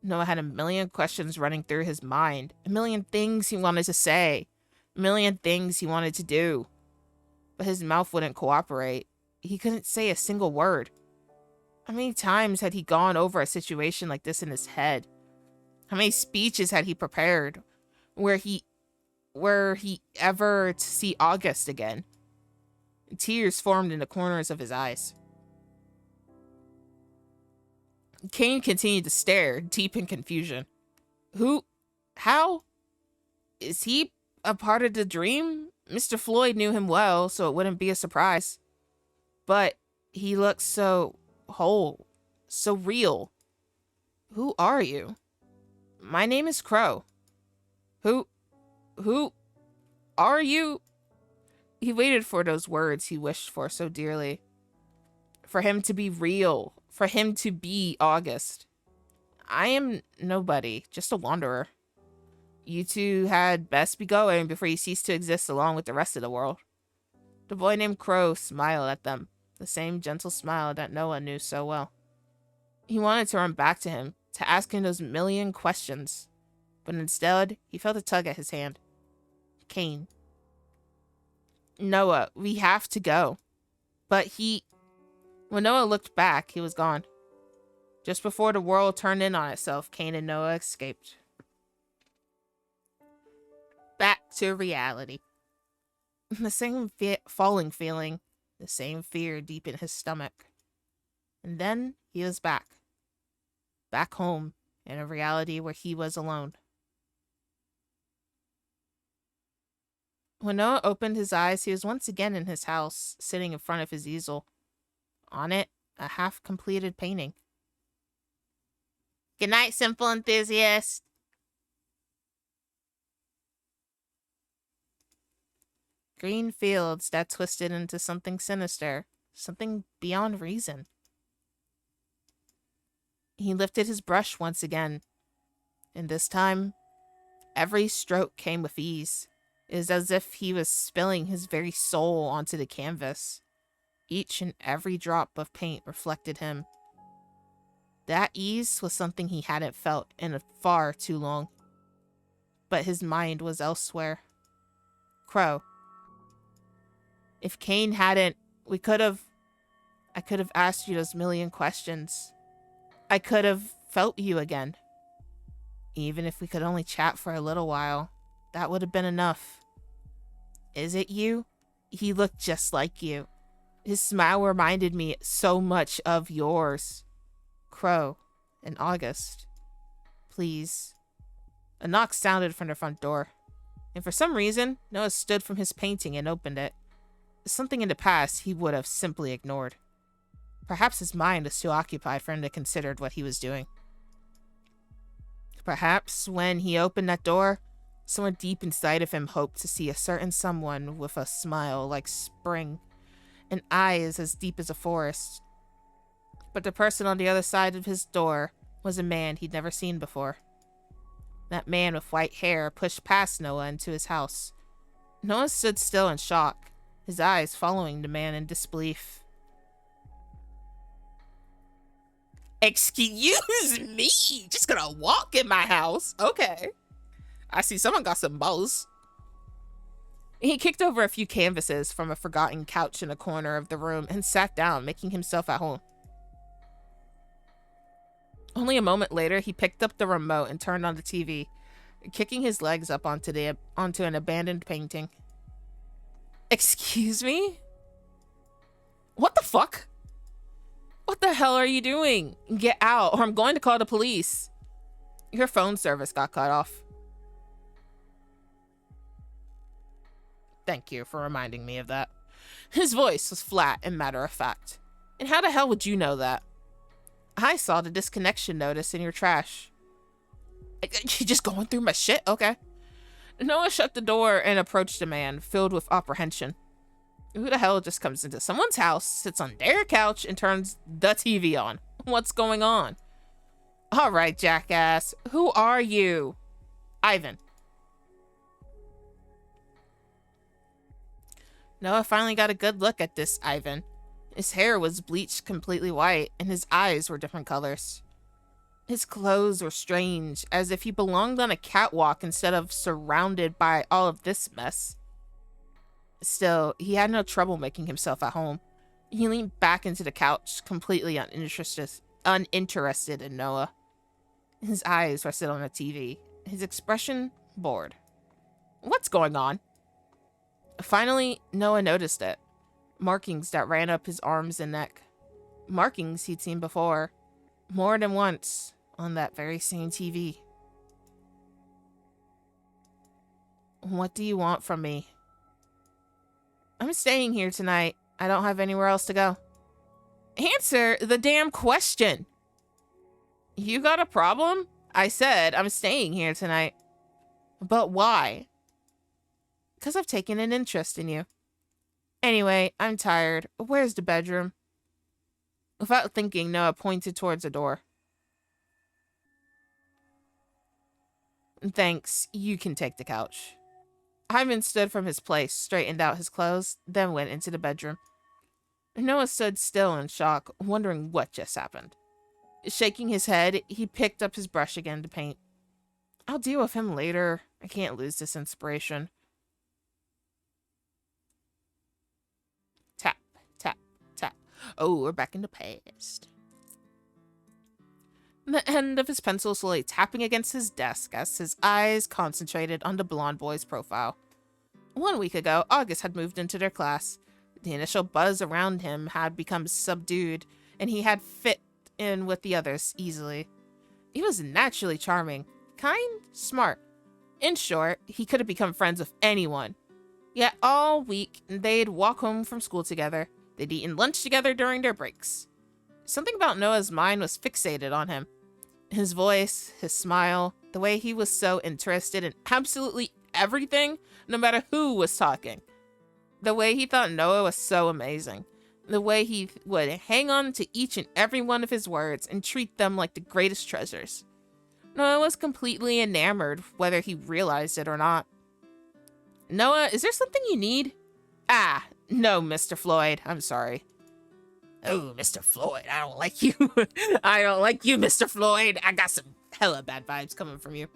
had a million questions running through his mind, a million things he wanted to say, a million things he wanted to do. But his mouth wouldn't cooperate. He couldn't say a single word. How many times had he gone over a situation like this in his head? How many speeches had he prepared? Were he ever to see August again? Tears formed in the corners of his eyes. Kane continued to stare, deep in confusion. How? Is he a part of the dream? Mr. Floyd knew him well, so it wouldn't be a surprise. But he looked so whole, so real. Who are you? My name is Crow. Who are you? He waited for those words he wished for so dearly. For him to be real. For him to be August. I am nobody, just a wanderer. You two had best be going before you cease to exist along with the rest of the world. The boy named Crow smiled at them, the same gentle smile that Noah knew so well. He wanted to run back to him, to ask him those million questions, but instead, he felt a tug at his hand. Cain. Noah, we have to go. But when Noah looked back, he was gone. Just before the world turned in on itself, Cain and Noah escaped. Back to reality. The same falling feeling, the same fear deep in his stomach. And then he was back. Back home, in a reality where he was alone. When Noah opened his eyes, he was once again in his house, sitting in front of his easel. On it, a half-completed painting. Good night, simple enthusiast. Green fields that twisted into something sinister, something beyond reason. He lifted his brush once again, and this time, every stroke came with ease. It is as if he was spilling his very soul onto the canvas. Each and every drop of paint reflected him. That ease was something he hadn't felt in far too long. But his mind was elsewhere. Crow. If Cain hadn't, I could have asked you those million questions. I could have felt you again. Even if we could only chat for a little while, that would have been enough. Is it you? He looked just like you. His smile reminded me so much of yours. Crow, in August. Please. A knock sounded from the front door, and for some reason, Noah stood from his painting and opened it. Something in the past he would have simply ignored. Perhaps his mind was too occupied for him to consider what he was doing. Perhaps when he opened that door, someone deep inside of him hoped to see a certain someone with a smile like spring, and eyes as deep as a forest. But the person on the other side of his door was a man he'd never seen before. That man with white hair pushed past Noah into his house. Noah stood still in shock, his eyes following the man in disbelief. Excuse me? Just gonna walk in my house? Okay. I see someone got some balls. He kicked over a few canvases from a forgotten couch in a corner of the room and sat down, making himself at home. Only a moment later, he picked up the remote and turned on the TV, kicking his legs up onto an abandoned painting. Excuse me? What the fuck? What the hell are you doing? Get out, or I'm going to call the police. Your phone service got cut off. Thank you for reminding me of that. His voice was flat and matter-of-fact. And how the hell would you know that? I saw the disconnection notice in your trash. You just going through my shit? Okay. Noah shut the door and approached the man, filled with apprehension. Who the hell just comes into someone's house, sits on their couch, and turns the TV on? What's going on? All right, jackass. Who are you? Ivan. Noah finally got a good look at this Ivan. His hair was bleached completely white, and his eyes were different colors. His clothes were strange, as if he belonged on a catwalk instead of surrounded by all of this mess. Still, he had no trouble making himself at home. He leaned back into the couch, completely uninterested in Noah. His eyes rested on the TV, his expression bored. What's going on? Finally, Noah noticed it. Markings that ran up his arms and neck. Markings he'd seen before, more than once, on that very same TV. What do you want from me? I'm staying here tonight. I don't have anywhere else to go. Answer the damn question! You got a problem? I said I'm staying here tonight. But why? Because I've taken an interest in you. Anyway, I'm tired. Where's the bedroom? Without thinking, Noah pointed towards the door. Thanks, you can take the couch. Hyman stood from his place, straightened out his clothes, then went into the bedroom. Noah stood still in shock, wondering what just happened. Shaking his head, he picked up his brush again to paint. I'll deal with him later. I can't lose this inspiration. Tap, tap, tap. Oh, we're back in the past. The end of his pencil slowly tapping against his desk as his eyes concentrated on the blonde boy's profile. 1 week ago, August had moved into their class. The initial buzz around him had become subdued, and he had fit in with the others easily. He was naturally charming, kind, smart. In short, he could have become friends with anyone. Yet all week, they'd walk home from school together. They'd eaten lunch together during their breaks. Something about Noah's mind was fixated on him. His voice, his smile, the way he was so interested in absolutely everything, no matter who was talking. The way he thought Noah was so amazing. The way he would hang on to each and every one of his words and treat them like the greatest treasures. Noah was completely enamored, whether he realized it or not. Noah, is there something you need? Ah, no, Mr. Floyd. I'm sorry. Oh, Mr. Floyd, I don't like you. I don't like you, Mr. Floyd. I got some hella bad vibes coming from you.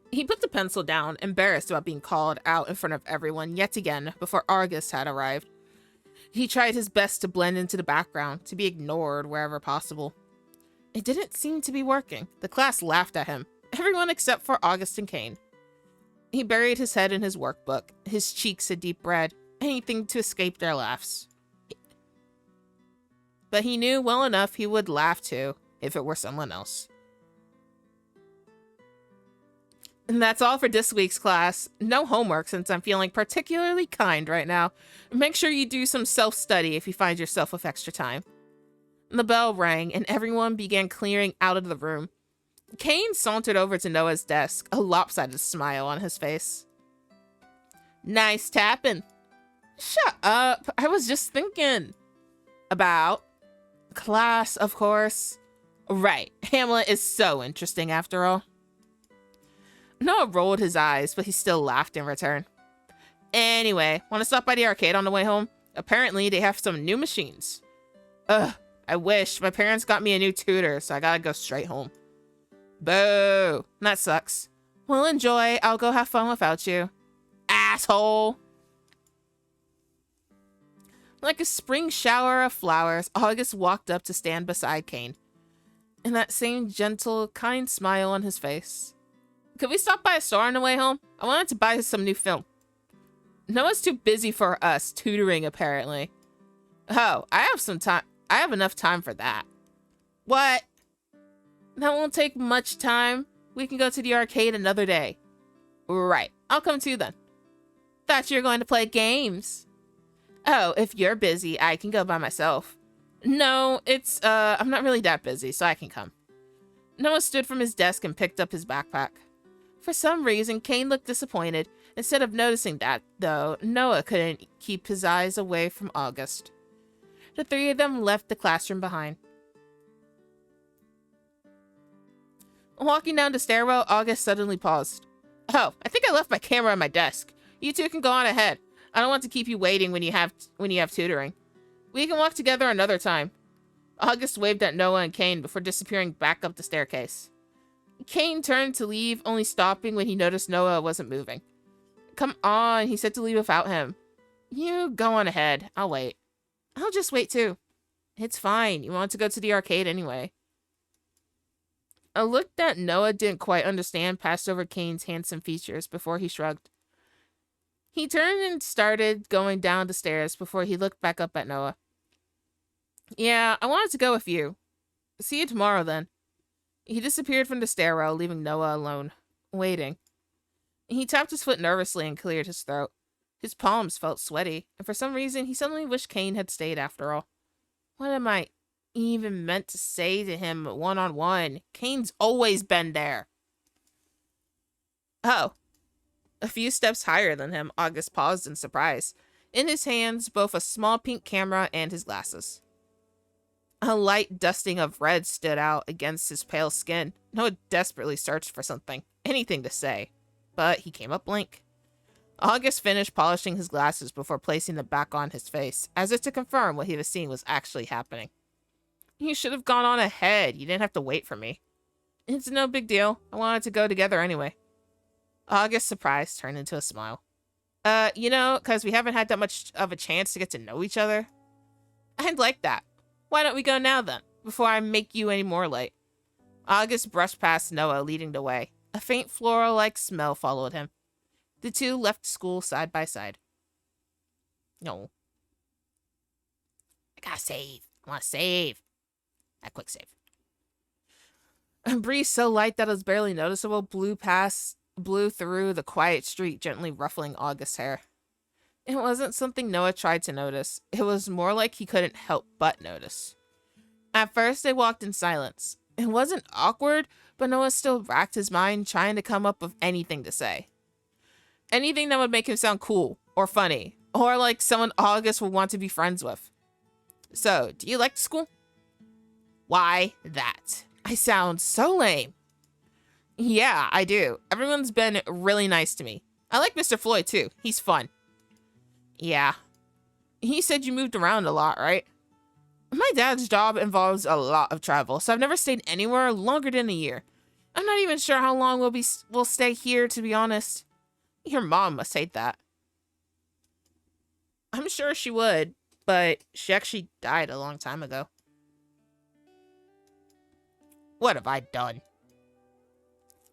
He put the pencil down, embarrassed about being called out in front of everyone yet again before August had arrived. He tried his best to blend into the background, to be ignored wherever possible. It didn't seem to be working. The class laughed at him, everyone except for August and Kane. He buried his head in his workbook, his cheeks a deep red, anything to escape their laughs. But he knew well enough he would laugh too, if it were someone else. And that's all for this week's class. No homework since I'm feeling particularly kind right now. Make sure you do some self-study if you find yourself with extra time. The bell rang and everyone began clearing out of the room. Kane sauntered over to Noah's desk, a lopsided smile on his face. Nice tapping. Shut up. I was just thinking. About class, of course. Right. Hamlet is so interesting after all. Noah rolled his eyes, but he still laughed in return. Anyway, want to stop by the arcade on the way home? Apparently, they have some new machines. Ugh, I wish. My parents got me a new tutor, so I gotta go straight home. Boo. That sucks. Well, enjoy. I'll go have fun without you. Asshole. Like a spring shower of flowers, August walked up to stand beside Kane. And that same gentle, kind smile on his face. Could we stop by a store on the way home? I wanted to buy some new film. Noah's too busy for us, tutoring apparently. Oh, I have some time. I have enough time for that. What? That won't take much time. We can go to the arcade another day. Right. I'll come too then. Thought you were going to play games. Oh, if you're busy, I can go by myself. No, I'm not really that busy, so I can come. Noah stood from his desk and picked up his backpack. For some reason, Kane looked disappointed. Instead of noticing that, though, Noah couldn't keep his eyes away from August. The three of them left the classroom behind. Walking down the stairwell, August suddenly paused. Oh, I think I left my camera on my desk. You two can go on ahead. I don't want to keep you waiting when you have tutoring. We can walk together another time. August waved at Noah and Kane before disappearing back up the staircase. Kane turned to leave, only stopping when he noticed Noah wasn't moving. Come on, he said to leave without him. You go on ahead. I'll wait. I'll just wait too. It's fine. You want to go to the arcade anyway. A look that Noah didn't quite understand passed over Kane's handsome features before he shrugged. He turned and started going down the stairs before he looked back up at Noah. Yeah, I wanted to go with you. See you tomorrow then. He disappeared from the stairwell, leaving Noah alone, waiting. He tapped his foot nervously and cleared his throat. His palms felt sweaty, and for some reason he suddenly wished Kane had stayed after all. What am I he even meant to say to him one-on-one. Kane's always been there. Oh. A few steps higher than him, August paused in surprise. In his hands, both a small pink camera and his glasses. A light dusting of red stood out against his pale skin. Noah desperately searched for something, anything to say, but he came up blank. August finished polishing his glasses before placing them back on his face, as if to confirm what he was seeing was actually happening. You should have gone on ahead. You didn't have to wait for me. It's no big deal. I wanted to go together anyway. August's surprise turned into a smile. Because we haven't had that much of a chance to get to know each other. I'd like that. Why don't we go now then, before I make you any more late? August brushed past Noah, leading the way. A faint floral-like smell followed him. The two left school side by side. No. I gotta save. I wanna save. A quick save. A breeze so light that it was barely noticeable blew through the quiet street, gently ruffling August's hair. It wasn't something Noah tried to notice. It was more like he couldn't help but notice. At first, they walked in silence. It wasn't awkward, but Noah still racked his mind trying to come up with anything to say. Anything that would make him sound cool, or funny, or like someone August would want to be friends with. So, do you like school? Why that? I sound so lame. Yeah, I do. Everyone's been really nice to me. I like Mr. Floyd too. He's fun. Yeah. He said you moved around a lot, right? My dad's job involves a lot of travel, so I've never stayed anywhere longer than a year. I'm not even sure how long we'll stay here, to be honest. Your mom must hate that. I'm sure she would, but she actually died a long time ago. What have I done?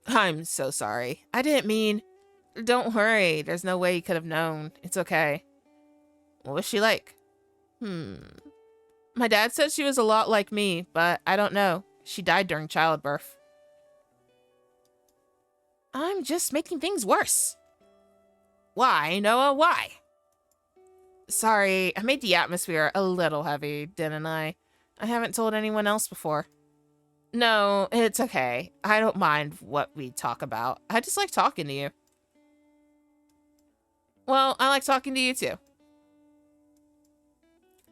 I'm so sorry. I didn't mean... Don't worry. There's no way you could have known. It's okay. What was she like? My dad said she was a lot like me, but I don't know. She died during childbirth. I'm just making things worse. Why, Noah? Why? Sorry, I made the atmosphere a little heavy, didn't I? I haven't told anyone else before. No, it's okay. I don't mind what we talk about. I just like talking to you. Well, I like talking to you too.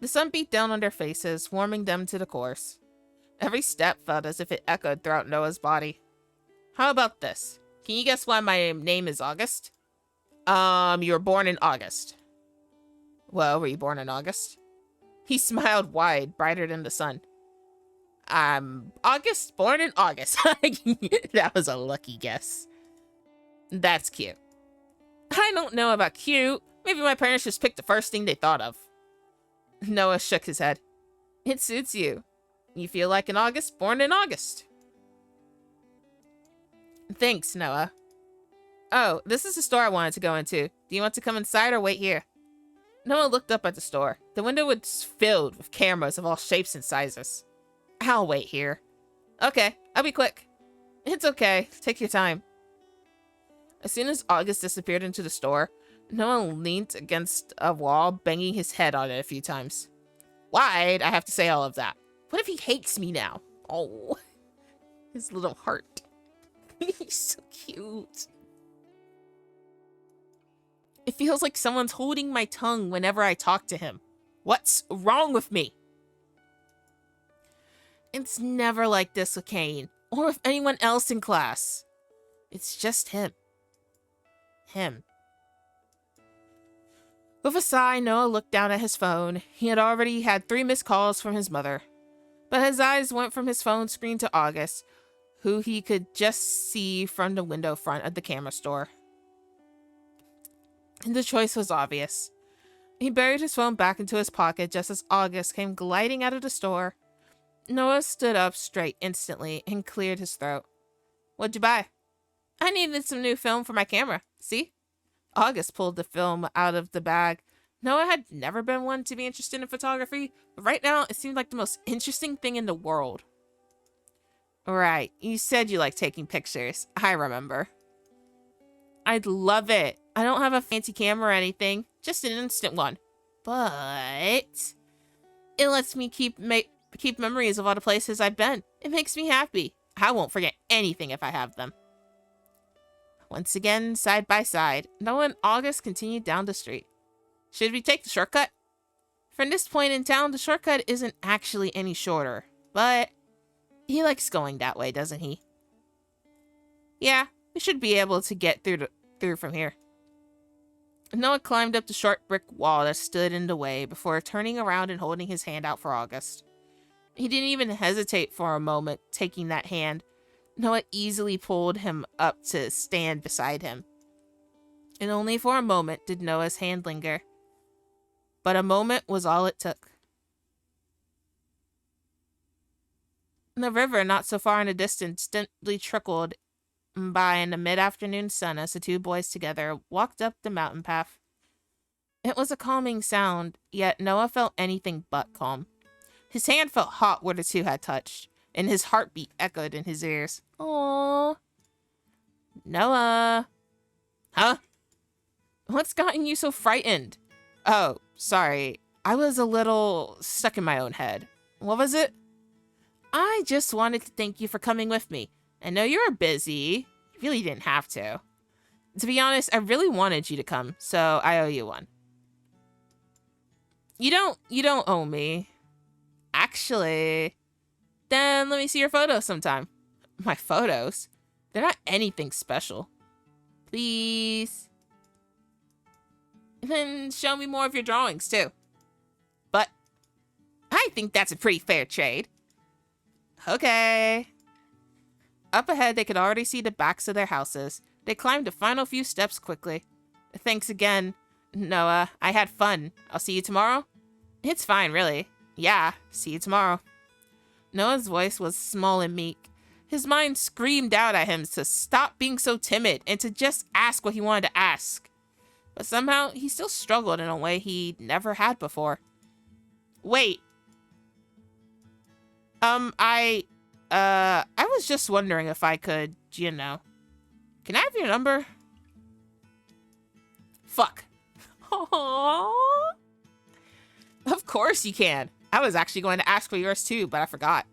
The sun beat down on their faces, warming them to the course. Every step felt as if it echoed throughout Noah's body. How about this? Can you guess why my name is August? You were born in August. Well, were you born in August? He smiled wide, brighter than the sun. August, born in August. That was a lucky guess. That's cute. I don't know about cute. Maybe my parents just picked the first thing they thought of. Noah shook his head. It suits you. You feel like an August, born in August. Thanks, Noah. Oh, this is the store I wanted to go into. Do you want to come inside or wait here? Noah looked up at the store. The window was filled with cameras of all shapes and sizes. I'll wait here. Okay, I'll be quick. It's okay. Take your time. As soon as August disappeared into the store, Noah leaned against a wall, banging his head on it a few times. Why'd I have to say all of that? What if he hates me now? Oh, his little heart. He's so cute. It feels like someone's holding my tongue whenever I talk to him. What's wrong with me? It's never like this with Kane, or with anyone else in class. It's just him. Him. With a sigh, Noah looked down at his phone. He had already had 3 missed calls from his mother. But his eyes went from his phone screen to August, who he could just see from the window front of the camera store. And the choice was obvious. He buried his phone back into his pocket just as August came gliding out of the store. Noah stood up straight instantly and cleared his throat. What'd you buy? I needed some new film for my camera. See? August pulled the film out of the bag. Noah had never been one to be interested in photography, but right now it seemed like the most interesting thing in the world. Right, you said you like taking pictures. I remember. I'd love it. I don't have a fancy camera or anything, just an instant one. But it lets me keep I keep memories of all the places I've been. It makes me happy. I won't forget anything if I have them. Once again, side by side, Noah and August continued down the street. Should we take the shortcut? From this point in town, the shortcut isn't actually any shorter, but he likes going that way, doesn't he? Yeah, we should be able to get through from here. Noah climbed up the short brick wall that stood in the way before turning around and holding his hand out for August. He didn't even hesitate for a moment, taking that hand. Noah easily pulled him up to stand beside him. And only for a moment did Noah's hand linger. But a moment was all it took. The river, not so far in the distance, gently trickled by in the mid-afternoon sun as the two boys together walked up the mountain path. It was a calming sound, yet Noah felt anything but calm. His hand felt hot where the two had touched, and his heartbeat echoed in his ears. Aww. Noah. Huh? What's gotten you so frightened? Oh, sorry. I was a little stuck in my own head. What was it? I just wanted to thank you for coming with me. I know you were busy. You really didn't have to. To be honest, I really wanted you to come, so I owe you one. You don't owe me. Actually, then let me see your photos sometime. My photos? They're not anything special. Please. And then show me more of your drawings, too. But I think that's a pretty fair trade. Okay. Up ahead, they could already see the backs of their houses. They climbed the final few steps quickly. Thanks again, Noah. I had fun. I'll see you tomorrow? It's fine, really. Yeah, see you tomorrow. Noah's voice was small and meek. His mind screamed out at him to stop being so timid and to just ask what he wanted to ask. But somehow, he still struggled in a way he never had before. Wait. I was just wondering if I could, can I have your number? Fuck. Aww. Of course you can. I was actually going to ask for yours too, but I forgot.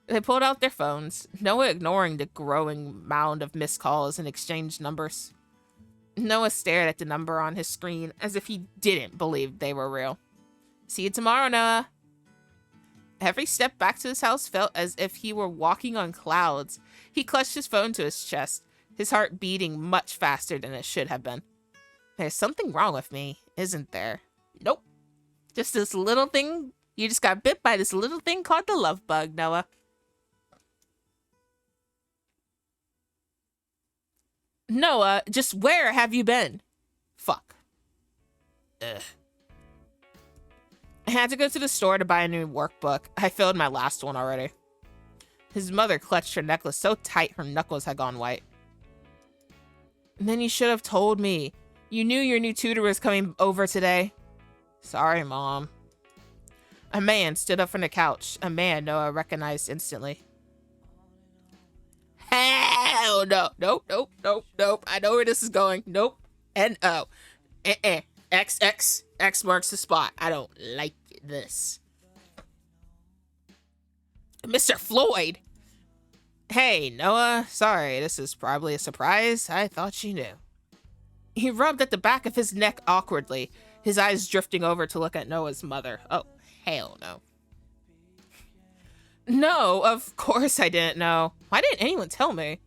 They pulled out their phones, Noah ignoring the growing mound of missed calls and exchanged numbers. Noah stared at the number on his screen as if he didn't believe they were real. See you tomorrow, Noah. Every step back to his house felt as if he were walking on clouds. He clutched his phone to his chest, his heart beating much faster than it should have been. There's something wrong with me, isn't there? Nope. Just this little thing. You just got bit by this little thing called the love bug, Noah. Noah, just where have you been? Fuck. Ugh. I had to go to the store to buy a new workbook. I filled my last one already. His mother clutched her necklace so tight her knuckles had gone white. And then you should have told me. You knew your new tutor was coming over today. Sorry, Mom. A man stood up from the couch. A man Noah recognized instantly. Hell no. Nope. I know where this is going. Nope. N-O. X marks the spot. I don't like this. Mr. Floyd! Hey, Noah. Sorry, this is probably a surprise. I thought you knew. He rubbed at the back of his neck awkwardly, his eyes drifting over to look at Noah's mother. Oh, hell no. No, of course I didn't know. Why didn't anyone tell me?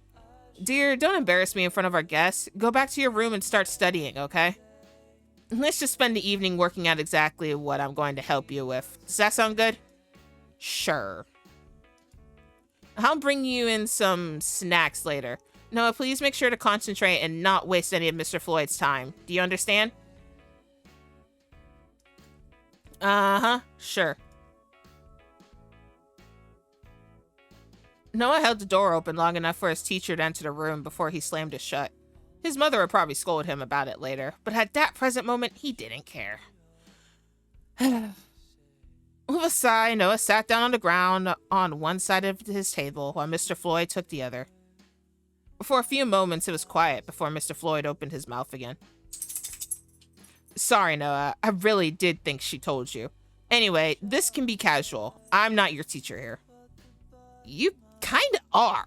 Dear, don't embarrass me in front of our guests. Go back to your room and start studying, okay? Let's just spend the evening working out exactly what I'm going to help you with. Does that sound good? Sure. I'll bring you in some snacks later. Noah, please make sure to concentrate and not waste any of Mr. Floyd's time. Do you understand? Uh-huh, sure. Noah held the door open long enough for his teacher to enter the room before he slammed it shut. His mother would probably scold him about it later, but at that present moment, he didn't care. With a sigh, Noah sat down on the ground on one side of his table while Mr. Floyd took the other. For a few moments, it was quiet before Mr. Floyd opened his mouth again. Sorry, Noah. I really did think she told you. Anyway, this can be casual. I'm not your teacher here. You kind of are.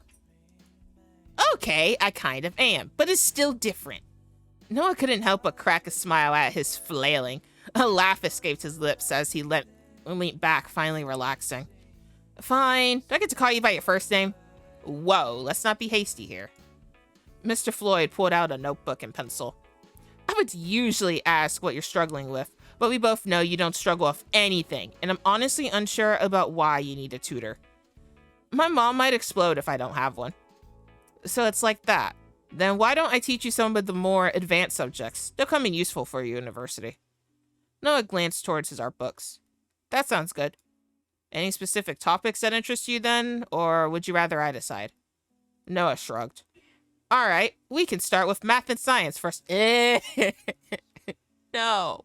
Okay, I kind of am, but it's still different. Noah couldn't help but crack a smile at his flailing. A laugh escaped his lips as he leaned back, finally relaxing. Fine. Do I get to call you by your first name? Whoa, let's not be hasty here. Mr. Floyd pulled out a notebook and pencil. I would usually ask what you're struggling with, but we both know you don't struggle with anything, and I'm honestly unsure about why you need a tutor. My mom might explode if I don't have one. So it's like that. Then why don't I teach you some of the more advanced subjects? They'll come in useful for your university. Noah glanced towards his art books. That sounds good. Any specific topics that interest you then, or would you rather I decide? Noah shrugged. All right, we can start with math and science first. No. I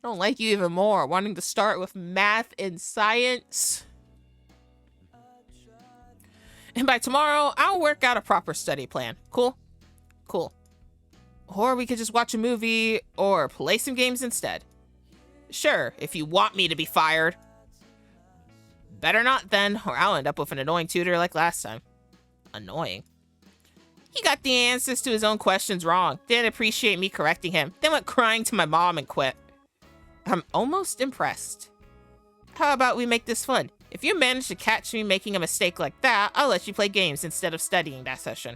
don't like you even more, wanting to start with math and science. And by tomorrow, I'll work out a proper study plan. Cool? Cool. Or we could just watch a movie or play some games instead. Sure, if you want me to be fired. Better not then, or I'll end up with an annoying tutor like last time. Annoying? He got the answers to his own questions wrong, didn't appreciate me correcting him, then went crying to my mom and quit. I'm almost impressed. How about we make this fun? If you manage to catch me making a mistake like that, I'll let you play games instead of studying that session.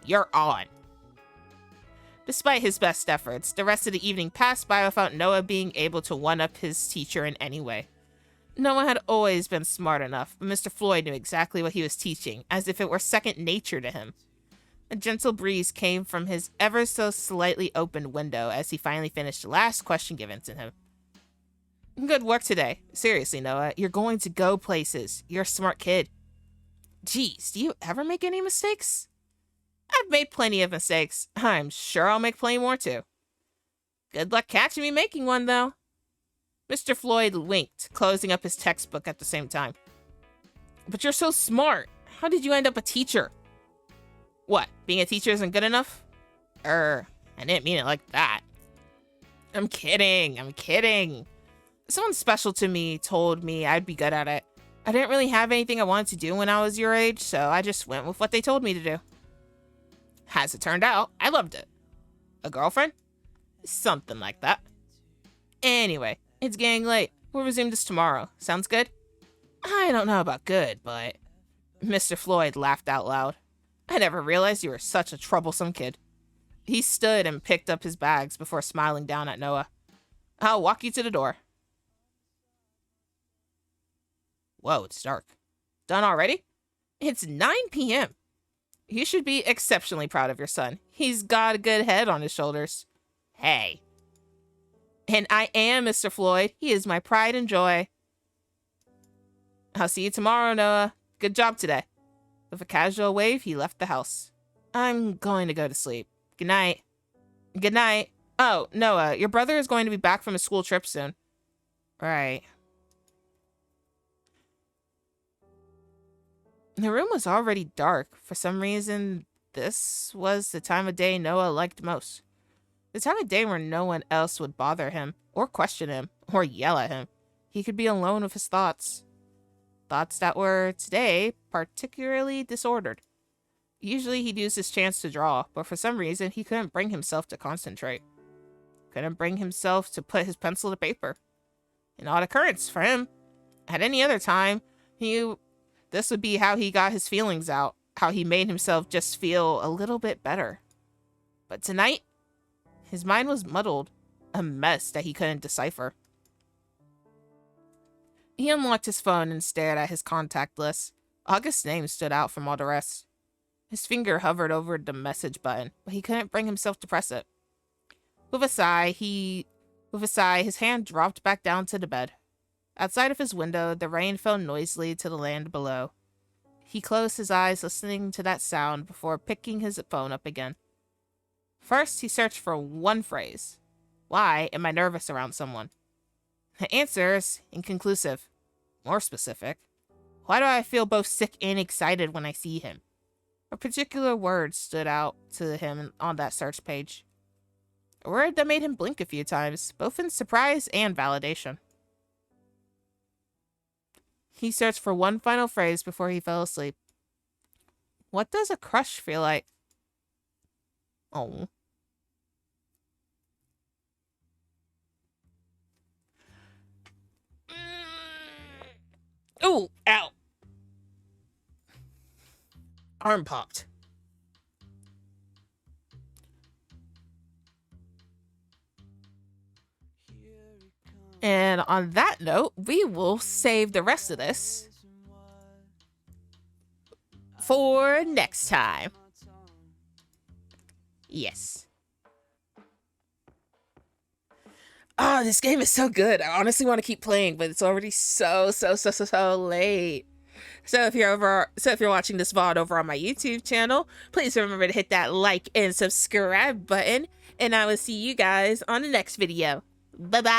You're on. Despite his best efforts, the rest of the evening passed by without Noah being able to one-up his teacher in any way. Noah had always been smart enough, but Mr. Floyd knew exactly what he was teaching, as if it were second nature to him. A gentle breeze came from his ever so slightly opened window as he finally finished the last question given to him. Good work today. Seriously, Noah, you're going to go places. You're a smart kid. Geez, do you ever make any mistakes? I've made plenty of mistakes. I'm sure I'll make plenty more too. Good luck catching me making one, though. Mr. Floyd winked, closing up his textbook at the same time. But you're so smart. How did you end up a teacher? What, being a teacher isn't good enough? I didn't mean it like that. I'm kidding. Someone special to me told me I'd be good at it. I didn't really have anything I wanted to do when I was your age, so I just went with what they told me to do. As it turned out, I loved it. A girlfriend? Something like that. Anyway, it's getting late. We'll resume this tomorrow. Sounds good? I don't know about good, but... Mr. Floyd laughed out loud. I never realized you were such a troublesome kid. He stood and picked up his bags before smiling down at Noah. I'll walk you to the door. Whoa, it's dark. Done already? It's 9 p.m. You should be exceptionally proud of your son. He's got a good head on his shoulders. Hey. And I am Mr. Floyd. He is my pride and joy. I'll see you tomorrow, Noah. Good job today. With a casual wave, he left the house. I'm going to go to sleep. Good night. Good night. Oh, Noah, your brother is going to be back from a school trip soon. Right. The room was already dark. For some reason, this was the time of day Noah liked most. The time of day where no one else would bother him, or question him, or yell at him. He could be alone with his thoughts. Thoughts that were, today, particularly disordered. Usually he'd use his chance to draw, but for some reason he couldn't bring himself to concentrate. Couldn't bring himself to put his pencil to paper. An odd occurrence for him. At any other time, this would be how he got his feelings out, how he made himself just feel a little bit better. But tonight, his mind was muddled, a mess that he couldn't decipher. He unlocked his phone and stared at his contact list. August's name stood out from all the rest. His finger hovered over the message button, but he couldn't bring himself to press it. With a sigh, his hand dropped back down to the bed. Outside of his window, the rain fell noisily to the land below. He closed his eyes, listening to that sound before picking his phone up again. First, he searched for one phrase. Why am I nervous around someone? The answer is inconclusive. More specific. Why do I feel both sick and excited when I see him? A particular word stood out to him on that search page. A word that made him blink a few times, both in surprise and validation. He searched for one final phrase before he fell asleep. What does a crush feel like? Oh. Ooh, ow. Arm popped. And on that note, we will save the rest of this for next time. Yes. Oh, this game is so good. I honestly want to keep playing, but it's already so late. So if you're watching this VOD over on my YouTube channel, please remember to hit that like and subscribe button, and I will see you guys on the next video. Bye-bye.